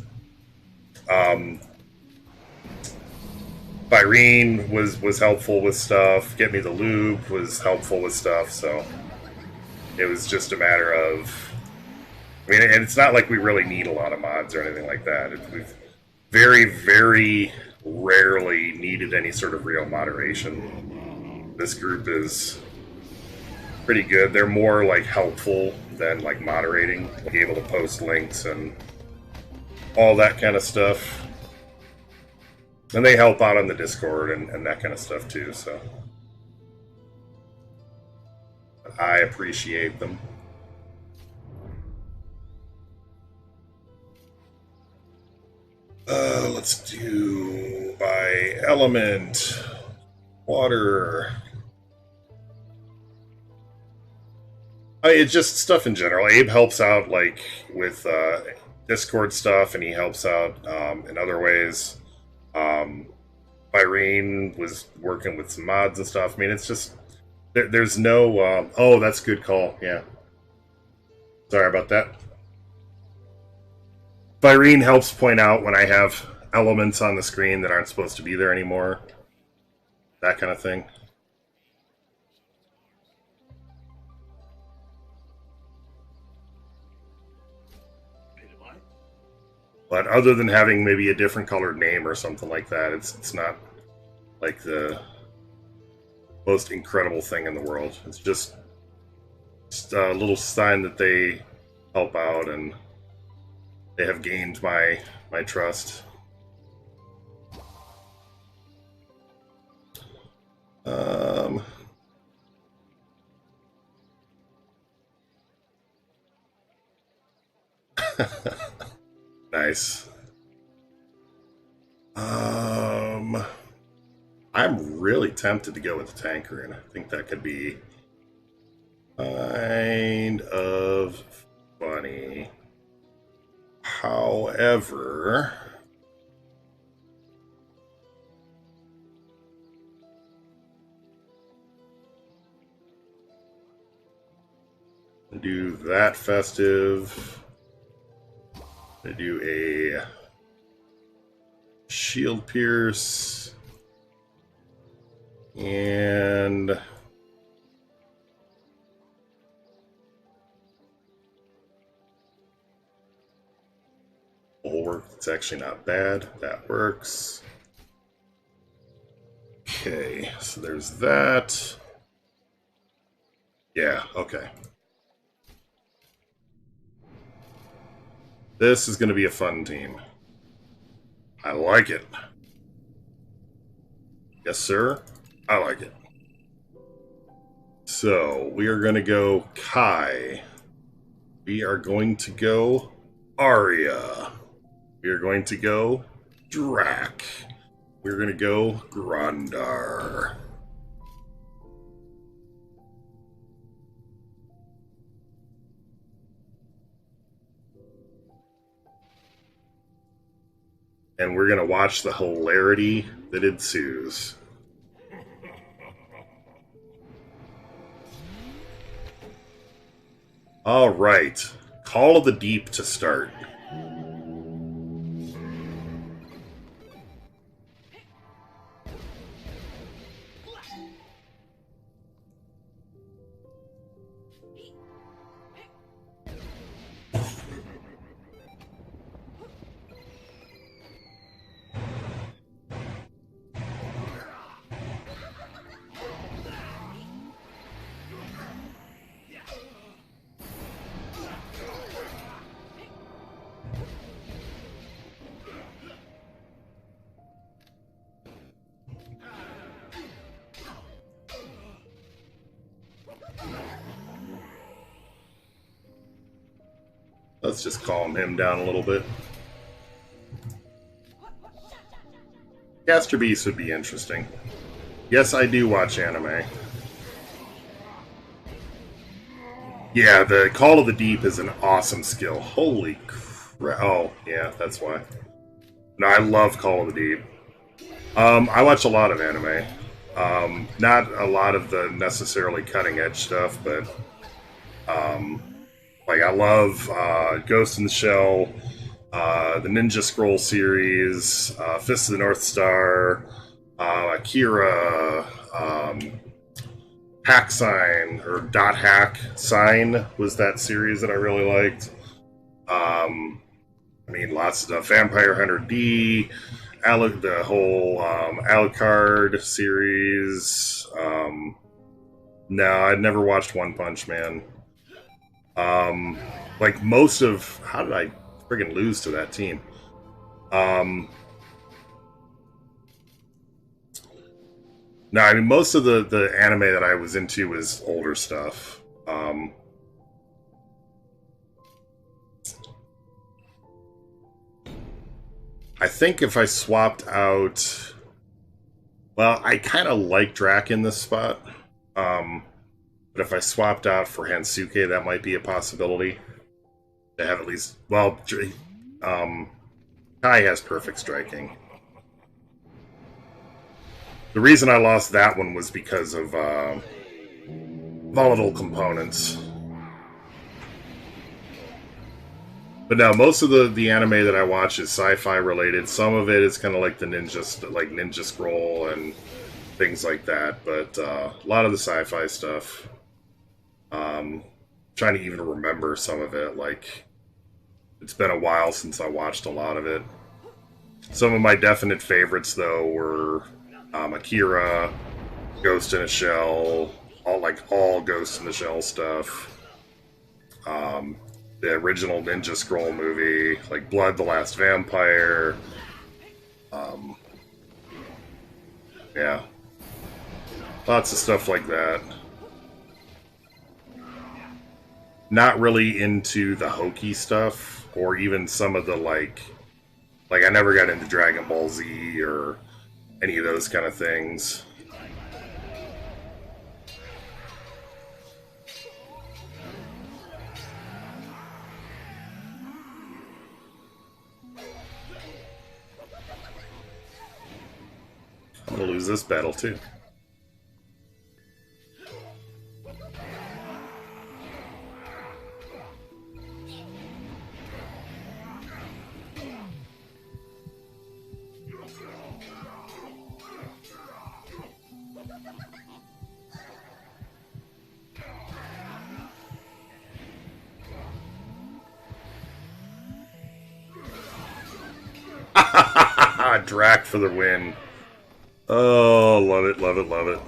Byrene was helpful with stuff. Get Me the Lube was helpful with stuff, so it was just a matter of... I mean, and it's not like we really need a lot of mods or anything like that. We've very, very rarely needed any sort of real moderation. This group is pretty good. They're more, like, helpful than, like, moderating. Like, able to post links and all that kind of stuff. And they help out on the Discord and that kind of stuff too, so I appreciate them. Let's do by element, water. It's just stuff in general. Abe helps out like with Discord stuff, and he helps out in other ways. Byrene was working with some mods and stuff. I mean, it's just there's no. Oh, that's a good call. Yeah. Sorry about that. Byrene helps point out when I have elements on the screen that aren't supposed to be there anymore. That kind of thing. But other than having maybe a different colored name or something like that, it's not like the most incredible thing in the world. It's just a little sign that they help out and they have gained my trust. Nice. I'm really tempted to go with the tanker, and I think that could be kind of funny. However, do that festive. I do a shield pierce and bulwark. It's actually not bad. That works. Okay, so there's that. Yeah, okay. This is going to be a fun team. I like it. Yes, sir. I like it. So, we are going to go Kai. We are going to go Arya. We are going to go Drac. We're going to go Grandar. And we're going to watch the hilarity that ensues. All right. Call of the Deep to start. Let's just calm him down a little bit. Caster Beast would be interesting. Yes, I do watch anime. Yeah, the Call of the Deep is an awesome skill. Holy crap. Oh, yeah, that's why. No, I love Call of the Deep. I watch a lot of anime. Not a lot of the necessarily cutting edge stuff, but like I love Ghost in the Shell, the Ninja Scroll series, Fist of the North Star, Akira, Hack Sign or Dot Hack Sign was that series that I really liked. I mean, lots of stuff. Vampire Hunter D, the whole Alucard series. No, I'd never watched One Punch Man. Like most of... How did I friggin' lose to that team? No, I mean, most of the anime that I was into was older stuff. I think if I swapped out... Well, I kind of like Drac in this spot. But if I swapped out for Hansuke, that might be a possibility. To have at least... Well, Kai has perfect striking. The reason I lost that one was because of volatile components. But no, most of the anime that I watch is sci-fi related. Some of it is kind of like the Ninja Scroll and things like that. But a lot of the sci-fi stuff. Trying to even remember some of it. Like, it's been a while since I watched a lot of it. Some of my definite favorites, though, were Akira, Ghost in a Shell, all Ghost in the Shell stuff. The original Ninja Scroll movie, like Blood the Last Vampire. Yeah. Lots of stuff like that. Not really into the hokey stuff, or even some of the, like I never got into Dragon Ball Z, or any of those kind of things. I'm gonna lose this battle too. Drac for the win. Oh, love it, love it, love it.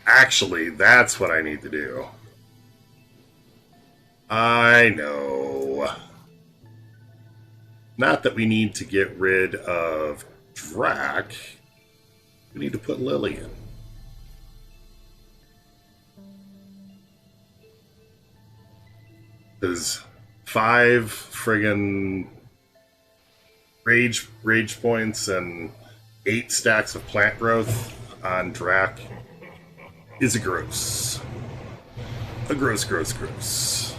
Actually, that's what I need to do. I know. Not that we need to get rid of Drac. We need to put Lily in. Because 5 friggin' rage points and 8 stacks of plant growth on Drac is a gross. A gross, gross, gross.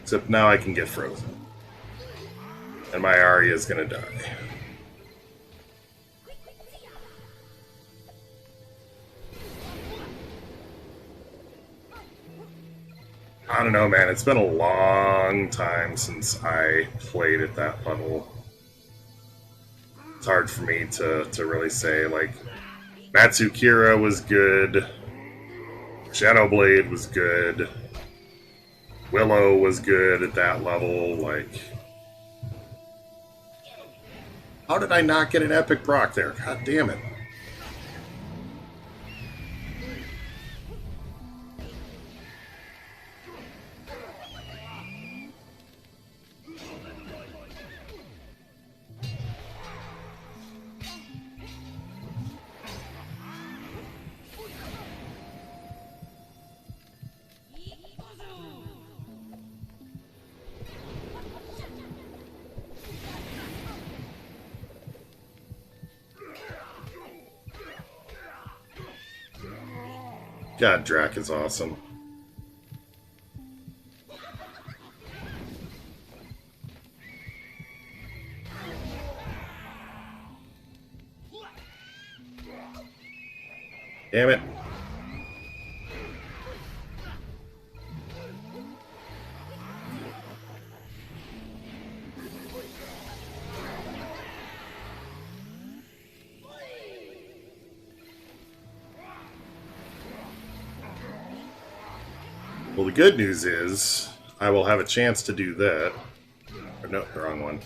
Except now I can get frozen. And my Arya is gonna die. I don't know, man. It's been a long time since I played at that level. It's hard for me to really say. Like, Matsukira was good. Shadowblade was good. Willow was good at that level. Like, how did I not get an epic proc there? God damn it. God, Drac is awesome. Damn it. Well, the good news is I will have a chance to do that. Or no, the wrong one.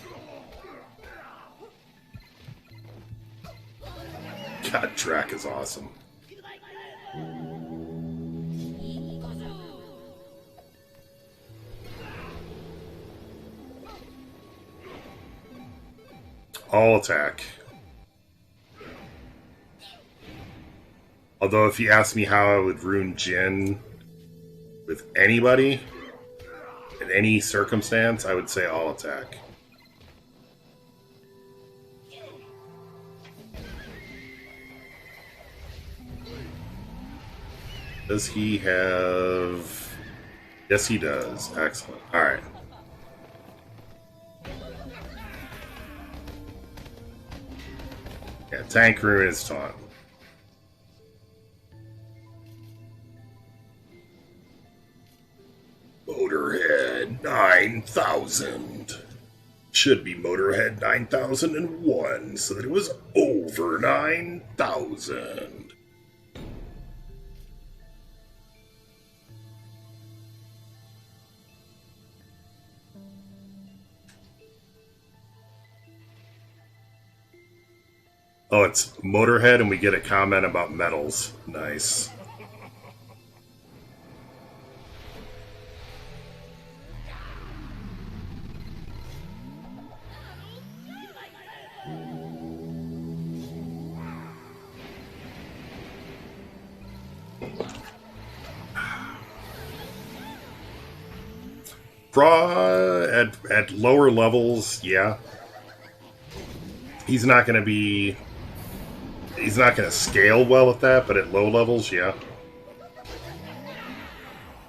God, Drac is awesome. All attack. Although if you ask me how I would rune Jin with anybody, in any circumstance, I would say all attack. Does he have... Yes, he does. Excellent. Alright. Yeah, tank Rune is taunt. Motorhead 9000. Should be Motorhead 9001, so that it was over 9000. Oh, it's Motorhead, and we get a comment about medals. Nice. At lower levels, yeah. He's not going to scale well at that, but at low levels, yeah.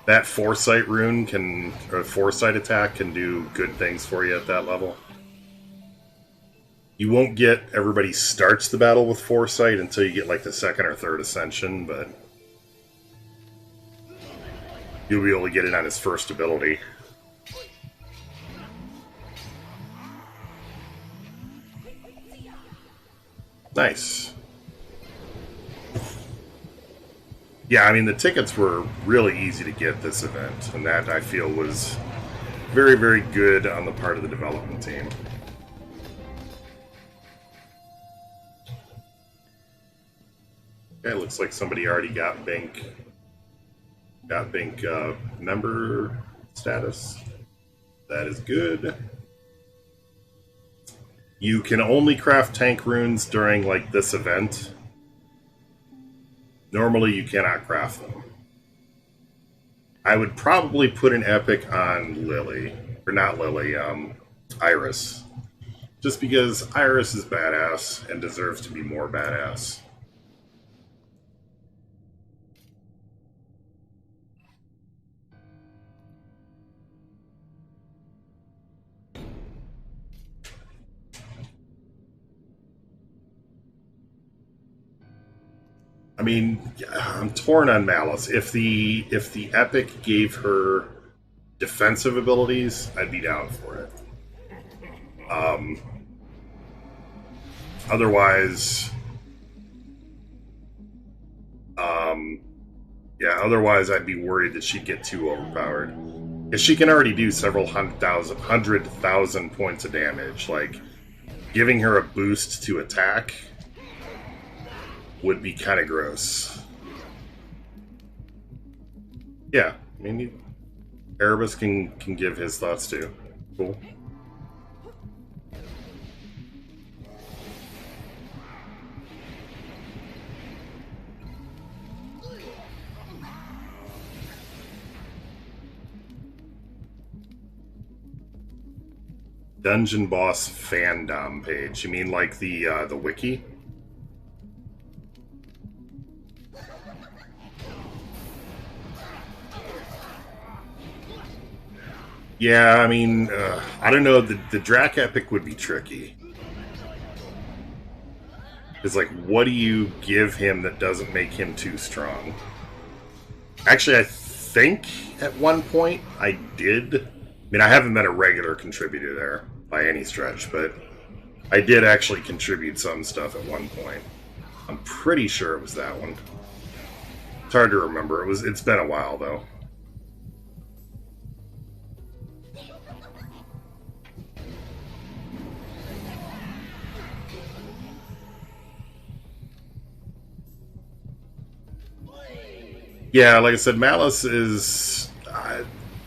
That Foresight rune or Foresight attack can do good things for you at that level. You won't get everybody starts the battle with Foresight until you get like the second or third Ascension, but you'll be able to get it on his first ability. Nice. Yeah, I mean, the tickets were really easy to get this event, and that, I feel, was very, very good on the part of the development team. Okay, looks like somebody already got Bink member status. That is good. You can only craft tank runes during, like, this event. Normally, you cannot craft them. I would probably put an epic on Lily. Or not Lily, Iris. Just because Iris is badass and deserves to be more badass. I mean, I'm torn on Malice. If the epic gave her defensive abilities, I'd be down for it. Otherwise, yeah. Otherwise, I'd be worried that she'd get too overpowered. If she can already do several hundred thousand points of damage, like giving her a boost to attack would be kind of gross. Yeah, I mean, Erebus can give his thoughts too. Cool. Dungeon boss fandom page. You mean like the wiki? Yeah, I mean, I don't know. The Drac epic would be tricky. Is like, what do you give him that doesn't make him too strong? Actually, I think at one point I did. I mean, I haven't been a regular contributor there by any stretch, but I did actually contribute some stuff at one point. I'm pretty sure it was that one. It's hard to remember. It's been a while though. Yeah, like I said, Malice is,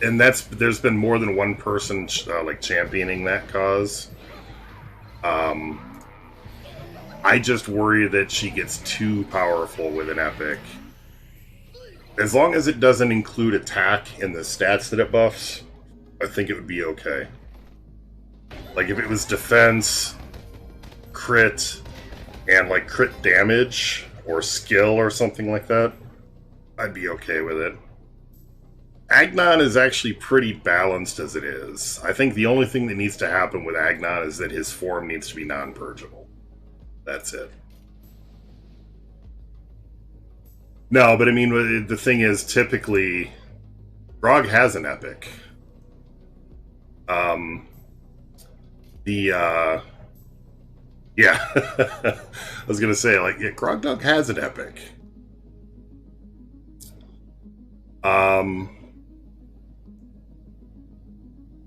and there's been more than one person like championing that cause. I just worry that she gets too powerful with an epic. As long as it doesn't include attack in the stats that it buffs, I think it would be okay. Like if it was defense, crit, and like crit damage or skill or something like that, I'd be okay with it. Agnon is actually pretty balanced as it is. I think the only thing that needs to happen with Agnon is that his form needs to be non-purgeable. That's it. No, but I mean, the thing is, typically, Grog has an epic. Yeah. I was gonna say, like, yeah, Grog Dog has an epic.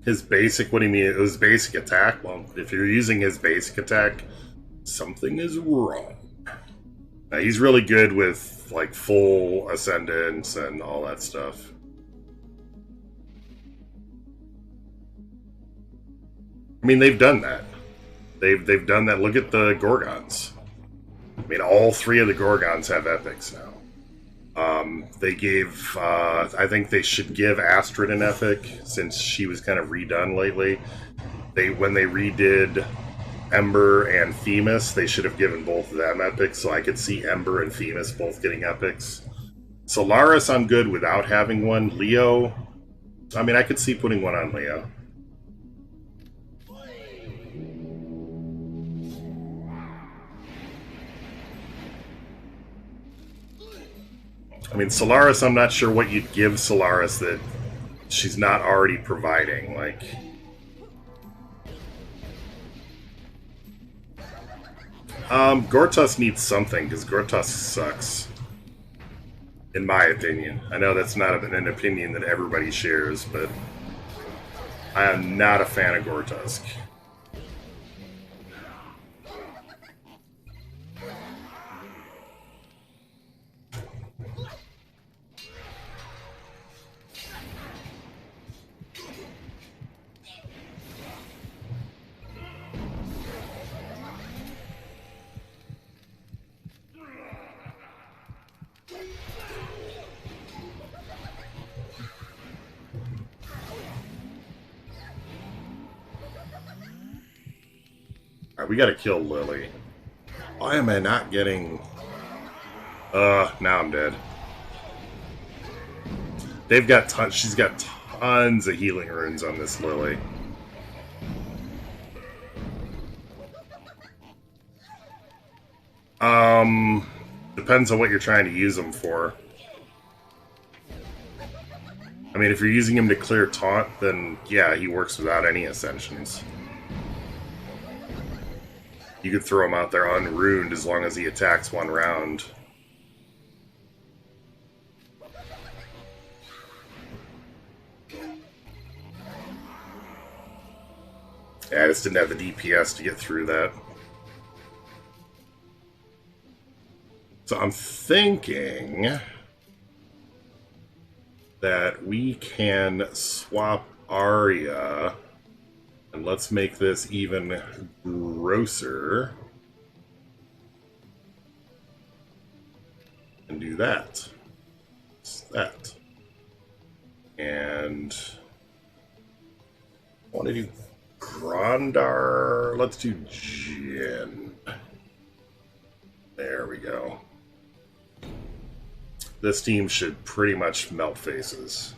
His basic, what do you mean? It was basic attack? Well, if you're using his basic attack, something is wrong. Now, he's really good with, like, full ascendance and all that stuff. I mean, they've done that. They've done that. Look at the Gorgons. I mean, all three of the Gorgons have epics now. They gave, I think they should give Astrid an epic, since she was kind of redone lately. When they redid Ember and Themis, they should have given both of them epics, so I could see Ember and Themis both getting epics. Solaris, I'm good without having one. Leo, I mean, I could see putting one on Leo. I mean, Solaris, I'm not sure what you'd give Solaris that she's not already providing. Like, Gortus needs something, because Gortus sucks. In my opinion. I know that's not an opinion that everybody shares, but I am not a fan of Gortusk. Alright, we gotta kill Lily. Why am I not getting... now I'm dead. They've got tons... She's got tons of healing runes on this Lily. Depends on what you're trying to use them for. I mean, if you're using him to clear taunt, then yeah, he works without any ascensions. You could throw him out there unruined as long as he attacks one round. Yeah, I just didn't have the DPS to get through that. So I'm thinking that we can swap Arya, and let's make this even grosser, and do that. That. And I want to do Grandar. Let's do Jin. There we go. This team should pretty much melt faces.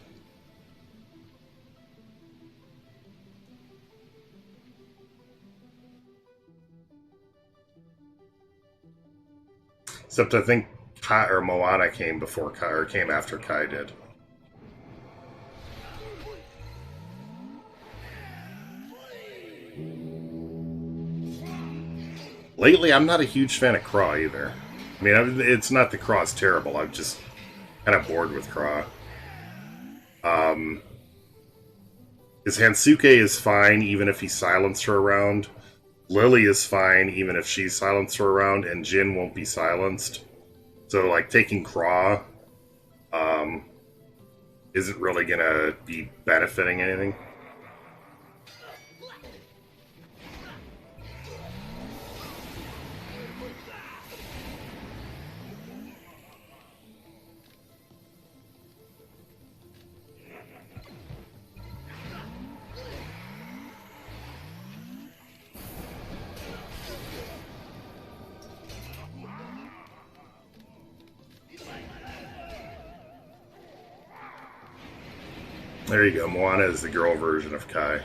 Except I think Kai or Moana came before Kai, or came after Kai did. Lately, I'm not a huge fan of Craw either. I mean, it's not that Craw's terrible. I'm just kind of bored with Craw. His Hansuke is fine, even if he silenced her around. Lily is fine, even if she silenced her around, and Jin won't be silenced. So, like, taking Craw isn't really gonna be benefiting anything. There you go. Moana is the girl version of Kai.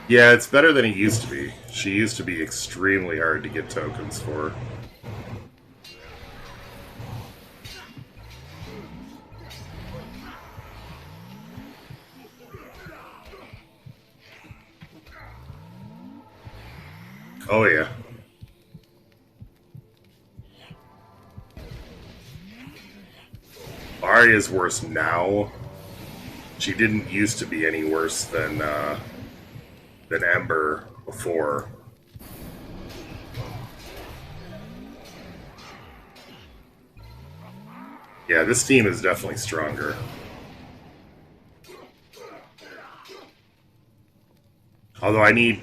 Yeah, it's better than it used to be. She used to be extremely hard to get tokens for. Oh, yeah. Arya's worse now. She didn't used to be any worse than Ember before. Yeah, this team is definitely stronger. Although I need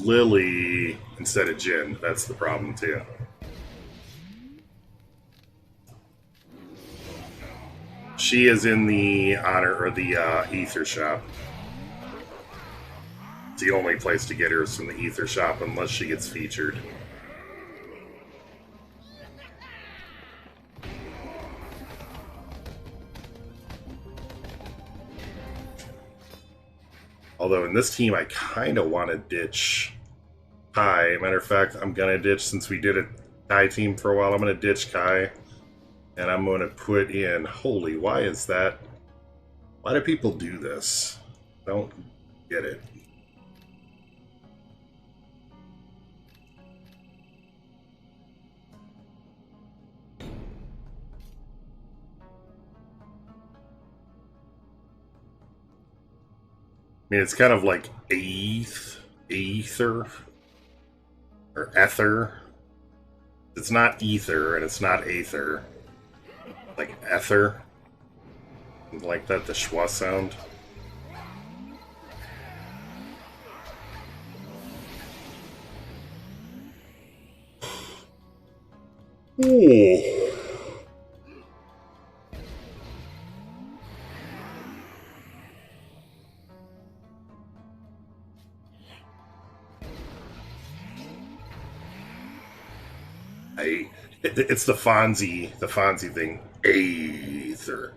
Lily instead of Jin. That's the problem, too. She is in the honor or the ether shop. It's the only place to get her is from the ether shop unless she gets featured. Although in this team, I kind of want to ditch Kai. Matter of fact, I'm going to ditch, since we did a Kai team for a while, I'm going to ditch Kai. And I'm going to put in... Holy, why is that? Why do people do this? Don't get it. I mean, it's kind of like ether, or ether. It's not ether, and it's not aether. Like ether. Like that, the schwa sound. Ooh. It's the Fonzie thing. Aether.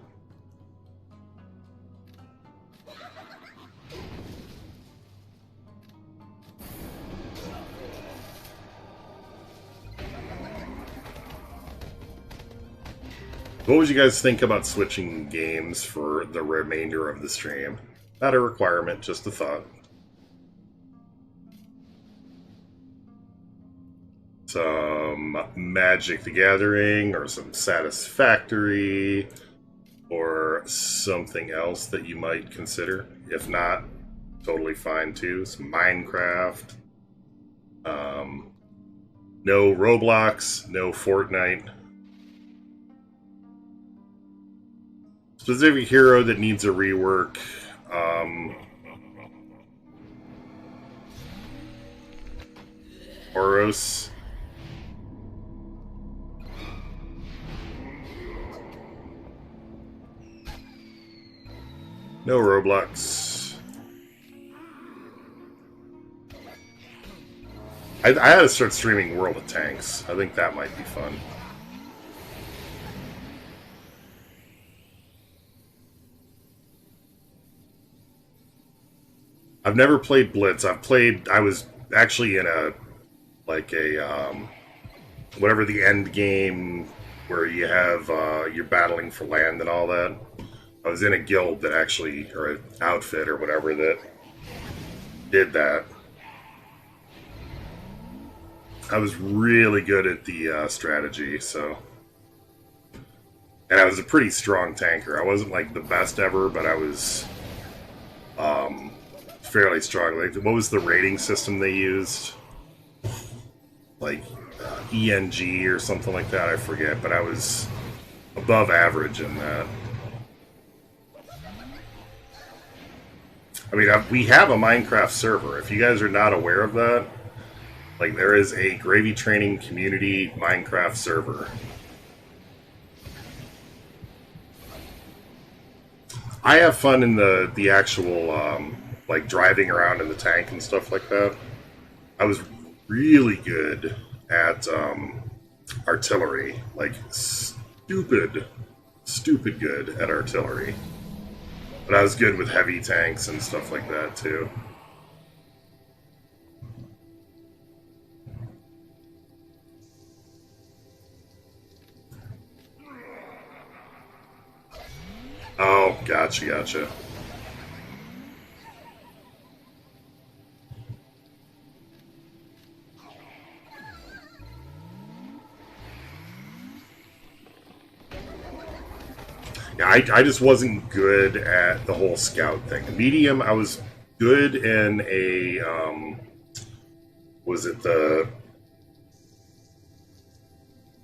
What would you guys think about switching games for the remainder of the stream? Not a requirement, just a thought. Some Magic the Gathering, or some Satisfactory, or something else that you might consider. If not, totally fine too. Some Minecraft. No Roblox, no Fortnite. Specific hero that needs a rework. Oros. No Roblox. I had to start streaming World of Tanks. I think that might be fun. I've never played Blitz. I was actually in a, like a, whatever the end game where you have, you're battling for land and all that. I was in a guild that actually, or an outfit or whatever that did that. I was really good at the strategy, so... And I was a pretty strong tanker. I wasn't, like, the best ever, but I was fairly strong. Like, what was the rating system they used? Like, ENG or something like that, I forget. But I was above average in that. I mean, we have a Minecraft server. If you guys are not aware of that, like, there is a GravyTraining community Minecraft server. I have fun in the actual, like, driving around in the tank and stuff like that. I was really good at, artillery. Like, stupid good at artillery. But I was good with heavy tanks and stuff like that, too. Oh, gotcha. Yeah, I just wasn't good at the whole scout thing. Medium, I was good in a, was it the...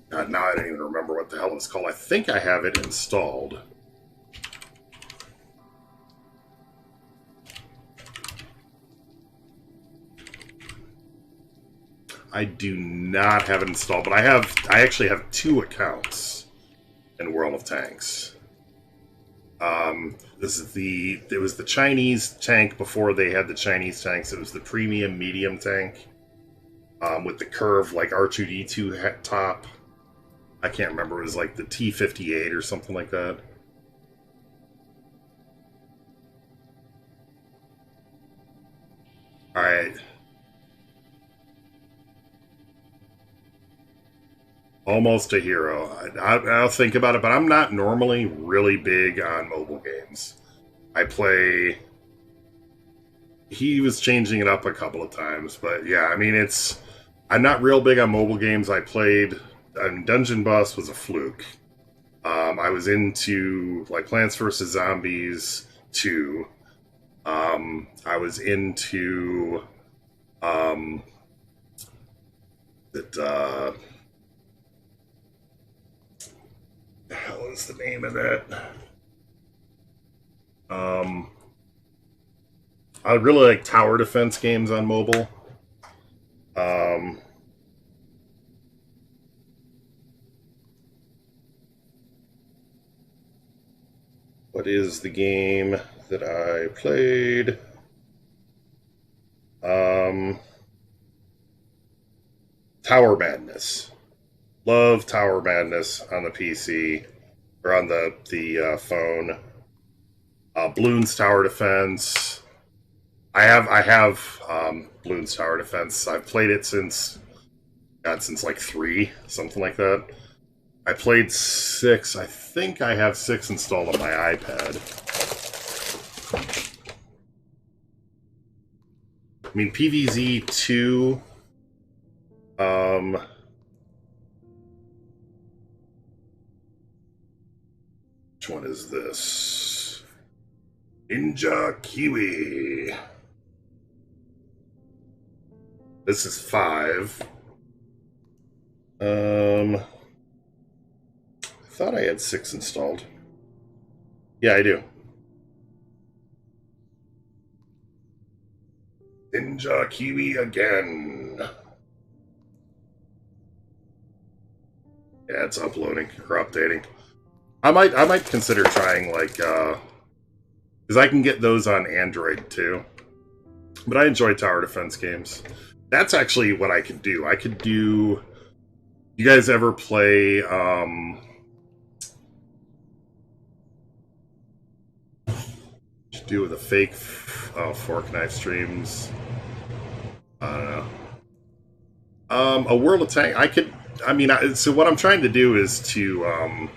God, now I don't even remember what the hell it's called. I think I have it installed. I do not have it installed, but I actually have 2 accounts in World of Tanks. It was the Chinese tank before they had the Chinese tanks. It was the premium medium tank with the curved like R2D2 top. I can't remember. It was like the T58 or something like that. All right. Almost a hero. I'll think about it, but I'm not normally really big on mobile games. I play... He was changing it up a couple of times, but yeah, I mean, it's... I'm not real big on mobile games. I played... Dungeon Boss was a fluke. I was into, like, Plants vs. Zombies 2. I was into... the hell is the name of that? I really like tower defense games on mobile. What is the game that I played? Tower Madness. Love Tower Madness on the PC, or on the phone. Bloons Tower Defense. I have Bloons Tower Defense. I've played it since like 3, something like that. I played 6. I think I have 6 installed on my iPad. I mean, PvZ 2. Which one is this? Ninja Kiwi. This is 5. I thought I had 6 installed. Yeah, I do. Ninja Kiwi again. Yeah, it's uploading or updating. I might consider trying, like, because I can get those on Android too. But I enjoy tower defense games. That's actually what I could do. I could do... You guys ever play... do with the fake fork knife streams? I don't know. A World of Tank. So what I'm trying to do is to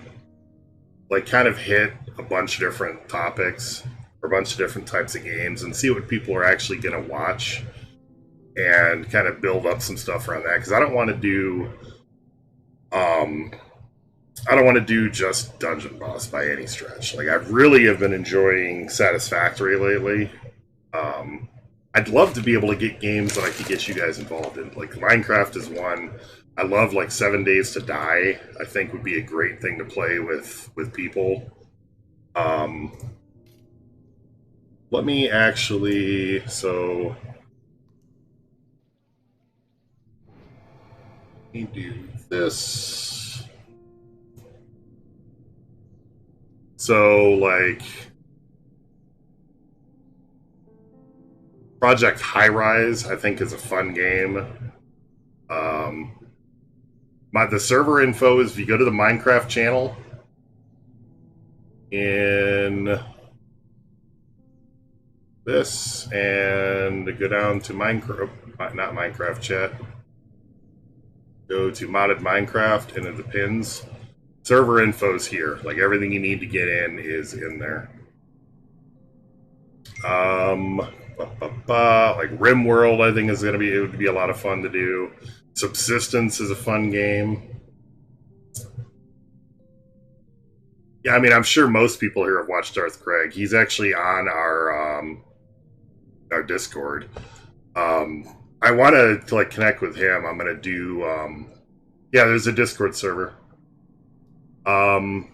like kind of hit a bunch of different topics or a bunch of different types of games and see what people are actually going to watch and kind of build up some stuff around that, because I don't want to do just Dungeon Boss by any stretch. Like, I really have been enjoying Satisfactory lately. I'd love to be able to get games that I could get you guys involved in. Like, Minecraft is one. I love, like, 7 Days to Die. I think would be a great thing to play with people. Let me actually... So... Let me do this. So, like... Project High Rise, I think, is a fun game. The server info is if you go to the Minecraft channel in this and go down to Minecraft, not Minecraft chat, go to modded Minecraft and in the pins. Server info is here. Like, everything you need to get in is in there. Like RimWorld, I think it would be a lot of fun to do. Subsistence is a fun game. Yeah, I mean, I'm sure most people here have watched Darth Craig. He's actually on our Discord. I want to like connect with him. I'm gonna do. Yeah, there's a Discord server. I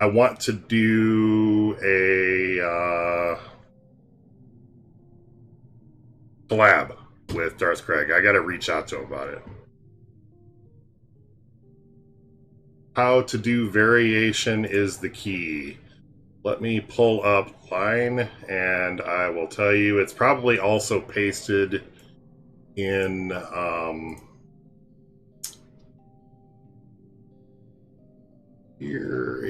want to do a collab with Darth Craig. I got to reach out to him about it. How to do variation is the key. Let me pull up line and I will tell you. It's probably also pasted in here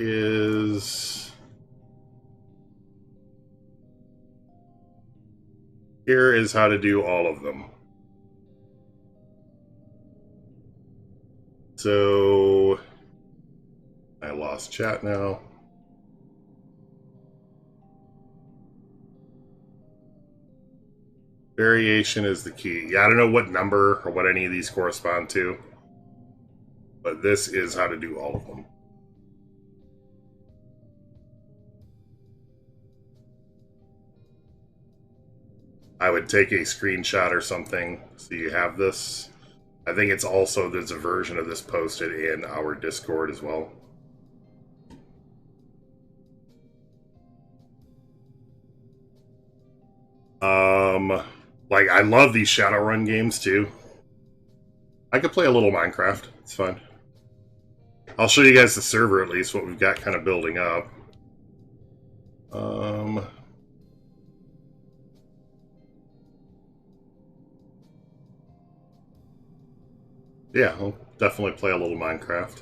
is how to do all of them. So I lost chat now. Variation is the key. Yeah, I don't know what number or what any of these correspond to, but this is how to do all of them. I would take a screenshot or something so you have this. I think it's also, there's a version of this posted in our Discord as well. Like, I love these Shadowrun games too. I could play a little Minecraft. It's fun. I'll show you guys the server at least, what we've got kind of building up. Yeah, I'll definitely play a little Minecraft.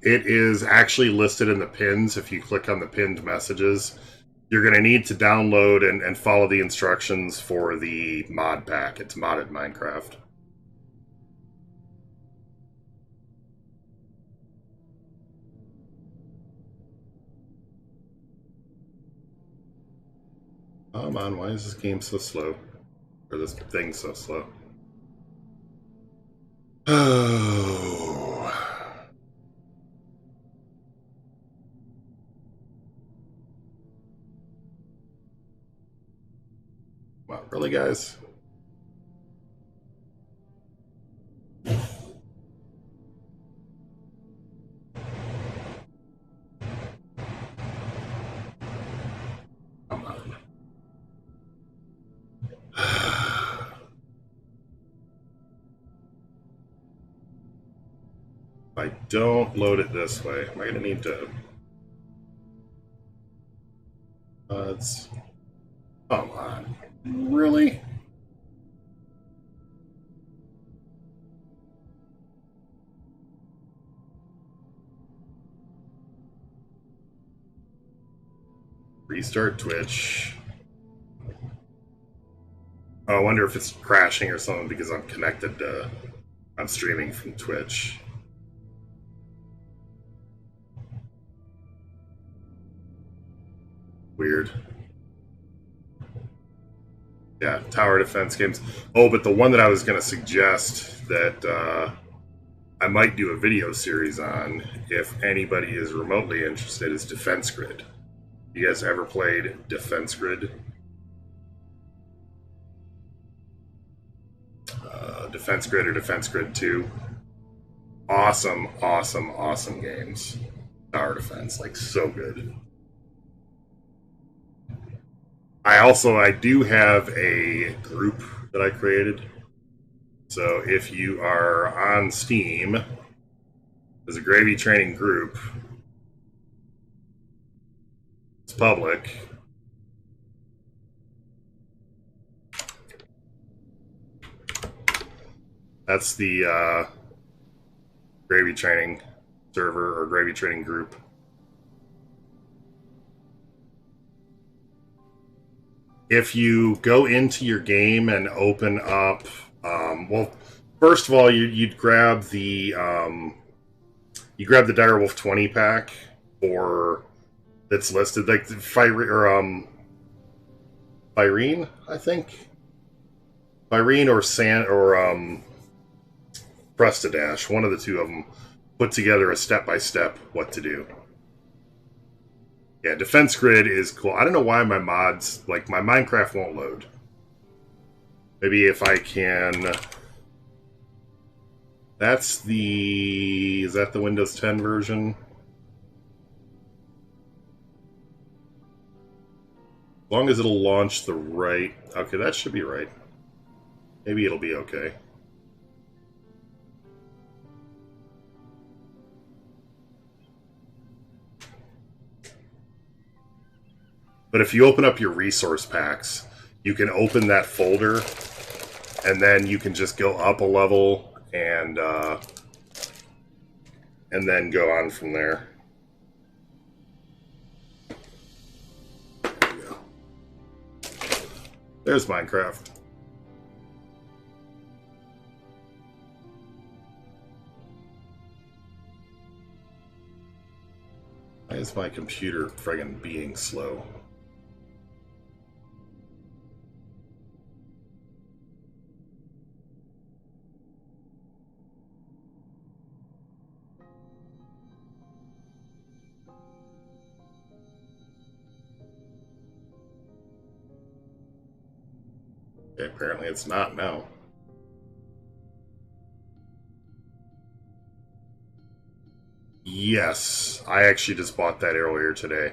It is actually listed in the pins. If you click on the pinned messages, you're going to need to download and follow the instructions for the mod pack. It's modded Minecraft. Come on, why is this game so slow? Or this thing so slow? Oh. Wow, really, guys? I don't load it this way, am I going to need to... It's... Come on. Really? Restart Twitch. Oh, I wonder if it's crashing or something because I'm connected to... I'm streaming from Twitch. Weird. Yeah, tower defense games. Oh, but the one that I was going to suggest that I might do a video series on, if anybody is remotely interested, is Defense Grid. You guys ever played Defense Grid? Defense Grid or Defense Grid 2. Awesome, awesome, awesome games. Tower defense, like, so good. I do have a group that I created. So if you are on Steam, there's a GravyTraining group. It's public. That's the GravyTraining server or GravyTraining group. If you go into your game and open up, well, first of all, you'd grab the Direwolf 20 pack for that's listed, like the Firene, I think, Firene or Prestadash, one of the two of them, put together a step-by-step what to do. Yeah, Defense Grid is cool. I don't know why my mods, like, my Minecraft won't load. Maybe if I can... That's the... Is that the Windows 10 version? As long as it'll launch the right... Okay, that should be right. Maybe it'll be okay. But if you open up your resource packs, you can open that folder, and then you can just go up a level and then go on from there. There you go. There's Minecraft. Why is my computer friggin' being slow? Okay, apparently it's not now. Yes, I actually just bought that earlier today.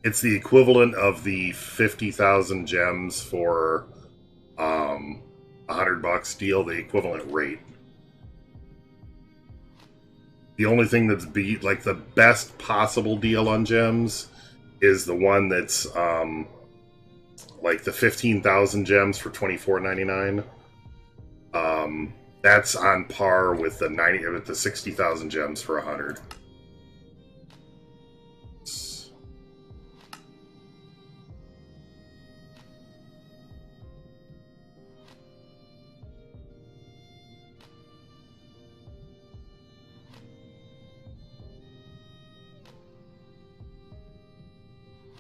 It's the equivalent of the 50,000 gems for $100 deal, the equivalent rate. The only thing that's like the best possible deal on gems is the one that's like the 15,000 gems for $24.99. That's on par with the 60,000 gems for 100.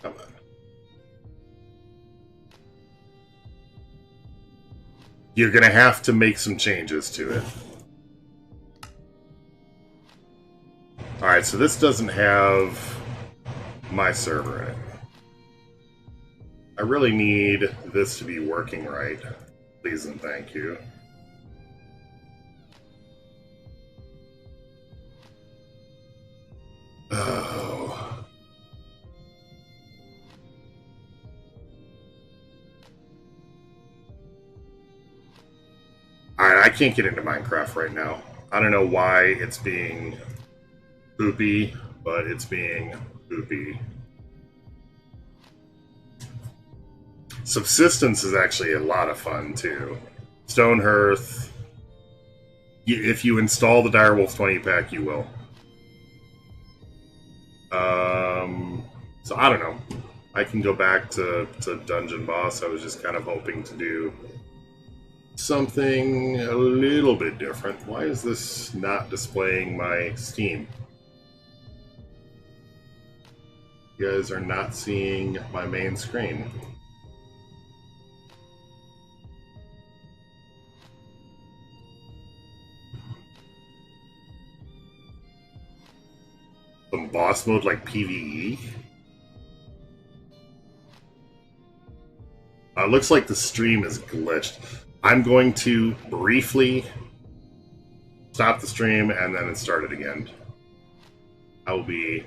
Come on. You're going to have to make some changes to it. Alright, so this doesn't have my server in it. I really need this to be working right. Please and thank you. Oh. Alright, I can't get into Minecraft right now. I don't know why it's being poopy, but it's being poopy. Subsistence is actually a lot of fun too. Stone Hearth. If you install the Direwolf 20 pack, you will. So I don't know. I can go back to Dungeon Boss. I was just kind of hoping to do something a little bit different. Why is this not displaying my Steam? You guys are not seeing my main screen. Some boss mode like PvE? Looks like the stream is glitched. I'm going to briefly stop the stream and then start it again. I will be